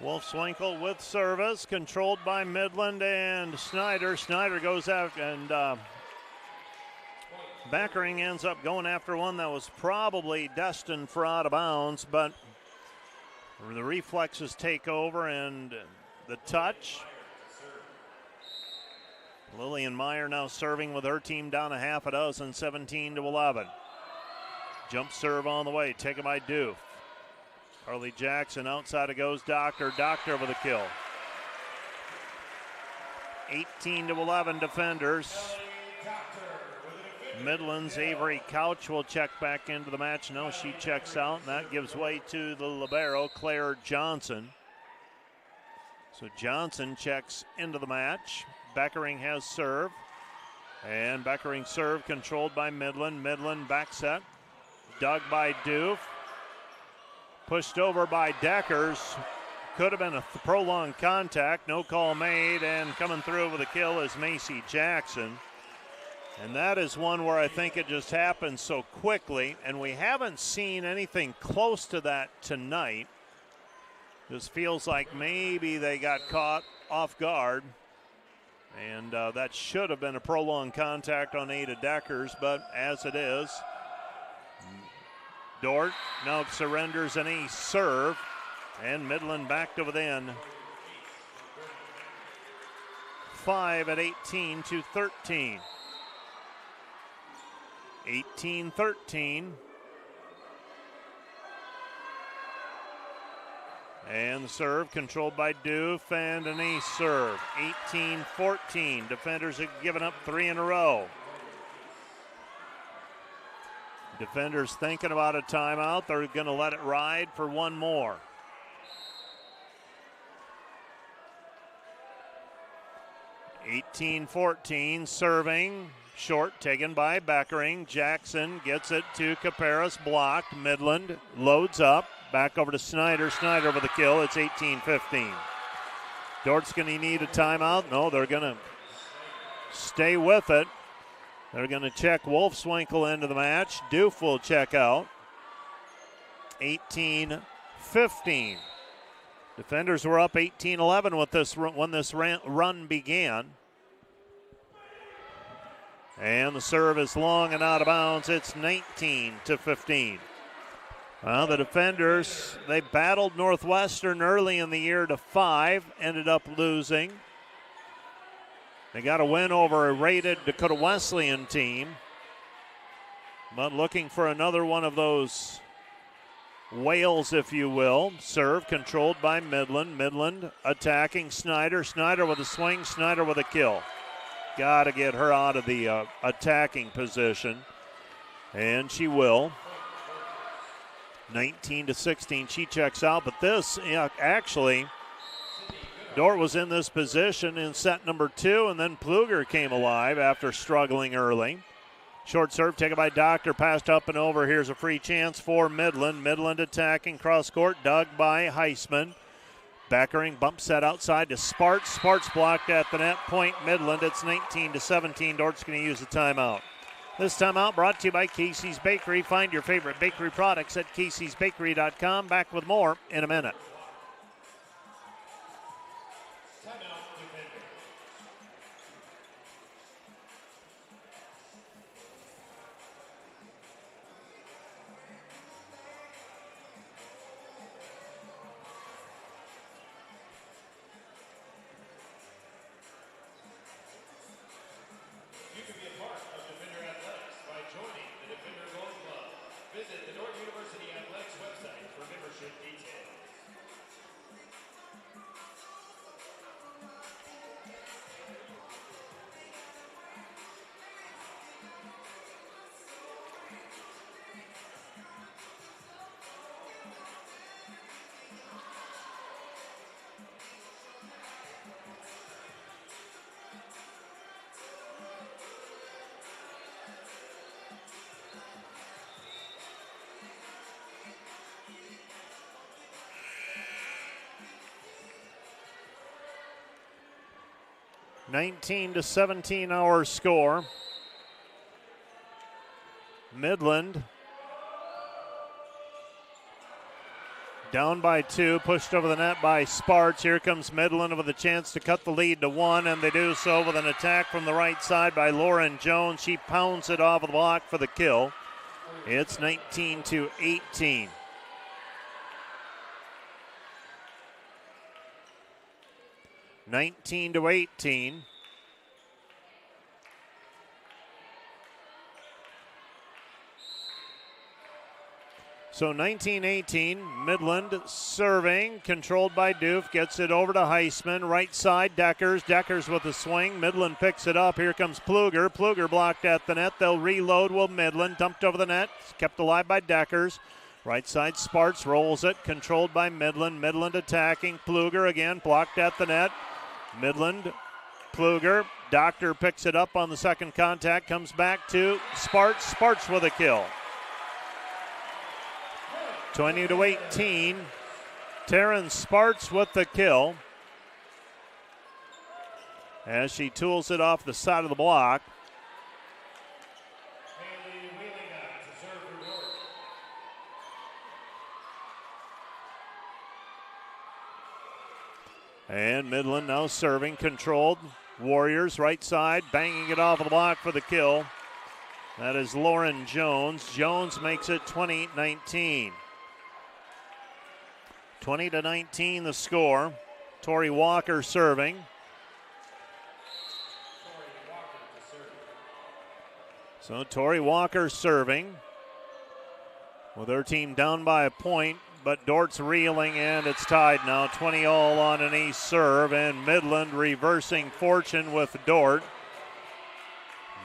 Wolfswinkel with service, controlled by Midland and Snyder. Snyder goes out, and Beckering ends up going after one that was probably destined for out of bounds, but the reflexes take over, and the touch. Lillian Meyer now serving with her team down a half a dozen, 17-11. Jump serve on the way, taken by Doof. Carly Jackson outside it goes Doctor. Doctor with a kill. 18-11 defenders. Midland's Avery Couch will check back into the match. No, she checks out, and that gives way to the libero, Claire Johnson. So Johnson checks into the match. Beckering has serve. And Beckering serve controlled by Midland. Midland back set. Dug by Doof. Pushed over by Deckers. Could have been a prolonged contact. No call made, and coming through with a kill is Macy Jackson. And that is one where I think it just happened so quickly, and we haven't seen anything close to that tonight. This feels like maybe they got caught off guard, and that should have been a prolonged contact on Ada Deckers, but as it is, Dordt now surrenders an ace serve, and Midland back to within 5 at 18-13. 18-13. And the serve controlled by Doof, and an ace serve. 18-14. Defenders have given up 3 in a row. Defenders thinking about a timeout. They're going to let it ride for one more. (18-14) serving. Short taken by Beckering. Jackson gets it to Caparis, blocked. Midland loads up. Back over to Snyder. Snyder with a kill. It's 18-15. Dordt's going to need a timeout. No, they're going to stay with it. They're going to check Wolfswinkel into the match. Doof will check out. 18-15. Defenders were up 18-11 with this when this run began. And the serve is long and out of bounds. It's 19-15. Well, the defenders, they battled Northwestern early in the year to 5, ended up losing. They got a win over a rated Dakota Wesleyan team, but looking for another one of those whales, if you will. Serve controlled by Midland. Midland attacking Snyder. Snyder with a swing. Snyder with a kill. Got to get her out of the attacking position, and she will. 19-16, she checks out, but this, actually, Dordt was in this position in set number 2, and then Pluger came alive after struggling early. Short serve taken by Doctor, passed up and over. Here's a free chance for Midland. Midland attacking cross court, dug by Heisman. Beckering bump set outside to Sparts. Sparts blocked at the net. Point Midland. It's 19-17. Dordt's going to use a timeout. This timeout brought to you by Casey's Bakery. Find your favorite bakery products at caseysbakery.com. Back with more in a minute. 19-17 our score. Midland Down by 2, pushed over the net by Sparts. Here comes Midland with a chance to cut the lead to 1, and they do so with an attack from the right side by Lauren Jones. She pounds it off of the block for the kill. It's 19-18. (19-18). So 19-18, Midland serving, controlled by Doof, gets it over to Heisman, right side, Deckers with a swing, Midland picks it up, here comes Pluger blocked at the net, they'll reload with Midland, dumped over the net, kept alive by Deckers, right side Sparts rolls it, controlled by Midland attacking, Pluger again, blocked at the net, Midland, Pluger, Doctor picks it up on the second contact, comes back to Sparts with a kill. 20-18, Taryn Sparts with the kill as she tools it off the side of the block. And Midland now serving, controlled. Warriors right side, banging it off the block for the kill. That is Lauren Jones. Jones makes it 20-19. 20-19 the score. Tori Walker serving. So Tori Walker serving with her team down by a point, but Dordt's reeling and it's tied now. 20 all on an ace serve, and Midland reversing fortune with Dordt.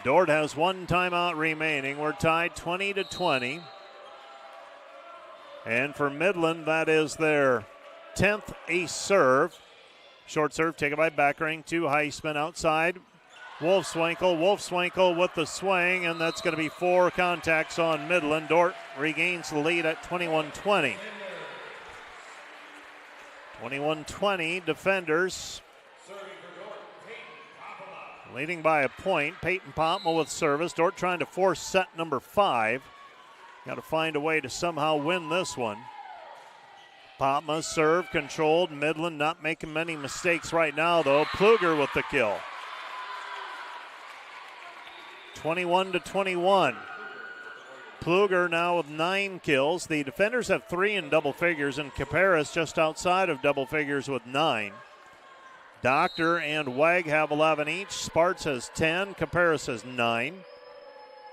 Dordt has one timeout remaining. We're tied 20-20. And for Midland, that is their 10th ace serve. Short serve taken by Beckering to Heisman outside. Wolfswinkel with the swing, and that's going to be 4 contacts on Midland. Dordt regains the lead at 21-20. 21-20, defenders leading by a point. Peyton Popma with service. Dordt trying to force set number 5. Got to find a way to somehow win this one. Popma serve controlled. Midland not making many mistakes right now, though. Pluger with the kill. 21-21. Pluger now with 9 kills. The defenders have 3 in double figures, and Caparis just outside of double figures with 9. Doctor and Wag have 11 each. Sparts has 10. Caparis has 9.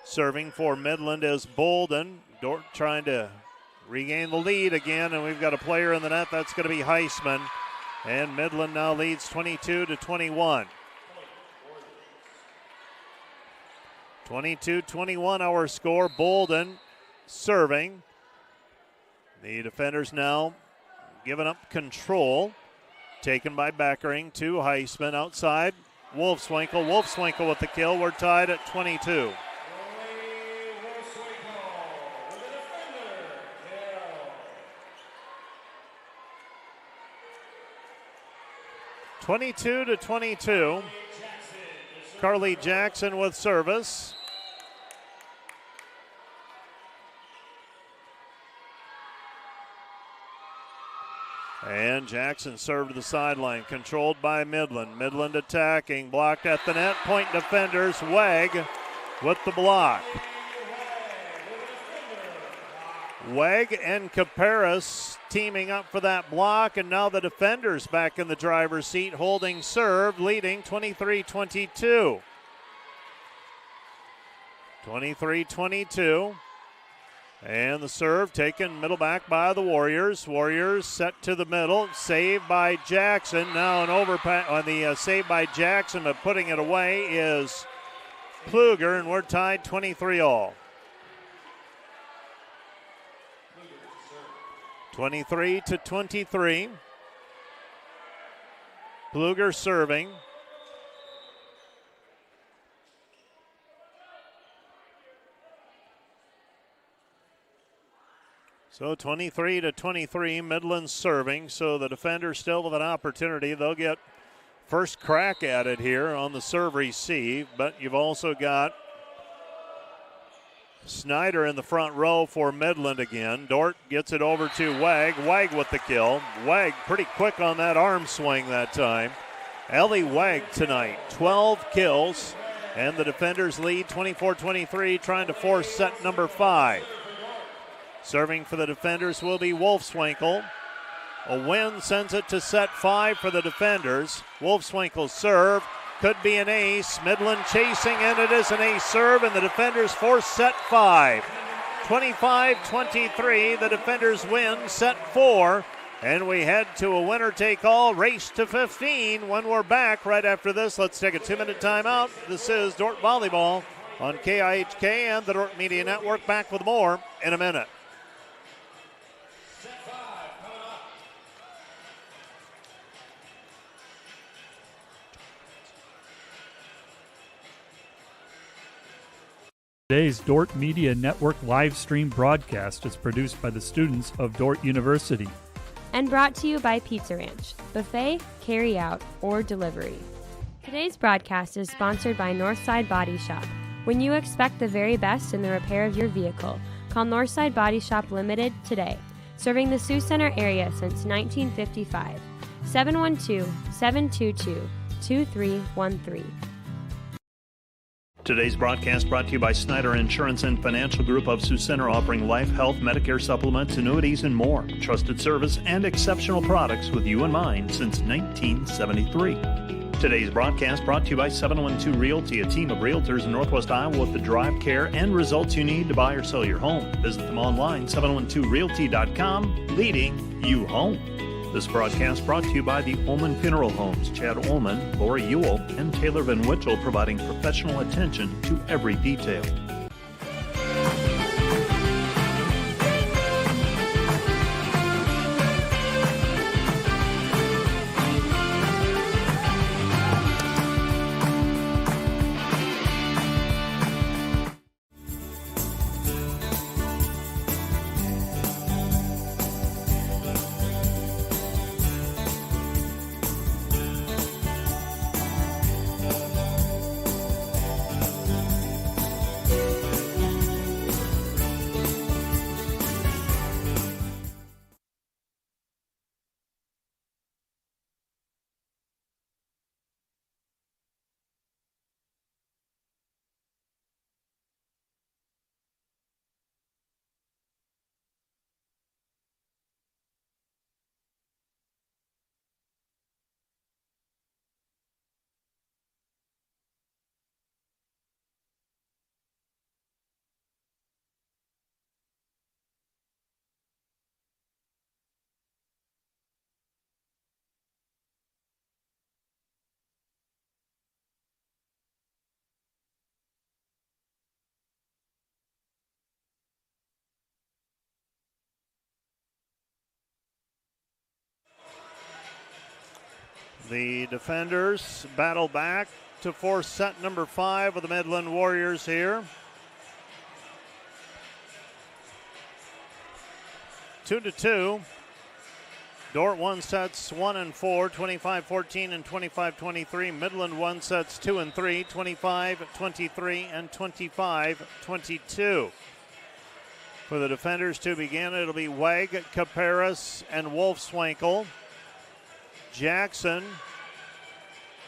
Serving for Midland is Bolden. Dordt trying to regain the lead again, and we've got a player in the net. That's going to be Heisman. And Midland now leads 22-21. 22-21 our score. Bolden serving. The defenders now giving up control. Taken by Beckering to Heisman outside. Wolfswinkel with the kill. We're tied at 22. 22-22. Carly Jackson with service. And Jackson served to the sideline, controlled by Midland. Midland attacking, blocked at the net. Point defenders, Wag with the block. Wag and Caparis teaming up for that block, and now the defenders back in the driver's seat holding serve, leading 23-22. 23-22. And the serve taken middle back by the Warriors. Warriors set to the middle, saved by Jackson. Now an overpass on the save by Jackson, but putting it away is Pluger, and we're tied 23 all. 23-23. Pluger serving. So 23-23, Midland serving. So the defenders still with an opportunity. They'll get first crack at it here on the serve receive, but you've also got Snyder in the front row for Midland again. Dordt gets it over to Wag. Wag with the kill. Wag pretty quick on that arm swing that time. Ellie Wag tonight, 12 kills, and the defenders lead 24-23, trying to force set number 5. Serving for the defenders will be Wolfswinkel. A win sends it to set 5 for the defenders. Wolfswinkel's serve could be an ace. Midland chasing, and it is an ace serve, and the defenders force set 5. 25-23, the defenders win set 4. And we head to a winner-take-all race to 15. When we're back right after this, let's take a 2-minute timeout. This is Dordt Volleyball on KIHK and the Dordt Media Network. Back with more in a minute. Today's Dordt Media Network live stream broadcast is produced by the students of Dordt University. And brought to you by Pizza Ranch, buffet, carry out, or delivery. Today's broadcast is sponsored by Northside Body Shop. When you expect the very best in the repair of your vehicle, call Northside Body Shop Limited today. Serving the Sioux Center area since 1955. 712-722-2313. Today's broadcast brought to you by Snyder Insurance and Financial Group of Sioux Center, offering life, health, Medicare supplements, annuities, and more. Trusted service and exceptional products with you in mind since 1973. Today's broadcast brought to you by 712 Realty, a team of realtors in Northwest Iowa with the drive, care, and results you need to buy or sell your home. Visit them online, 712realty.com, leading you home. This broadcast brought to you by the Ullman Funeral Homes. Chad Ullman, Lori Ewell, and Taylor Van Witchell providing professional attention to every detail. The defenders battle back to force set number 5 of the Midland Warriors here. 2-2. Dordt won sets 1 and 4, 25-14 and 25-23. Midland won sets 2 and 3, 25-23 and 25-22. For the defenders to begin, it'll be Wag, Caparis, and Wolfswinkel. Jackson,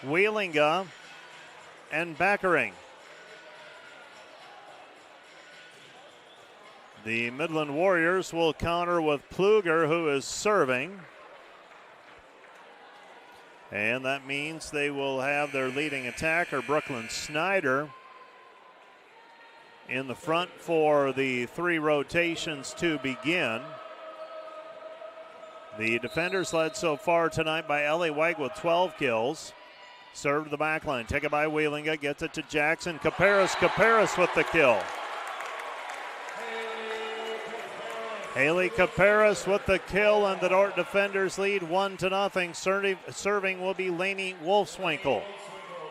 Wheelinga, and Backering. The Midland Warriors will counter with Pluger, who is serving. And that means they will have their leading attacker, Brooklyn Snyder, in the front for the 3 rotations to begin. The defenders led so far tonight by Ellie Wag with 12 kills. Serve to the back line. Take it by Wheelinga. Gets it to Jackson. Caparis with the kill. Haley Caparis with the kill, and the Dordt defenders lead 1-0. Serving will be Lainey Wolfswinkel.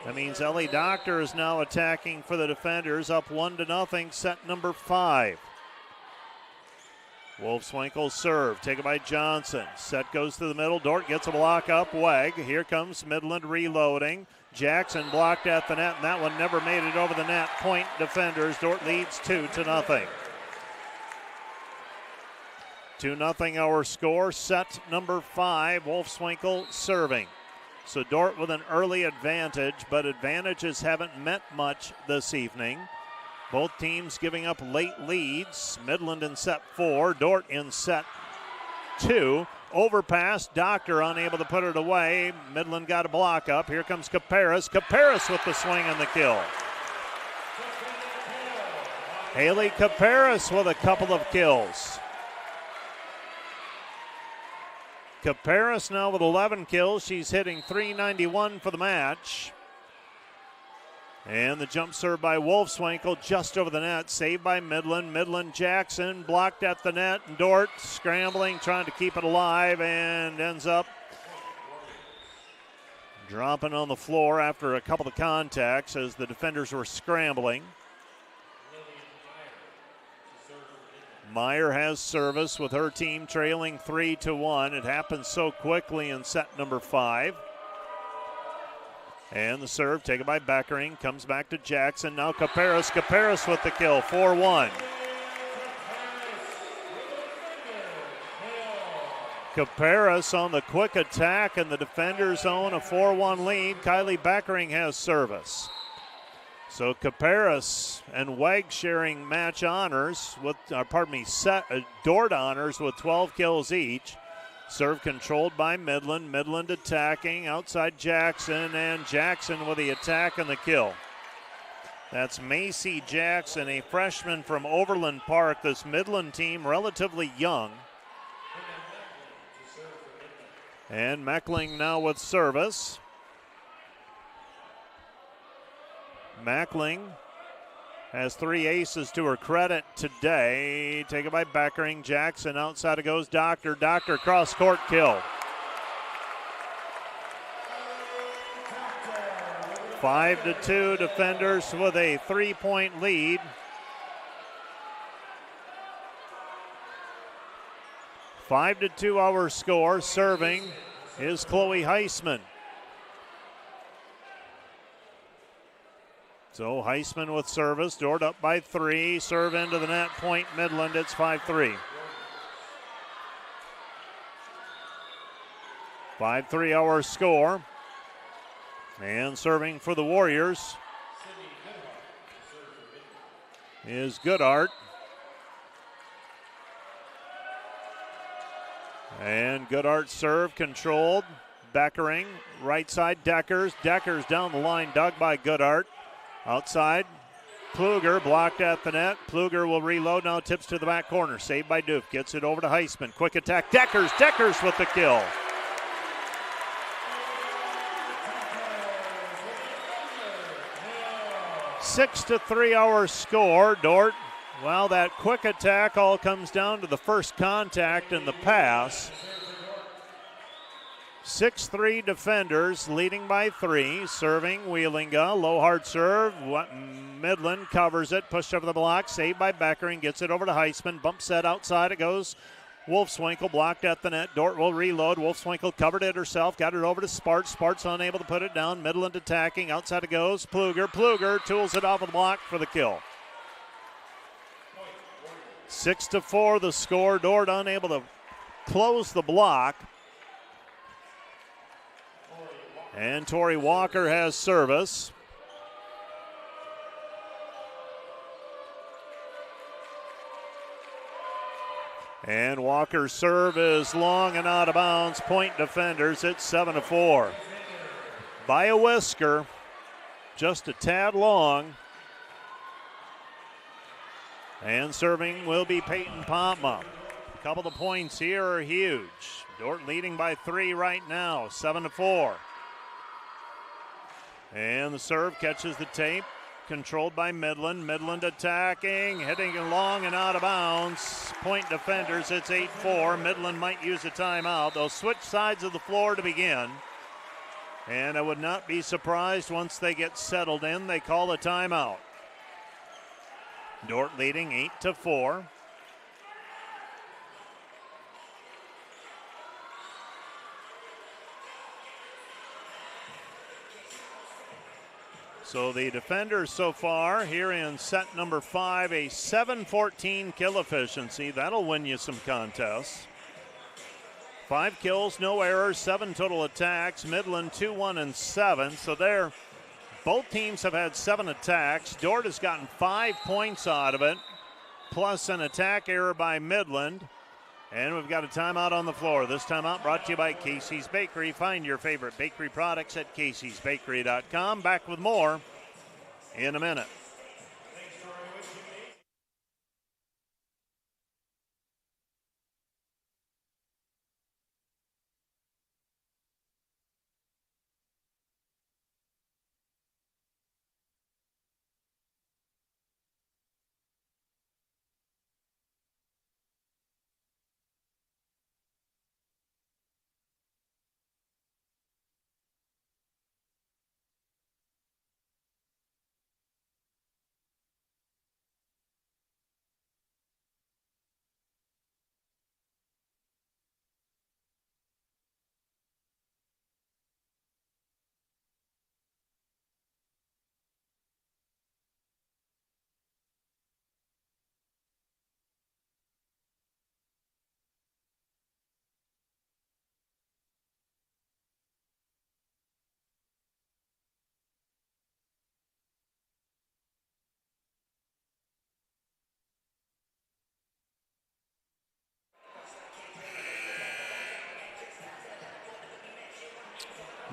That means Ellie Doctor is now attacking for the defenders, up 1-0, set number 5. Wolfswinkel serve, taken by Johnson. Set goes to the middle. Dordt gets a block up. Wag. Here comes Midland reloading. Jackson blocked at the net, and that one never made it over the net. Point defenders. Dordt leads 2-0. 2-0 our score. Set number 5. Wolfswinkel serving. So Dordt with an early advantage, but advantages haven't meant much this evening. Both teams giving up late leads. Midland in set 4, Dordt in set 2. Overpass, Doctor unable to put it away. Midland got a block up. Here comes Caparis. Caparis with the swing and the kill. Haley Caparis with a couple of kills. Caparis now with 11 kills. She's hitting .391 for the match. And the jump serve by Wolfswinkel just over the net. Saved by Midland. Midland Jackson blocked at the net. And Dordt scrambling, trying to keep it alive, and ends up dropping on the floor after a couple of contacts as the defenders were scrambling. Meyer has service with her team trailing 3-1. It happened so quickly in set number 5. And the serve taken by Beckering, comes back to Jackson. Now Caparis. Caparis with the kill, 4-1. Caparis on the quick attack, and the defenders own a 4-1 lead. Kylie Beckering has service. So Caparis and Weg sharing match honors with, Dordt honors with 12 kills each. Serve controlled by Midland. Midland attacking outside Jackson, and Jackson with the attack and the kill. That's Macy Jackson, a freshman from Overland Park. This Midland team relatively young. And Meckling now with service. Meckling has 3 aces to her credit today. Taken by Beckering. Jackson outside it goes Doctor. Doctor cross court kill. 5-2 defenders with a 3-point lead. Five to 2 our score. Serving is Chloe Heisman. So Heisman with service. Dordt up by 3. Serve into the net. Point Midland. It's 5-3. 5-3 our score. And serving for the Warriors is Goodart. And Goodart serve controlled. Beckering. Right side Deckers. Deckers down the line. Dug by Goodart. Outside, Pluger blocked at the net. Pluger will reload, now tips to the back corner. Saved by Duke, gets it over to Heisman. Quick attack, Deckers with the kill. 6-3 our score. Dordt, well, that quick attack all comes down to the first contact and the pass. 6-3 defenders leading by 3. Serving Wheelinga. Low hard serve. Midland covers it. Pushed over the block. Saved by Beckering. Gets it over to Heisman. Bump set outside. It goes. Wolfswinkel blocked at the net. Dordt will reload. Wolfswinkel covered it herself. Got it over to Sparts. Sparts unable to put it down. Midland attacking. Outside it goes. Pluger. Pluger tools it off the block for the kill. 6-4 the score. Dordt unable to close the block. And Tori Walker has service. And Walker's serve is long and out of bounds. Point defenders, it's 7-4. By a whisker, just a tad long. And serving will be Peyton Pomma. A couple of points here are huge. Dordt leading by 3 right now, 7-4. And the serve catches the tape, controlled by Midland. Midland attacking, hitting it long and out of bounds. Point defenders, it's 8-4. Midland might use a timeout. They'll switch sides of the floor to begin. And I would not be surprised once they get settled in, they call a timeout. Dordt leading 8-4. So the defenders so far here in set number 5, a 7-14 kill efficiency. That'll win you some contests. 5 kills, no errors, 7 total attacks. Midland 2-1-7. So both teams have had 7 attacks. Dordt has gotten 5 points out of it, plus an attack error by Midland. And we've got a timeout on the floor. This timeout brought to you by Casey's Bakery. Find your favorite bakery products at caseysbakery.com. Back with more in a minute.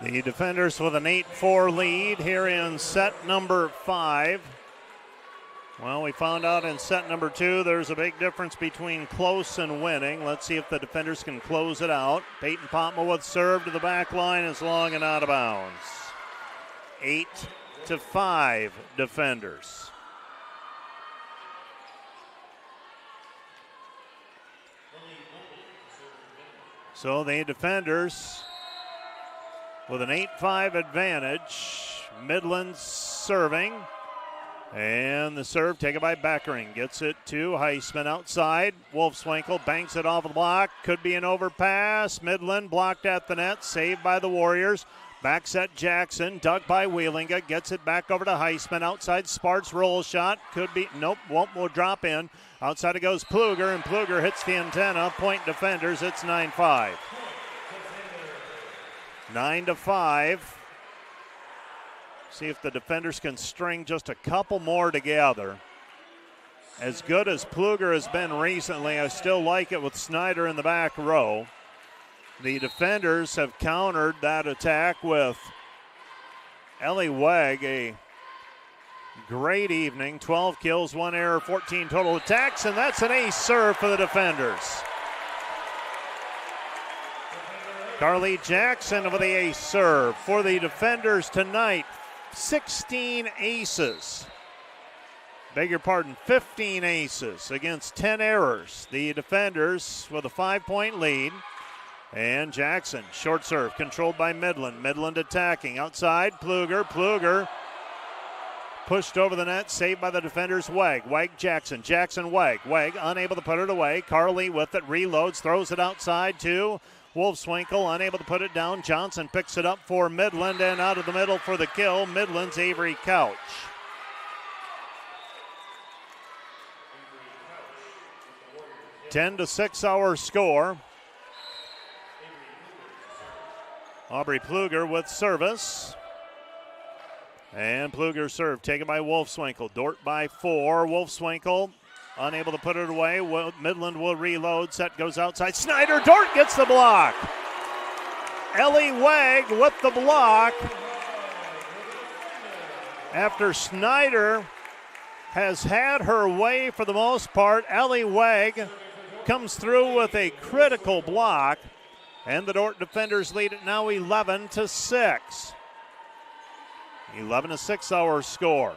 The defenders with an 8-4 lead here in set number 5. Well, we found out in set number 2 there's a big difference between close and winning. Let's see if the defenders can close it out. Peyton Potma with serve to the back line is long and out of bounds. 8-5 defenders. So the defenders with an 8-5 advantage. Midland's serving. And the serve taken by Beckering. Gets it to Heisman outside. Wolfswinkel banks it off the block. Could be an overpass. Midland blocked at the net. Saved by the Warriors. Back set Jackson. Dug by Wheelinga. Gets it back over to Heisman. Outside Sparts roll shot. Could be. Nope. Will drop in. Outside it goes Pluger. And Pluger hits the antenna. Point defenders. It's 9-5. 9-5. See if the defenders can string just a couple more together. As good as Pluger has been recently, I still like it with Snyder in the back row. The defenders have countered that attack with Ellie Wegg, a great evening. 12 kills, 1 error, 14 total attacks, and that's an ace serve for the defenders. Carly Jackson with the ace serve for the defenders tonight. 16 aces. Beg your pardon, 15 aces against 10 errors. The defenders with a 5-point lead. And Jackson, short serve, controlled by Midland. Midland attacking. Outside, Pluger. Pluger pushed over the net, saved by the defenders, Wegg. Wegg, Jackson. Jackson, Wegg. Wegg unable to put it away. Carly with it, reloads, throws it outside to Wolfswinkel, unable to put it down. Johnson picks it up for Midland and out of the middle for the kill. Midland's Avery Couch. (10-6) our score. Aubrey Pluger with service. And Pluger serve taken by Wolfswinkel. Dordt by 4. Wolfswinkel unable to put it away. Midland will reload. Set goes outside. Snyder. Dordt gets the block. Ellie Wegg with the block. After Snyder has had her way for the most part, Ellie Wegg comes through with a critical block. And the Dordt defenders lead it now 11-6. 11-6 our score.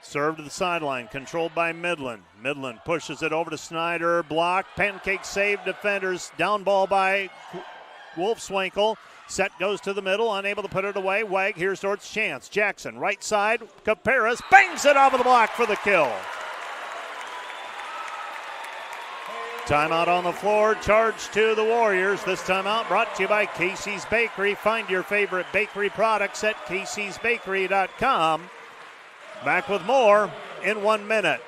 Serve to the sideline, controlled by Midland. Midland pushes it over to Snyder. Block, pancake save, defenders. Down ball by Wolfswinkel. Set goes to the middle, unable to put it away. Wegg, here's Dordt's chance. Jackson, right side. Caparas bangs it off of the block for the kill. Timeout on the floor, charge to the Warriors. This timeout brought to you by Casey's Bakery. Find your favorite bakery products at caseysbakery.com. Back with more in 1 minute.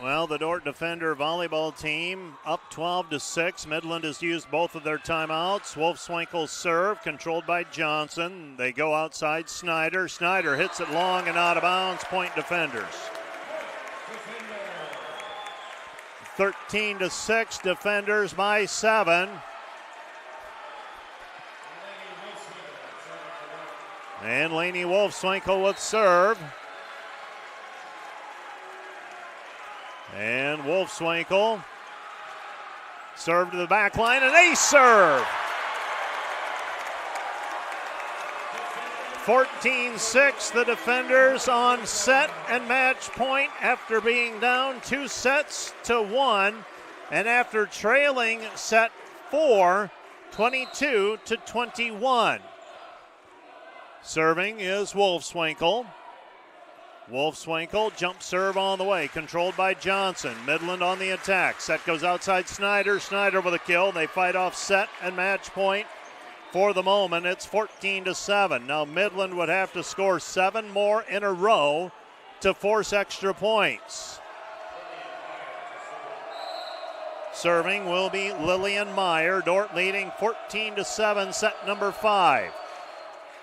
Well, the Dordt Defender volleyball team up 12-6. Midland has used both of their timeouts. Wolfswinkel's serve controlled by Johnson. They go outside Snyder. Snyder hits it long and out of bounds. Point Defenders. 13-6. Defenders by 7. And Lainey Wolfswinkel with serve. And Wolfswinkel, serve to the back line, an ace serve. 14-6, the Defenders on set and match point after being down 2-1, and after trailing set 4, 22-21. Serving is Wolfswinkel. Wolfswinkel, jump serve on the way, controlled by Johnson. Midland on the attack. Set goes outside Snyder. Snyder with a kill. They fight off set and match point. For the moment, it's 14-7. Now Midland would have to score 7 more in a row to force extra points. Serving will be Lillian Meyer. Dordt leading 14-7, set number 5.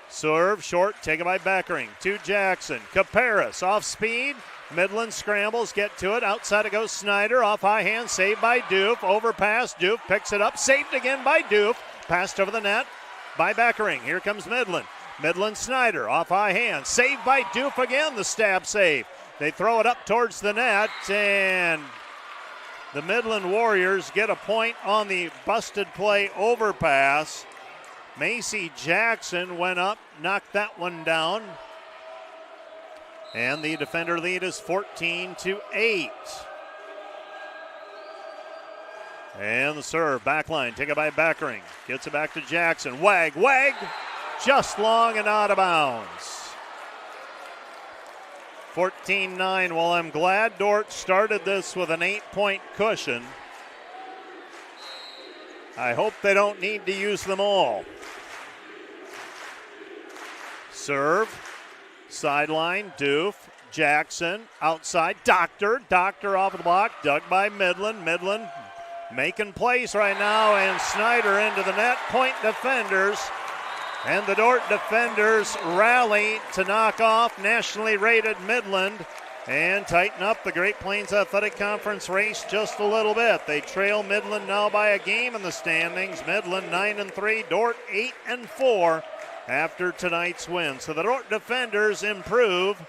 Serve short, taken by Beckering to Jackson. Caparis off speed. Midland scrambles, get to it. Outside it goes Snyder. Off high hand, saved by Doof. Overpass, Doof picks it up. Saved again by Doof. Passed over the net by Beckering. Here comes Midland. Midland Snyder off high hand. Saved by Doof again, the stab save. They throw it up towards the net, and the Midland Warriors get a point on the busted play overpass. Macy Jackson went up, knocked that one down. And the Defender lead is 14-8. And the serve, back line, taken by Beckering. Gets it back to Jackson. Wag, just long and out of bounds. 14-9. Well, I'm glad Dordt started this with an 8-point cushion. I hope they don't need to use them all. Serve, sideline, Doof, Jackson, outside, Doctor off of the block, dug by Midland. Midland making plays right now, and Snyder into the net. Point Defenders, and the Dordt Defenders rally to knock off nationally rated Midland and tighten up the Great Plains Athletic Conference race just a little bit. They trail Midland now by a game in the standings. Midland 9-3, Dordt 8-4 after tonight's win. So the Dordt Defenders improve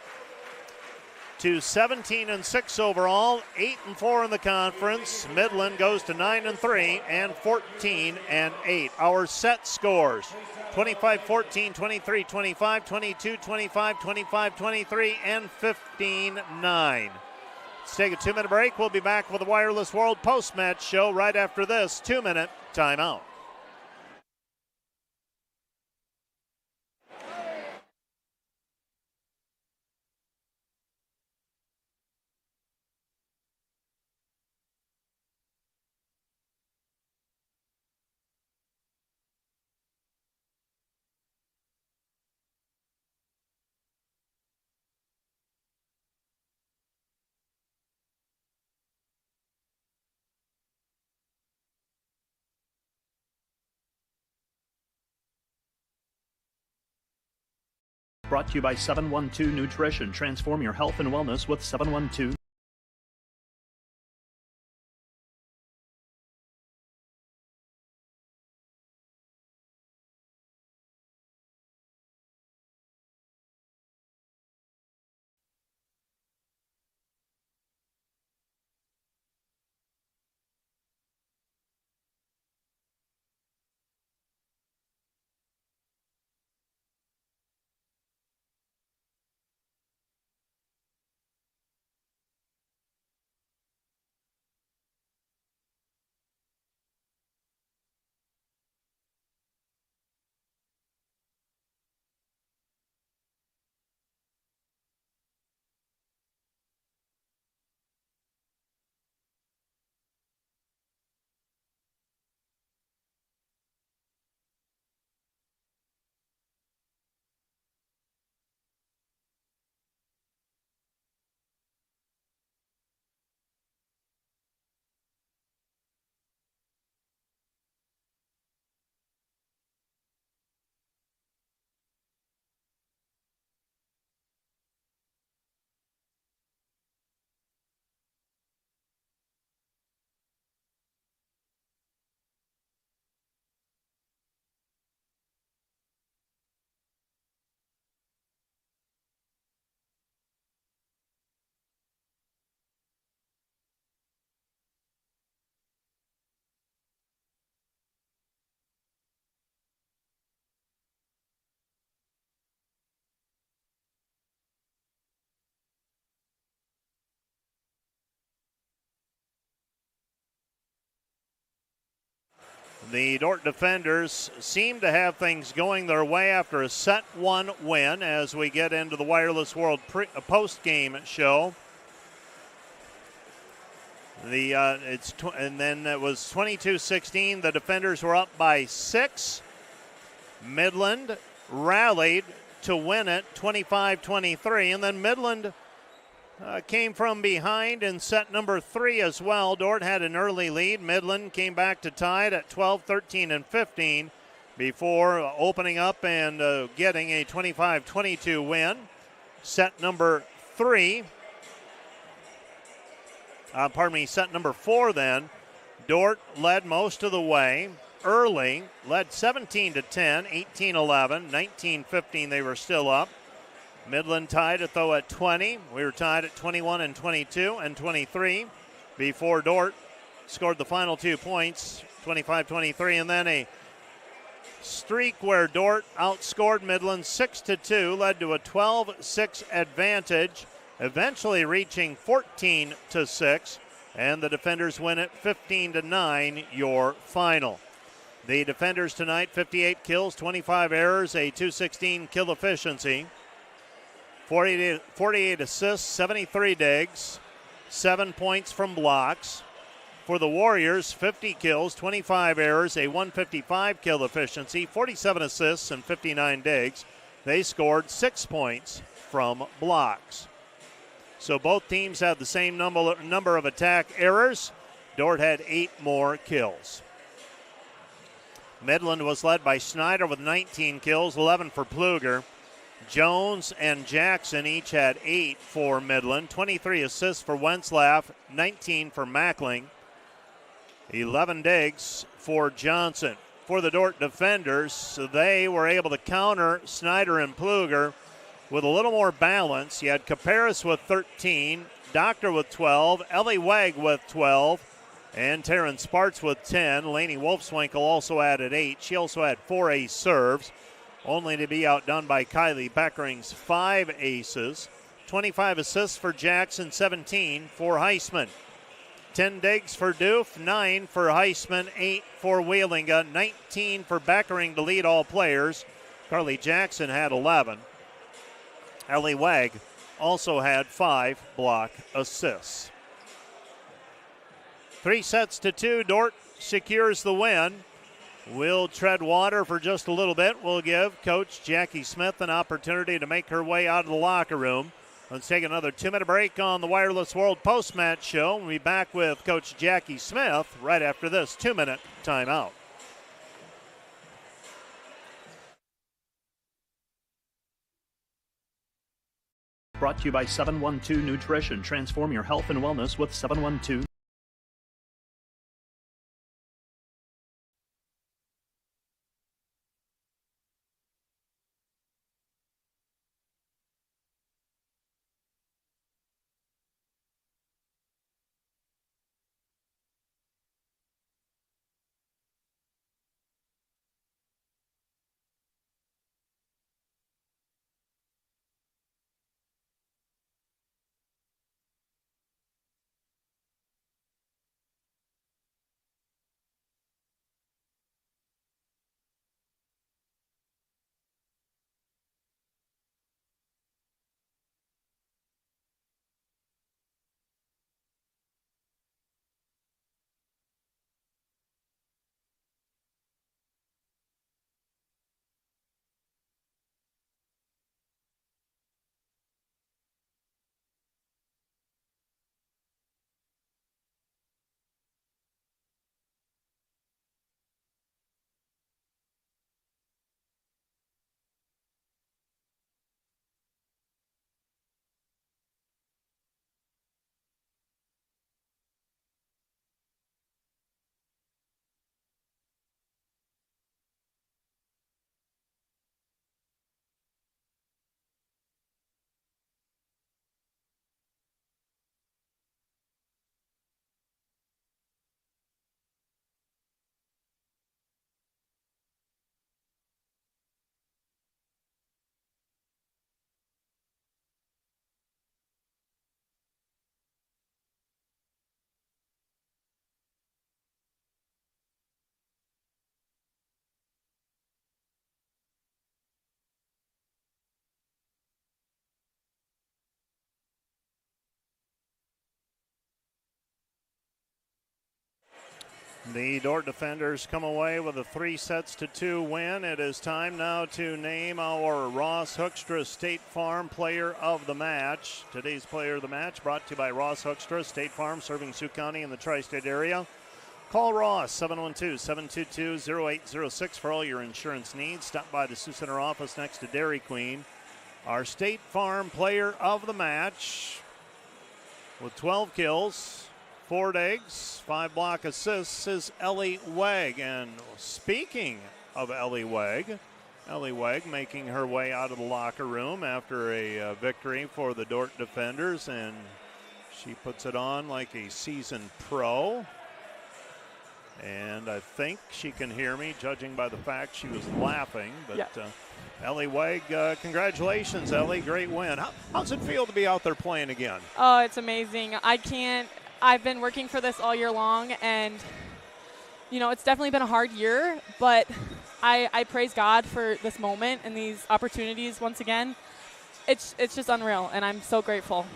to 17-6 overall, 8-4 in the conference. Midland goes to 9-3 and 14-8. Our set scores: 25-14, 23-25, 22-25, 25-23, and 15-9. Let's take a 2-minute break. We'll be back with the Wireless World post-match show right after this 2-minute timeout. Brought to you by 712 Nutrition. Transform your health and wellness with 712. The Dordt defenders seem to have things going their way after a set one win as we get into the Wireless World post-game show. And then it was 22-16. The defenders were up by 6. Midland rallied to win it 25-23, and then Midland came from behind in set number 3 as well. Dordt had an early lead. Midland came back to tie it at 12, 13, and 15 before opening up and getting a 25-22 win. Set number 4 then. Dordt led most of the way early, led 17-10, 18-11, 19-15 they were still up. Midland tied it, though, at 20. We were tied at 21 and 22 and 23 before Dordt scored the final 2 points, 25-23, and then a streak where Dordt outscored Midland 6-2, led to a 12-6 advantage, eventually reaching 14-6, and the defenders win it 15-9, your final. The defenders tonight, 58 kills, 25 errors, a .216 kill efficiency. 48 assists, 73 digs, 7 points from blocks. For the Warriors, 50 kills, 25 errors, a .155 kill efficiency, 47 assists, and 59 digs. They scored 6 points from blocks. So both teams had the same number of attack errors. Dordt had 8 more kills. Midland was led by Snyder with 19 kills, 11 for Pluger. Jones and Jackson each had 8 for Midland, 23 assists for Wentzlaff, 19 for Mackling, 11 digs for Johnson. For the Dordt defenders, they were able to counter Snyder and Pluger with a little more balance. You had Caparis with 13, Doctor with 12, Ellie Wegg with 12, and Taryn Sparts with 10. Lainey Wolfswinkel also added 8. She also had 4 ace serves, only to be outdone by Kylie Beckering's 5 aces. 25 assists for Jackson, 17 for Heisman. 10 digs for Doof, 9 for Heisman, 8 for Wheelinga, 19 for Beckering to lead all players. Carly Jackson had 11. Ellie Wegg also had 5 block assists. 3-2, Dordt secures the win. We'll tread water for just a little bit. We'll give Coach Jackie Smith an opportunity to make her way out of the locker room. Let's take another 2-minute break on the Wireless World Post-Match Show. We'll be back with Coach Jackie Smith right after this 2-minute timeout. Brought to you by 712 Nutrition. Transform your health and wellness with 712. The Dordt defenders come away with a 3-2 win. It is time now to name our Ross Hoekstra State Farm Player of the Match. Today's Player of the Match brought to you by Ross Hoekstra State Farm, serving Sioux County and the tri-state area. Call Ross, 712-722-0806 for all your insurance needs. Stop by the Sioux Center office next to Dairy Queen. Our State Farm Player of the Match with 12 kills, 4 eggs, 5 block assists is Ellie Wegg. And speaking of Ellie Wegg making her way out of the locker room after a victory for the Dordt defenders, and she puts it on like a seasoned pro. And I think she can hear me, judging by the fact she was laughing. But yeah. Ellie Wegg, congratulations, Ellie. Great win. How's it feel to be out there playing again? Oh, it's amazing. I've been working for this all year long, and, it's definitely been a hard year, but I praise God for this moment and these opportunities once again. It's just unreal, and I'm so grateful.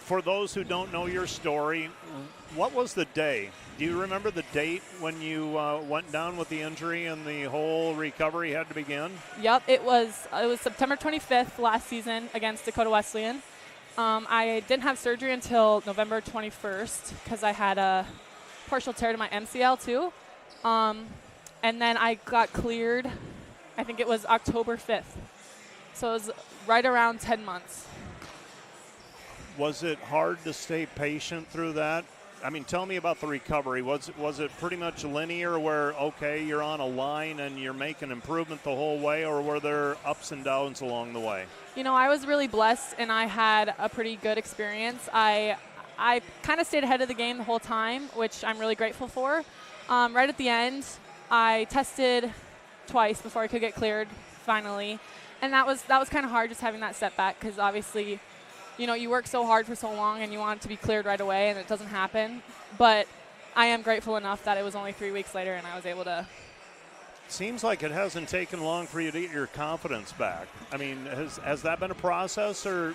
For those who don't know your story, what was the day? Do you remember the date when you went down with the injury and the whole recovery had to begin? Yep, it was September 25th last season against Dakota Wesleyan. I didn't have surgery until November 21st because I had a partial tear to my MCL too. And then I got cleared, I think it was October 5th. So it was right around 10 months. Was it hard to stay patient through that? I mean, tell me about the recovery. Was it pretty much linear where, okay, you're on a line and you're making improvement the whole way, or were there ups and downs along the way? I was really blessed, and I had a pretty good experience. I kind of stayed ahead of the game the whole time, which I'm really grateful for. Right at the end, I tested twice before I could get cleared finally, and that was kind of hard, just having that setback, because obviously – you work so hard for so long and you want it to be cleared right away, and it doesn't happen. But I am grateful enough that it was only 3 weeks later and I was able to. Seems like it hasn't taken long for you to get your confidence back. I mean, has that been a process or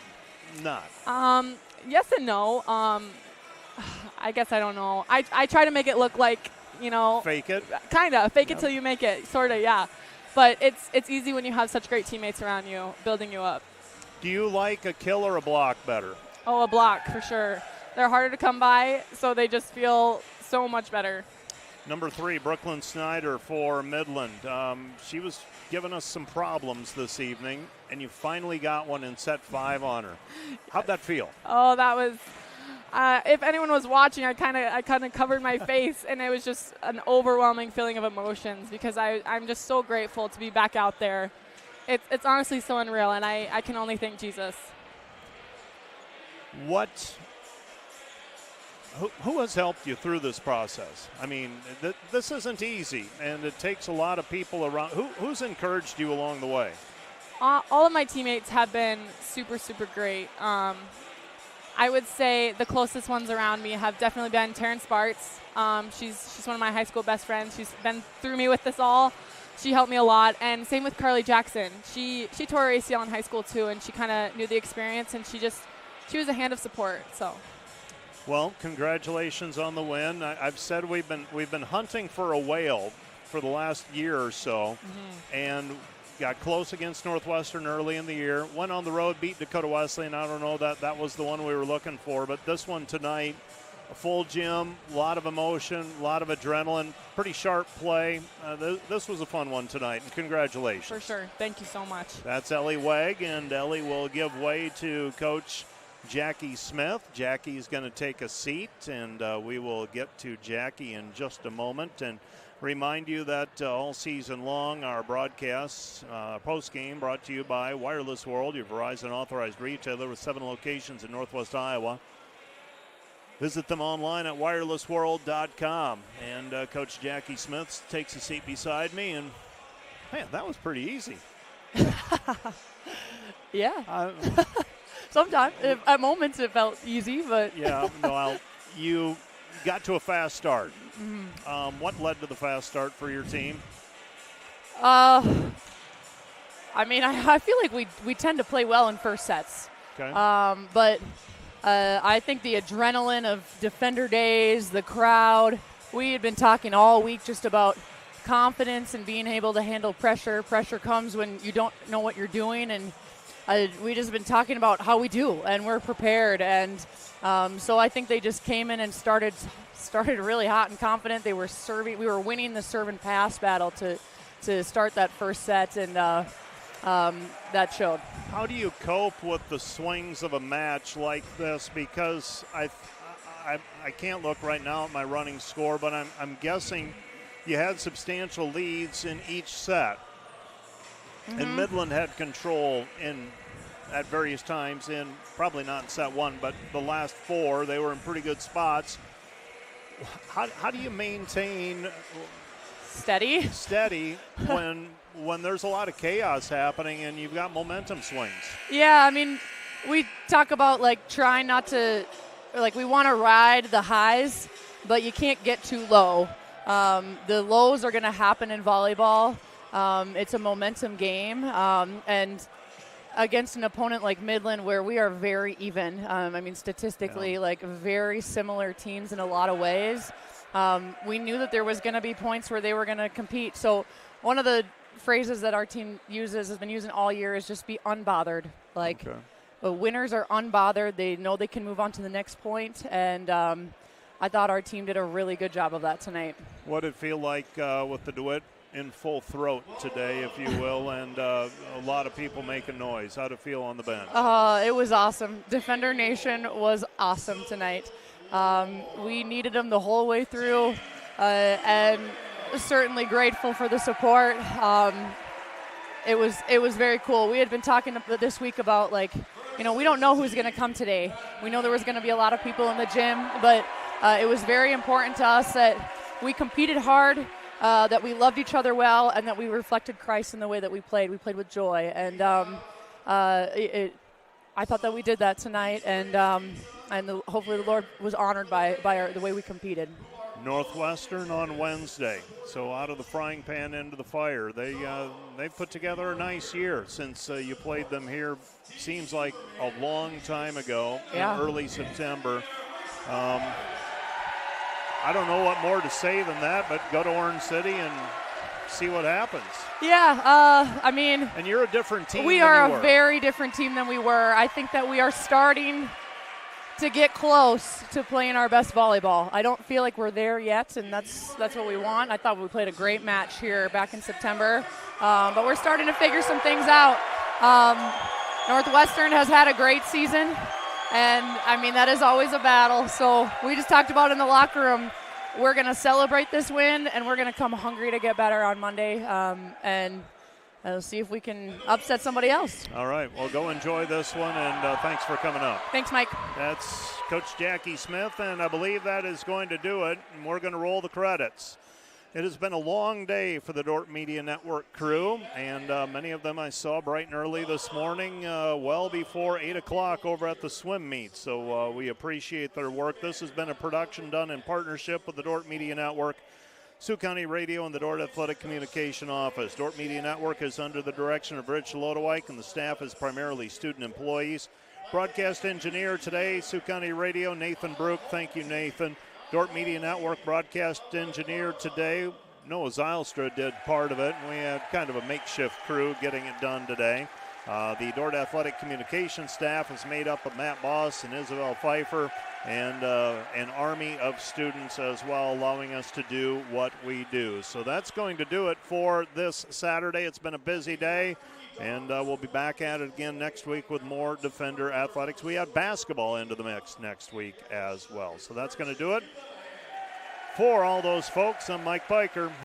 not? Yes and no. I guess I don't know. I try to make it look like, Fake it? Kind of. Fake it till you make it, sort of, yeah. But it's easy when you have such great teammates around you, building you up. Do you like a kill or a block better? Oh, a block for sure. They're harder to come by, so they just feel so much better. Number 3, Brooklyn Snyder for Midland. She was giving us some problems this evening, and you finally got one in set 5 on her. How'd that feel? Oh, that was if anyone was watching, I kind of covered my face, and it was just an overwhelming feeling of emotions because I'm just so grateful to be back out there. It's honestly so unreal, and I can only thank Jesus. Who has helped you through this process? I mean, this isn't easy, and it takes a lot of people around. Who's encouraged you along the way? All of my teammates have been super, super great. I would say the closest ones around me have definitely been Taryn Sparts. She's one of my high school best friends. She's been through me with this all. She helped me a lot, and same with Carly Jackson. She tore her ACL in high school too, and she kind of knew the experience, and she was a hand of support. So. Well, congratulations on the win. I've said we've been hunting for a whale for the last year or so, and got close against Northwestern early in the year. Went on the road, beat Dakota Wesleyan. I don't know that was the one we were looking for, but this one tonight, a full gym, a lot of emotion, a lot of adrenaline, pretty sharp play. This was a fun one tonight, and congratulations. For sure. Thank you so much. That's Ellie Wegg, and Ellie will give way to Coach Jackie Smith. Jackie's going to take a seat, and we will get to Jackie in just a moment. And remind you that all season long, our broadcasts, post-game, brought to you by Wireless World, your Verizon authorized retailer with 7 locations in Northwest Iowa. Visit them online at wirelessworld.com. And Coach Jackie Smith takes a seat beside me, and man, that was pretty easy. Yeah. Sometimes, at moments, it felt easy, but yeah. No, you got to a fast start. What led to the fast start for your team? I mean, I feel like we tend to play well in first sets. Okay. But I think the adrenaline of Defender Days, the crowd, we had been talking all week just about confidence and being able to handle pressure. Pressure comes when you don't know what you're doing, and we just been talking about how we do, and we're prepared. And so I think they just came in and started really hot and confident. They were serving. We were winning the serve and pass battle to start that first set, and that showed. How do you cope with the swings of a match like this? Because I can't look right now at my running score, but I'm guessing you had substantial leads in each set. And Midland had control at various times probably not in set 1, but the last 4, they were in pretty good spots. How do you maintain steady when there's a lot of chaos happening and you've got momentum swings? Yeah, I mean, we talk about trying not to, we want to ride the highs, but you can't get too low. The lows are going to happen in volleyball. It's a momentum game, and against an opponent like Midland, where we are very even. I mean, statistically, very similar teams in a lot of ways. We knew that there was going to be points where they were going to compete. So one of the phrases that our team has been using all year, is just be unbothered. The winners are unbothered. They know they can move on to the next point, and I thought our team did a really good job of that tonight. What did it feel like with the DeWitt in full throat today, if you will, and a lot of people making noise? How'd it feel on the bench? It was awesome. Defender Nation was awesome tonight. We needed them the whole way through, and certainly grateful for the support. It was very cool. We had been talking this week about we don't know who's going to come today. We know there was going to be a lot of people in the gym, but it was very important to us that we competed hard, that we loved each other well, and that we reflected Christ in the way that we played. We played with joy, and I thought that we did that tonight, and hopefully the Lord was honored by the way we competed. Northwestern on Wednesday, so out of the frying pan into the fire. They've put together a nice year since you played them here. Seems like a long time ago, in early September. I don't know what more to say than that, but go to Orange City and see what happens. Yeah, I mean. And you're a different team. We are a very different team than we were. I think that we are starting to get close to playing our best volleyball. I don't feel like we're there yet, and that's what we want. I thought we played a great match here back in September, but we're starting to figure some things out. Northwestern has had a great season, and I mean, that is always a battle. So we just talked about in the locker room, we're going to celebrate this win, and we're going to come hungry to get better on Monday, and see if we can upset somebody else. All right, well, go enjoy this one, and thanks for coming up. Thanks, Mike. That's Coach Jackie Smith, and I believe that is going to do it, and we're going to roll the credits. It has been a long day for the Dordt Media Network crew, and many of them I saw bright and early this morning, well before 8 o'clock over at the swim meet. So we appreciate their work. This has been a production done in partnership with the Dordt Media Network, Sioux County Radio, and the Dordt Athletic Communication Office. Dordt Media Network is under the direction of Rich Lodewijk, and the staff is primarily student employees. Broadcast engineer today, Sioux County Radio, Nathan Brook. Thank you, Nathan. Dordt Media Network broadcast engineer today, Noah Zylstra did part of it, and we had kind of a makeshift crew getting it done today. The Dordt Athletic Communication staff is made up of Matt Boss and Isabel Pfeiffer, and an army of students as well, allowing us to do what we do. So that's going to do it for this Saturday. It's been a busy day, and we'll be back at it again next week with more Defender athletics. We have basketball into the mix next week as well. So that's going to do it. For all those folks, I'm Mike Piker.